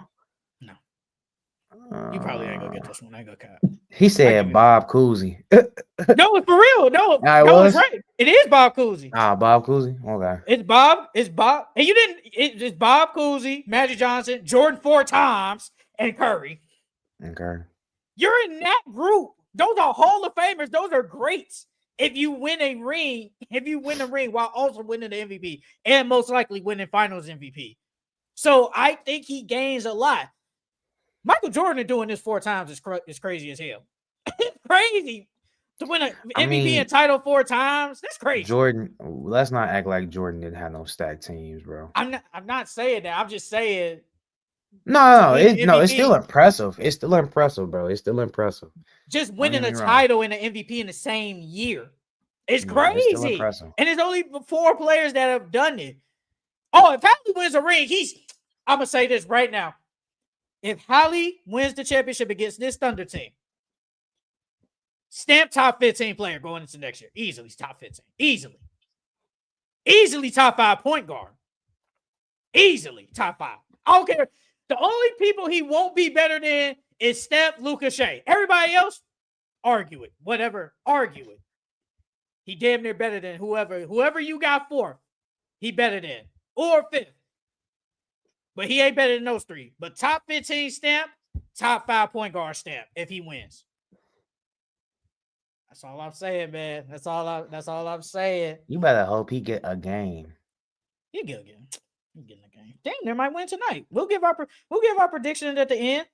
You probably ain't gonna get this one. I ain't gonna cap. He said Bob Cousy. No, it's for real. No, it's right. It is Bob Cousy. Bob Cousy. Okay. It's Bob. And you didn't. It's Bob Cousy, Magic Johnson, Jordan 4 times, and Curry. Okay. You're in that group. Those are Hall of Famers. Those are greats. If you win a ring while also winning the MVP and most likely winning Finals MVP. So I think he gains a lot. Michael Jordan doing this 4 times is crazy as hell. It's crazy to win an MVP and title 4 times. That's crazy. Jordan, let's not act like Jordan didn't have no stacked teams, bro. I'm not saying that. I'm just saying. No, it's still impressive. It's still impressive, bro. It's still impressive. Just winning a title and an MVP in the same year. It's crazy. It's still impressive. And there's only 4 players that have done it. Oh, if Hallie wins a ring, I'm going to say this right now. If Hallie wins the championship against this Thunder team, stamp top 15 player going into next year. Easily top 15. Easily top 5 point guard. Easily top 5. I don't care. The only people he won't be better than is Steph, Luka, Shea. Everybody else, argue it. Whatever, argue it. He damn near better than whoever you got 4th, he better than. Or 5th. But he ain't better than those 3. But top 15 stamp, top 5 point guard stamp if he wins. That's all I'm saying, man. That's all I'm saying. You better hope he get a game. He'll get a game. He's getting a game. Damn, they might win tonight. We'll give our prediction at the end.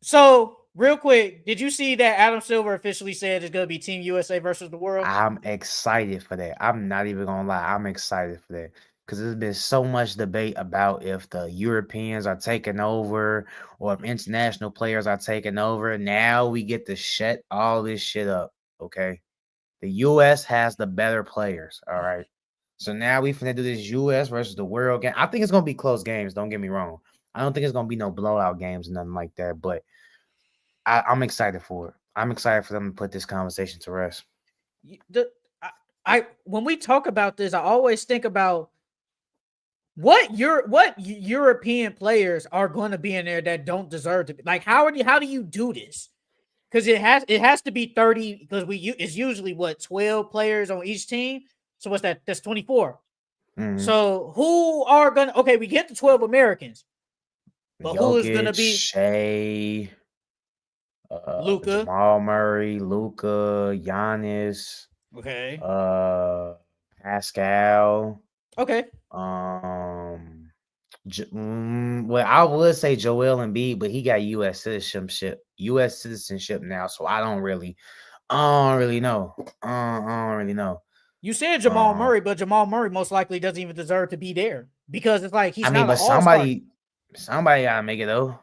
So, real quick, did you see that Adam Silver officially said it's going to be Team USA versus the world? I'm excited for that. I'm not even going to lie. I'm excited for that. Because there's been so much debate about if the Europeans are taking over or if international players are taking over. Now we get to shut all this shit up, okay? The U.S. has the better players, all right? So now we finna do this U.S. versus the world game. I think it's going to be close games, don't get me wrong. I don't think it's going to be no blowout games or nothing like that, but I'm excited for it. I'm excited for them to put this conversation to rest. I when we talk about this, I always think about what European players are going to be in there that don't deserve to be. Like, how do you do this? Because it has to be 30, because it's usually 12 players on each team. So what's that? That's 24. Mhm. So who are gonna we get the 12 Americans, but who is gonna Jokic, be Shea, Luka? Jamal Murray, Luka, Giannis, Okay. Pascal. Okay. Well, I would say Joel Embiid, but he got U.S. citizenship now, so I don't really know. I don't really know. You said Jamal Murray, but Jamal Murray most likely doesn't even deserve to be there because it's like he's not an all-star. Somebody gotta make it though.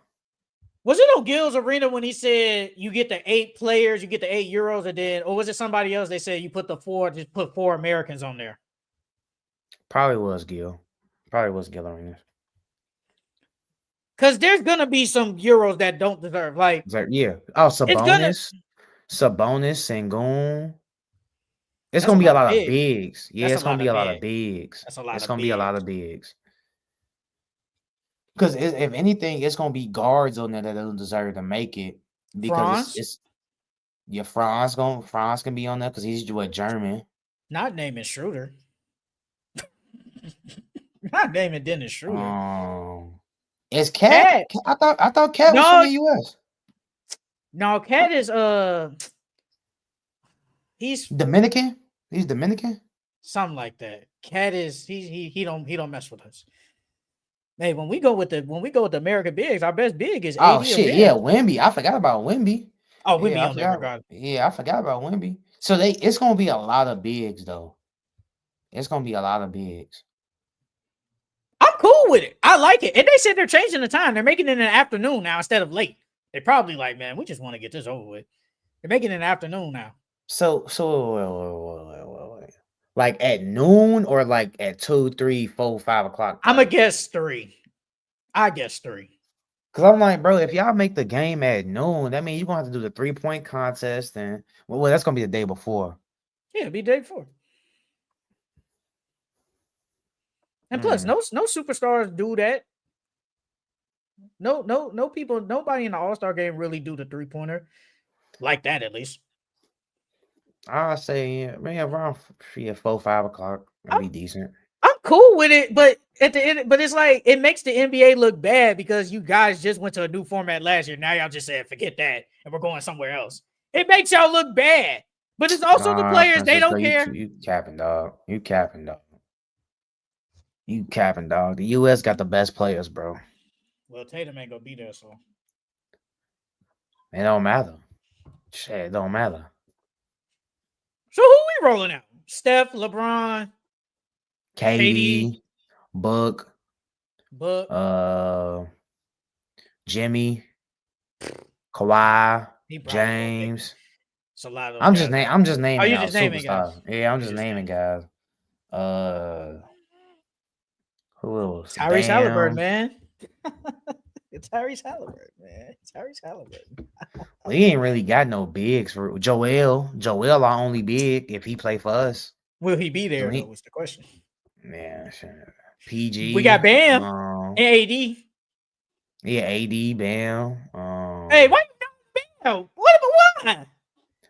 Was it on Gil's Arena when he said you get the 8 players, you get the 8 euros, and then, or was it somebody else? They said you put just put 4 Americans on there. Probably was Gil. Arena. Because there's gonna be some euros that don't deserve. Like, yeah. Oh, Sabonis, Sengun. It's gonna be a lot of bigs. Yeah, it's gonna be a lot of bigs. It's gonna be a lot of bigs. Because if anything, it's gonna be guards on there that don't deserve to make it. Because Franz can be on there because he's German. Not naming Schroeder. Not naming Dennis Schroeder. Is Cat? I thought Cat was from the US. No, Cat is he's Dominican. He's Dominican. Something like that. Cat is he don't mess with us. Hey, when we go with the American bigs, our best big is AD. Oh shit, yeah, Wemby. I forgot about Wemby. Oh, Wemby on there regardless. Yeah, I forgot about Wemby. So it's gonna be a lot of bigs though. It's gonna be a lot of bigs. I'm cool with it. I like it. And they said they're changing the time. They're making it in the afternoon now instead of late. They probably like, man, we just want to get this over with. They're making it in the afternoon now. So wait. Like at noon or like at 2, 3, 4, 5 o'clock? I'm gonna guess 3. I guess 3. Cause I'm like, bro, if y'all make the game at noon, that means you're gonna have to do the 3-point contest, and well, that's gonna be the day before. Yeah, it'll be day before. And plus, no superstars do that. No people, nobody in the All-Star game really do the 3-pointer like that, at least. I'll say, maybe around 4, 5 o'clock. That'd be decent. I'm cool with it, but at the end, but it's like it makes the NBA look bad because you guys just went to a new format last year. Now y'all just said forget that and we're going somewhere else. It makes y'all look bad, but it's also the players, they don't care. You capping, dog. You capping, dog. The US got the best players, bro. Well, Tatum ain't gonna be there, so it don't matter. Shit, it don't matter. So who we rolling out? Steph, LeBron, KD, Book, Jimmy, Kawhi, James. It's a lot of I'm just naming. Oh, you just naming guys? Yeah, I'm just naming guys. Who else? Tyrese Halliburton, man. It's Tyrese Halliburton, man. We ain't really got no bigs for Joel. Joel our only big if he play for us. Will he be there? Though, was the question. Yeah, sure. PG. We got Bam and AD. Yeah, AD, Bam. Hey, why you know Bam? Why?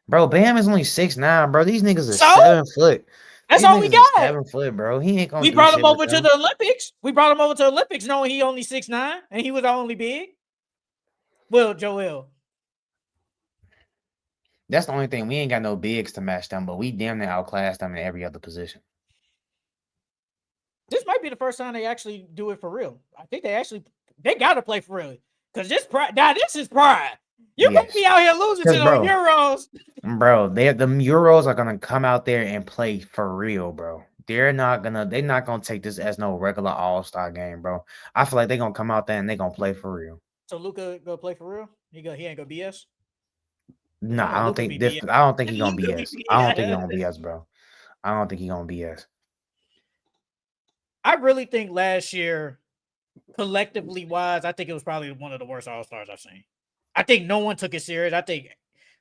Bro, Bam is only 6'9", bro. These niggas are 7 foot. That's all we got. 7 foot, bro. He ain't gonna. We brought him over to the Olympics. Knowing he only 6'9", and he was our only big. Well, Joel. That's the only thing. We ain't got no bigs to match them, but we damn near outclassed them in every other position. This might be the first time they actually do it for real. I think they got to play for real because this is pride. You can't be out here losing to the Euros. Bro, the Euros are gonna come out there and play for real, bro. They're not gonna take this as no regular All-Star game, bro. I feel like they're gonna come out there and they're gonna play for real. So Luka gonna play for real? He ain't gonna BS? No, I don't think he's gonna BS. I don't think he's gonna BS, bro. I don't think he's gonna BS. I really think last year, collectively wise, I think it was probably one of the worst All-Stars I've seen. I think no one took it serious. I think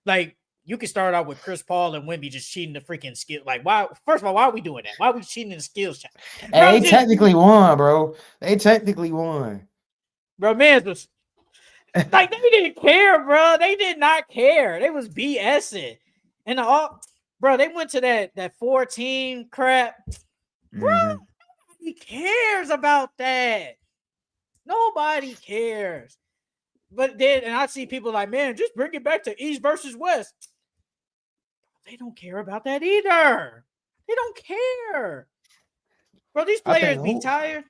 Like, you can start out with Chris Paul and Wemby just cheating the freaking skill. Like, why? First of all, why are we doing that? Why are we cheating in the skills challenge? Hey, they technically won, bro. They technically won. Bro, man was like, they didn't care, bro. They did not care. They was BSing. And bro, they went to that 4-team crap. Bro, nobody cares about that. Nobody cares. But then, and I see people like, man, just bring it back to East versus West. They don't care about that either. They don't care. Bro, these players be tired.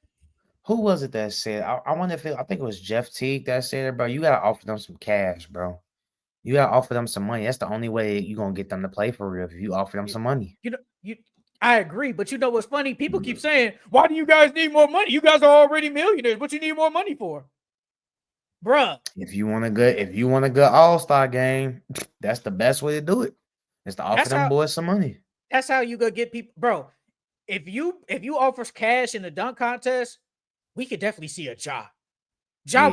Who was it that said? I wonder if I think it was Jeff Teague that said it, bro. You gotta offer them some cash, bro. You gotta offer them some money. That's the only way you're gonna get them to play for real. If you offer them some money. I agree, but you know what's funny? People keep saying, why do you guys need more money? You guys are already millionaires. What you need more money for? Bruh. If you want a good all-star game, that's the best way to do it. Is to offer them boys some money. That's how you gonna get people, bro. If you offer cash in the dunk contest, we could definitely see a Ja. Ja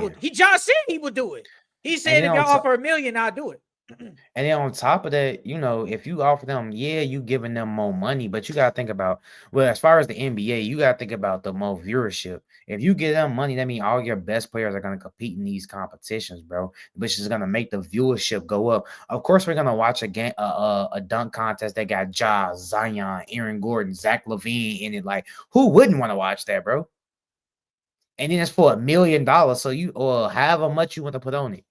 said he would do it. He said if y'all offer $1 million, I'll do it. And then on top of that, you know, if you offer them, you giving them more money, but you gotta think about, well, as far as the NBA, you gotta think about the more viewership. If you give them money, that means all your best players are gonna compete in these competitions, bro, which is gonna make the viewership go up. Of course, we're gonna watch a dunk contest that got Ja, Zion, Aaron Gordon, Zach LaVine in it. Like, who wouldn't want to watch that, bro? And then it's for $1 million, so you or however much you want to put on it.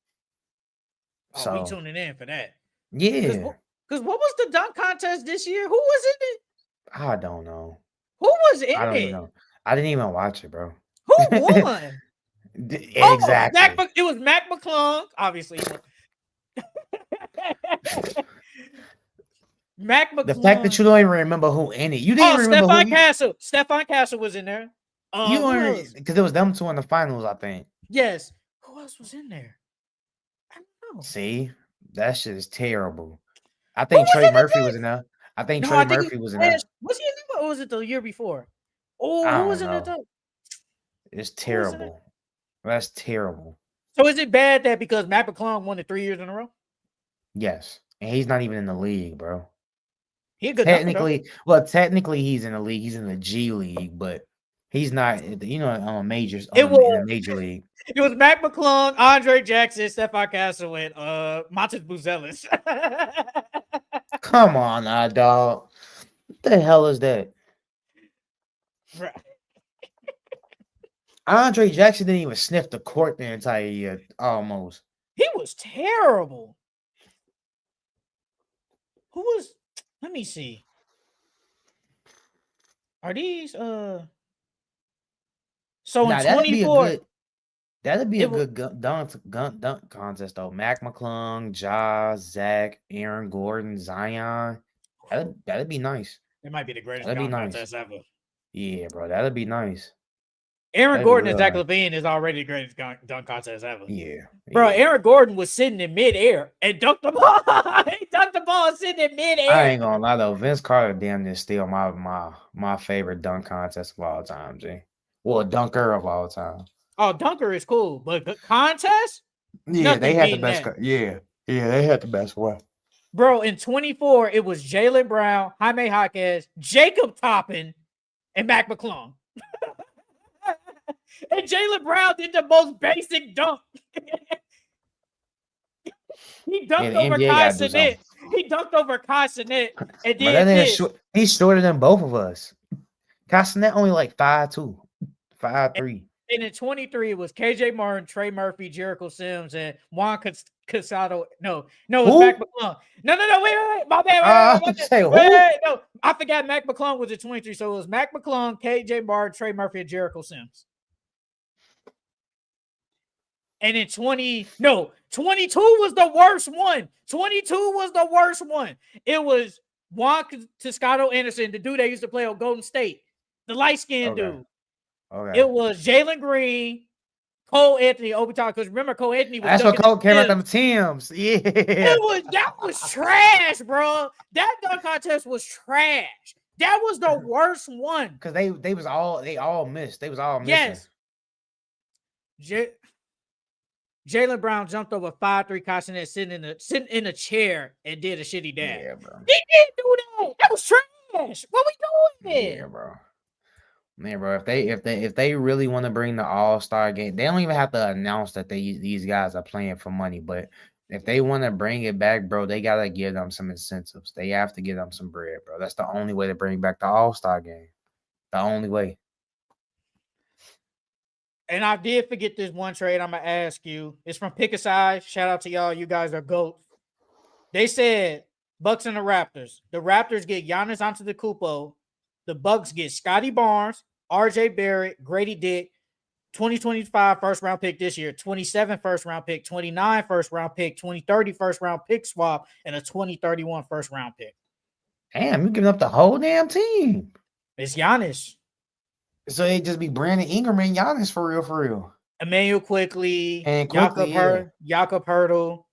So we tuning in for that. Yeah. Because what was the dunk contest this year? Who was in it? I don't know. Who was in it? I don't even know. I didn't even watch it, bro. Who won? Exactly. It was Mac McClung, obviously. Mac McClung. The fact that you don't even remember who in it. You didn't remember Stephon Castle. Stephon Castle was in there. Because it was them two in the finals, I think. Yes. Who else was in there? I don't know. See, that shit is terrible. I think Trey Murphy was in there. I think Trey Murphy was in there. Was he in there or was it the year before? Oh, who was in there though? It's terrible. That's terrible. So is it bad that because Matt McClung won it 3 years in a row? Yes. And he's not even in the league, bro. He a good technically he's in the league. He's in the G League, but he's not, in the major league. It was Mac McClung, Andre Jackson, Stephon Castle, and Montes Buzelis. Come on now, dog. What the hell is that? Right. Andre Jackson didn't even sniff the court the entire year, almost. He was terrible. Who was? Let me see. Are these So in 24, that'd be a good dunk contest though. Mac McClung, Ja, Zach, Aaron Gordon, Zion. That'd be nice. It might be the greatest dunk contest ever. Yeah, bro, that'd be nice. Aaron Gordon and Zach LaVine is already the greatest dunk contest ever. Yeah. Bro, Aaron Gordon was sitting in midair and dunked the ball. He dunked the ball sitting in midair. I ain't gonna lie though. Vince Carter damn near still my favorite dunk contest of all time, G. Well, dunker of all time. Oh, dunker is cool, but the contest? Yeah, they had the best. Yeah, they had the best one. Bro, in 24, it was Jaylen Brown, Jaime Jaquez, Jacob Toppin, and Mac McClung. And Jaylen Brown did the most basic dunk. He dunked over Kai Cenat. He dunked over Kai Cenat and did this. He's shorter than both of us. Kai Cenat only like 5'2", 5'3". And in 23, it was KJ Martin, Trey Murphy, Jericho Sims, and Juan Casado. No, it was Mac McClung. No, wait. My bad. Wait. No, I forgot Mac McClung was at 23. So it was Mac McClung, KJ Martin, Trey Murphy, and Jericho Sims. And in 22 was the worst one. 22 was the worst one. It was Juan Toscado Anderson, the dude that used to play on Golden State, the light-skinned dude. Okay. It was Jalen Green, Cole Anthony, Obi Toppin. Because remember, Cole Anthony was. That's what Cole came out them Tims. Yeah. That was trash, bro. That dunk contest was trash. That was the worst one. Because they all missed. They was all missing. Yes. Jaylen Brown jumped over 5 3 Koshnet sitting in a chair and did a shitty dab. Yeah, bro. He didn't do that. That was trash. What we doing? Yeah, bro. Man, bro, if they really want to bring the All-Star game, they don't even have to announce that these guys are playing for money. But if they want to bring it back, bro, they gotta give them some incentives. They have to give them some bread, bro. That's the only way to bring back the All-Star game. The only way. And I did forget this one trade I'm gonna ask you. It's from Pick a Side. Shout out to y'all. You guys are GOAT. They said Bucks and the Raptors. The Raptors get Giannis Antetokounmpo. The Bucks get Scotty Barnes, RJ Barrett, Grady Dick, 2025 first round pick this year, 27 first round pick, 29 first round pick, 2030 first round pick swap, and a 2031 first round pick. Damn, you giving up the whole damn team. It's Giannis. So it just be Brandon Ingram and Giannis for real. Emmanuel Quickly, And Jakob Quickly, Jakob Hurtle.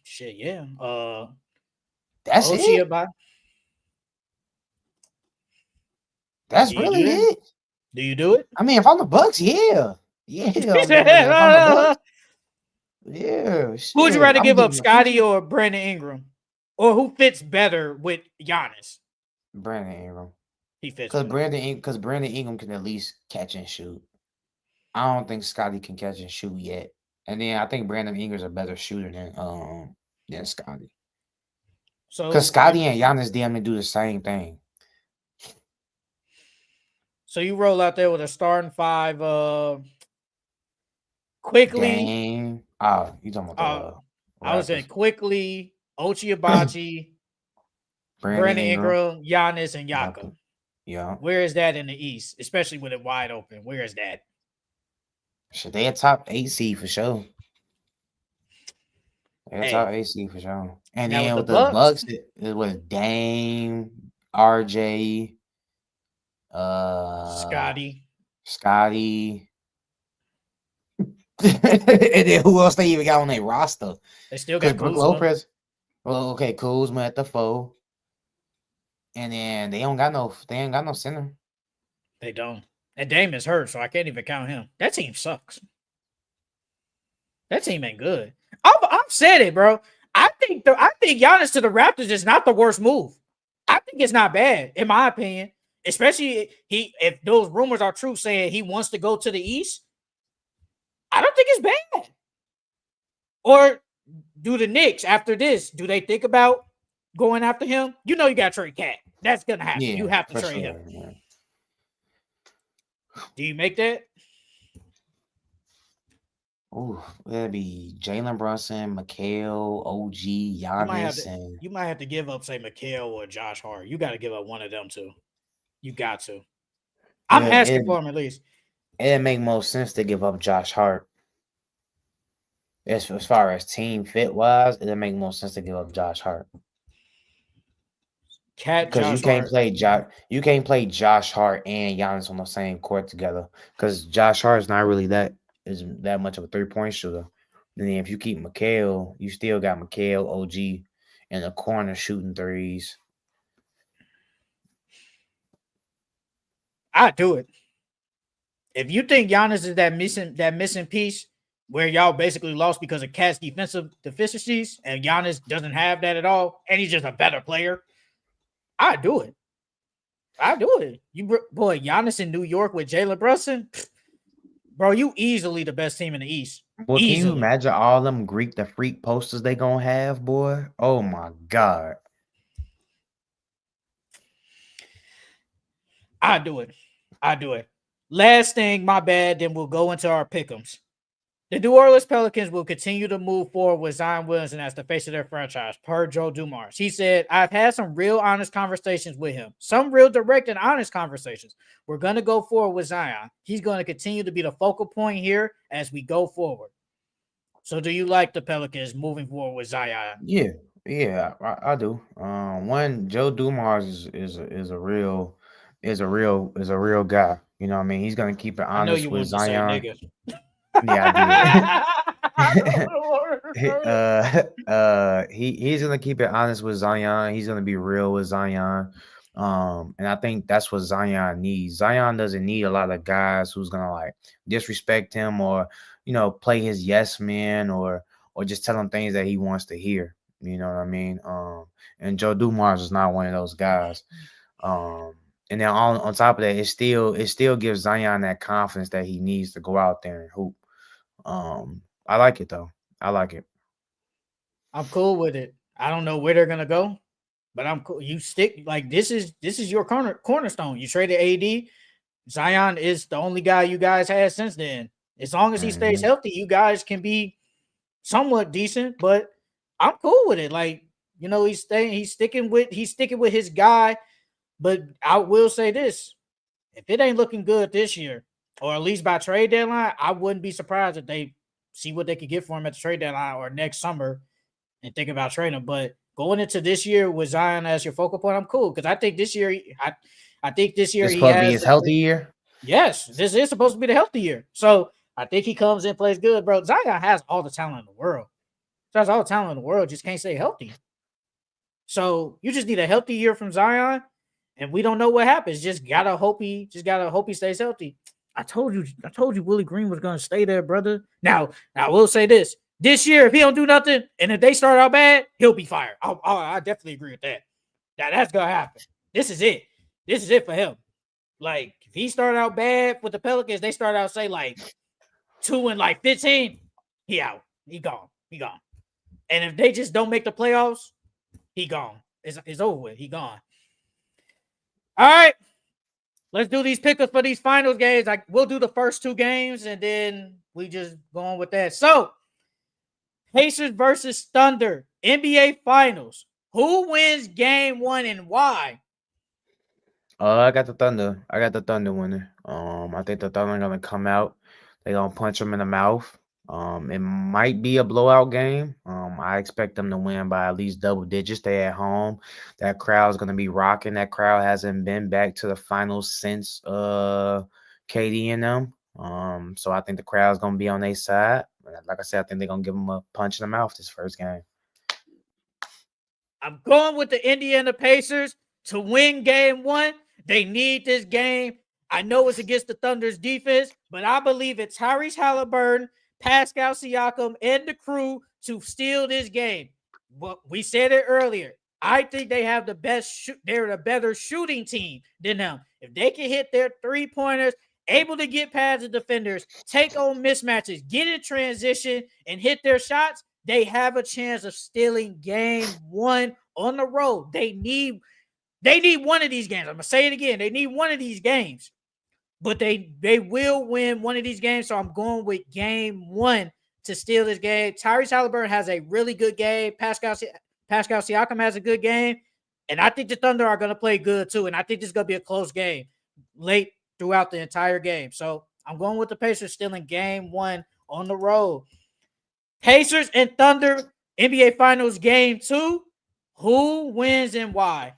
Shit, yeah. That's it. That's really it. Do you do it? I mean, if I'm the Bucks, yeah. Yeah. I'm doing it. If I'm the Bucks, yeah. Shit. Who would you rather give up, Scotty or Brandon Ingram? Or who fits better with Giannis? Brandon Ingram. He fits because Brandon Ingram can at least catch and shoot. I don't think Scotty can catch and shoot yet. And then I think Brandon Ingram's a better shooter than Scotty. So because Scotty and Giannis damn near do the same thing. So you roll out there with a starting five. Quickly. Oh, you talking about the I was saying Quickly, Ochai Agbaji, Brandon Ingram, Giannis, and Jakob. Yeah. Where is that in the East, especially with it wide open? Where is that? Should they a top 8 seed for sure? They're top 8 seed for sure. And then with the Bucks, it was Dame, RJ, Scotty. And then who else they even got on their roster? They still got Brook Lopez. Well, okay, Kuzma at the 4. And then they ain't got no center. They don't. And Dame is hurt, so I can't even count him. That team sucks. That team ain't good. I've said it, bro. I think Giannis to the Raptors is not the worst move. I think it's not bad, in my opinion. Especially if those rumors are true, saying he wants to go to the East. I don't think it's bad. Or do the Knicks after this? Do they think about going after him? You know you got to trade Cat. That's gonna happen. Yeah, you have to trade him. Yeah. Do you make that? Oh, that'd be Jalen Brunson, Mikal, OG, Giannis. You might have to give up, say, Mikal or Josh Hart. You got to give up one of them two. You got to. I'm asking for him at least. It'd make most sense to give up Josh Hart. As far as team fit wise, it'd make more sense to give up Josh Hart. Because you can't play Josh Hart and Giannis on the same court together. Because Josh Hart is not really that much of a 3-point shooter. And then if you keep Mikal, you still got Mikal, OG in the corner shooting threes. I do it. If you think Giannis is that missing piece where y'all basically lost because of Cat's defensive deficiencies, and Giannis doesn't have that at all, and he's just a better player, I do it. Boy, Giannis in New York with Jalen Brunson, bro, you easily the best team in the East. Well, can you imagine all them Greek the Freak posters they gonna have, boy? Oh my God. I do it. Last thing, my bad, then we'll go into our Pickems. The New Orleans Pelicans will continue to move forward with Zion Williamson as the face of their franchise, per Joe Dumars. He said, I've had some real honest conversations with him, some real direct and honest conversations. We're going to go forward with Zion. He's going to continue to be the focal point here as we go forward. So do you like the Pelicans moving forward with Zion? Yeah, I do. One, Joe Dumars is a real guy. You know what I mean? He's going to keep it honest with Zion. Yeah, I did. He's gonna keep it honest with Zion. He's gonna be real with Zion. And I think that's what Zion needs. Zion doesn't need a lot of guys who's gonna like disrespect him or play his yes man or just tell him things that he wants to hear. You know what I mean? And Joe Dumars is not one of those guys. And then on top of that, it still gives Zion that confidence that he needs to go out there and hoop. I like it though. I like it. I'm cool with it. I don't know where they're gonna go, but I'm cool. You stick like this is your cornerstone. You traded AD. Zion is the only guy you guys had since then. As long as he stays healthy, you guys can be somewhat decent. But I'm cool with it. Like, he's sticking with his guy. But I will say this: if it ain't looking good this year, or at least by trade deadline, I wouldn't be surprised if they see what they could get for him at the trade deadline or next summer and think about trading him. But going into this year with Zion as your focal point, I'm cool because I think this year, I think this year It's he supposed to be has his healthy year. Yes, this is supposed to be the healthy year. So I think he comes in, plays good, bro. Zion has all the talent in the world. Has all the talent in the world, just can't stay healthy. So you just need a healthy year from Zion, and we don't know what happens. Just gotta hope he stays healthy. I told you Willie Green was gonna stay there, brother. Now I will say this: this year, if he don't do nothing, and if they start out bad, he'll be fired. I definitely agree with that. That's gonna happen. This is it. This is it for him. Like, if he started out bad with the Pelicans, they start out, say, like 2-15, he out. He gone. And if they just don't make the playoffs, he gone. It's over with. He gone. All right. Let's do these pickups for these finals games. We'll do the first two games, and then we just go on with that. So, Pacers versus Thunder, NBA Finals. Who wins game one and why? I got the Thunder. I got the Thunder winning. I think the Thunder are gonna come out. They're gonna punch them in the mouth. It might be a blowout game. I expect them to win by at least double digits. They at home. That crowd's gonna be rocking. That crowd hasn't been back to the finals since KD and them. So I think the crowd's gonna be on their side. Like I said, I think they're gonna give them a punch in the mouth this first game. I'm going with the Indiana Pacers to win game one. They need this game. I know it's against the Thunder's defense, but I believe it's Tyrese Halliburton, Pascal Siakam, and the crew to steal this game. But we said it earlier. I think they have the best. They're the better shooting team than them. If they can hit their 3-pointers, able to get past the defenders, take on mismatches, get in transition, and hit their shots, they have a chance of stealing game one on the road. They need one of these games. I'm going to say it again. They need one of these games. But they will win one of these games. So I'm going with game one to steal this game. Tyrese Halliburton has a really good game. Pascal Siakam has a good game. And I think the Thunder are going to play good too. And I think this is going to be a close game late throughout the entire game. So I'm going with the Pacers stealing game one on the road. Pacers and Thunder, NBA Finals game two. Who wins and why?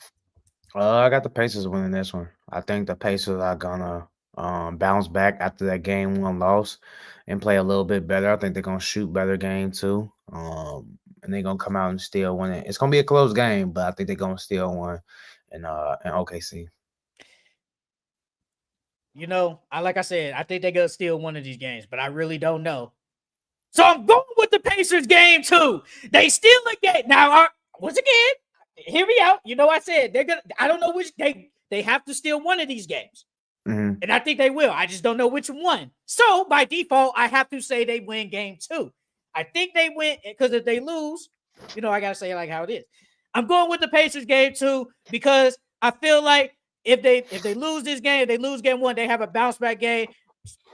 I got the Pacers winning this one. I think the Pacers are gonna bounce back after that game one loss and play a little bit better. I think they're gonna shoot better game two. And they're gonna come out and still win it. It's gonna be a close game, but I think they're gonna still win in OKC. Like I said, I think they're gonna steal one of these games, but I really don't know. So I'm going with the Pacers game two. They steal a game. Now, once again, hear me out. I said they're gonna. I don't know which they have to steal one of these games, and I think they will. I just don't know which one. So by default, I have to say they win game two. I think they win because if they lose, I gotta say it like how it is. I'm going with the Pacers game two because I feel like if they lose this game, if they lose game one, they have a bounce back game.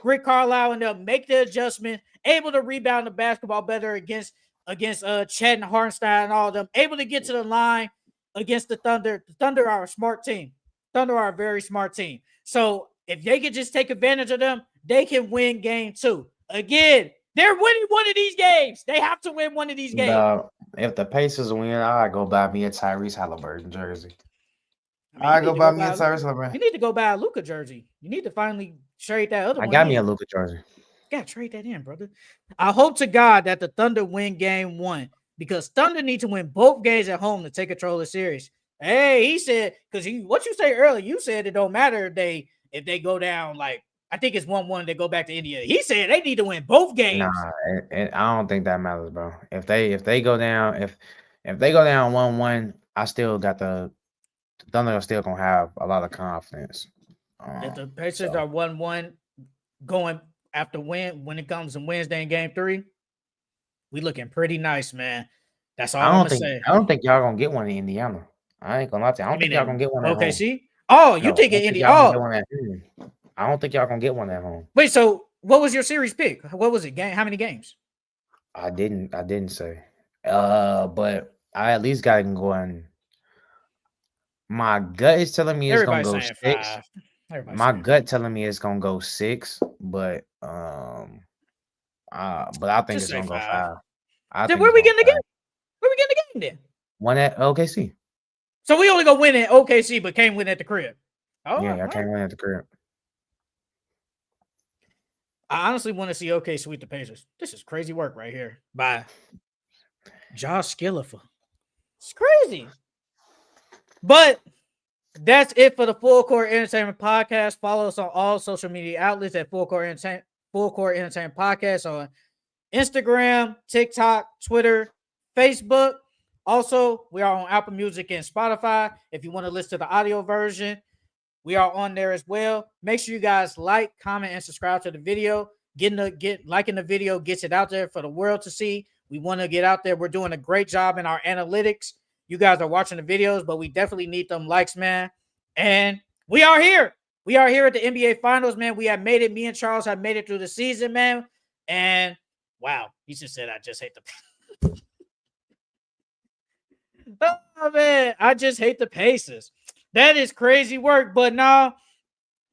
Rick Carlisle and them make the adjustment, able to rebound the basketball better against Chet and Hartenstein and all of them, able to get to the line against the Thunder. The Thunder are a smart team. Thunder are a very smart team. So if they could just take advantage of them, they can win game two. Again, they're winning one of these games. They have to win one of these games. If the Pacers win, I go buy me a Tyrese Halliburton jersey. I go buy me a Tyrese Halliburton. You need to go buy a Luka jersey. You need to finally trade that other one. I got me a Luka jersey. Gotta trade that in, brother. I hope to God that the Thunder win game one because Thunder need to win both games at home to take control of the series. Hey, he said, because what you say earlier, you said it don't matter if they go down like I think it's 1-1. They go back to India. He said they need to win both games. Nah, I don't think that matters, bro. If they go down, if they go down 1-1, I still got the Thunder are still gonna have a lot of confidence. If the Pacers are 1-1 going after when it comes to Wednesday in Game 3, we looking pretty nice, man. That's all I'm gonna say. I don't think y'all gonna get one in Indiana. I ain't gonna lie to you. I don't think y'all gonna get one at home. OKC? Oh, you think in India? Oh, I don't think y'all gonna get one at home. Wait, so what was your series pick? What was it? How many games? I didn't say. But I at least got to go in. My gut is telling me it's gonna go 6. My gut telling me it's gonna go 6, but I think it's gonna go 5. Then where we getting the game? Where we getting the game then? One at OKC. So we only go win at OKC, but can't win at the crib. Oh yeah, I can't win at the crib. I honestly want to see OK sweep the Pacers. This is crazy work right here by Josh Skillifer. It's crazy. But that's it for the Full Court Entertainment Podcast. Follow us on all social media outlets at Full Court Entertainment Podcast on Instagram, TikTok, Twitter, Facebook. Also, we are on Apple Music and Spotify. If you want to listen to the audio version, we are on there as well. Make sure you guys like, comment, and subscribe to the video. Liking the video gets it out there for the world to see. We want to get out there. We're doing a great job in our analytics. You guys are watching the videos, but we definitely need them likes, man. And we are here. We are here at the NBA Finals, man. We have made it. Me and Charles have made it through the season, man. And wow, he just said, I just hate the Oh, man, I just hate the Pacers. That is crazy work. But no,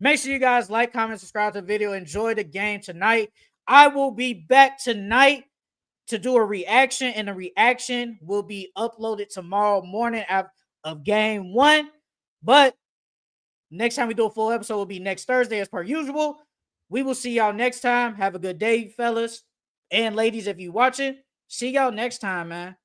make sure you guys like, comment, subscribe to the video. Enjoy the game tonight. I will be back tonight to do a reaction, and the reaction will be uploaded tomorrow morning of Game 1. But next time we do a full episode will be next Thursday as per usual. We will see y'all next time. Have a good day, fellas and ladies, if you watching. See y'all next time, man.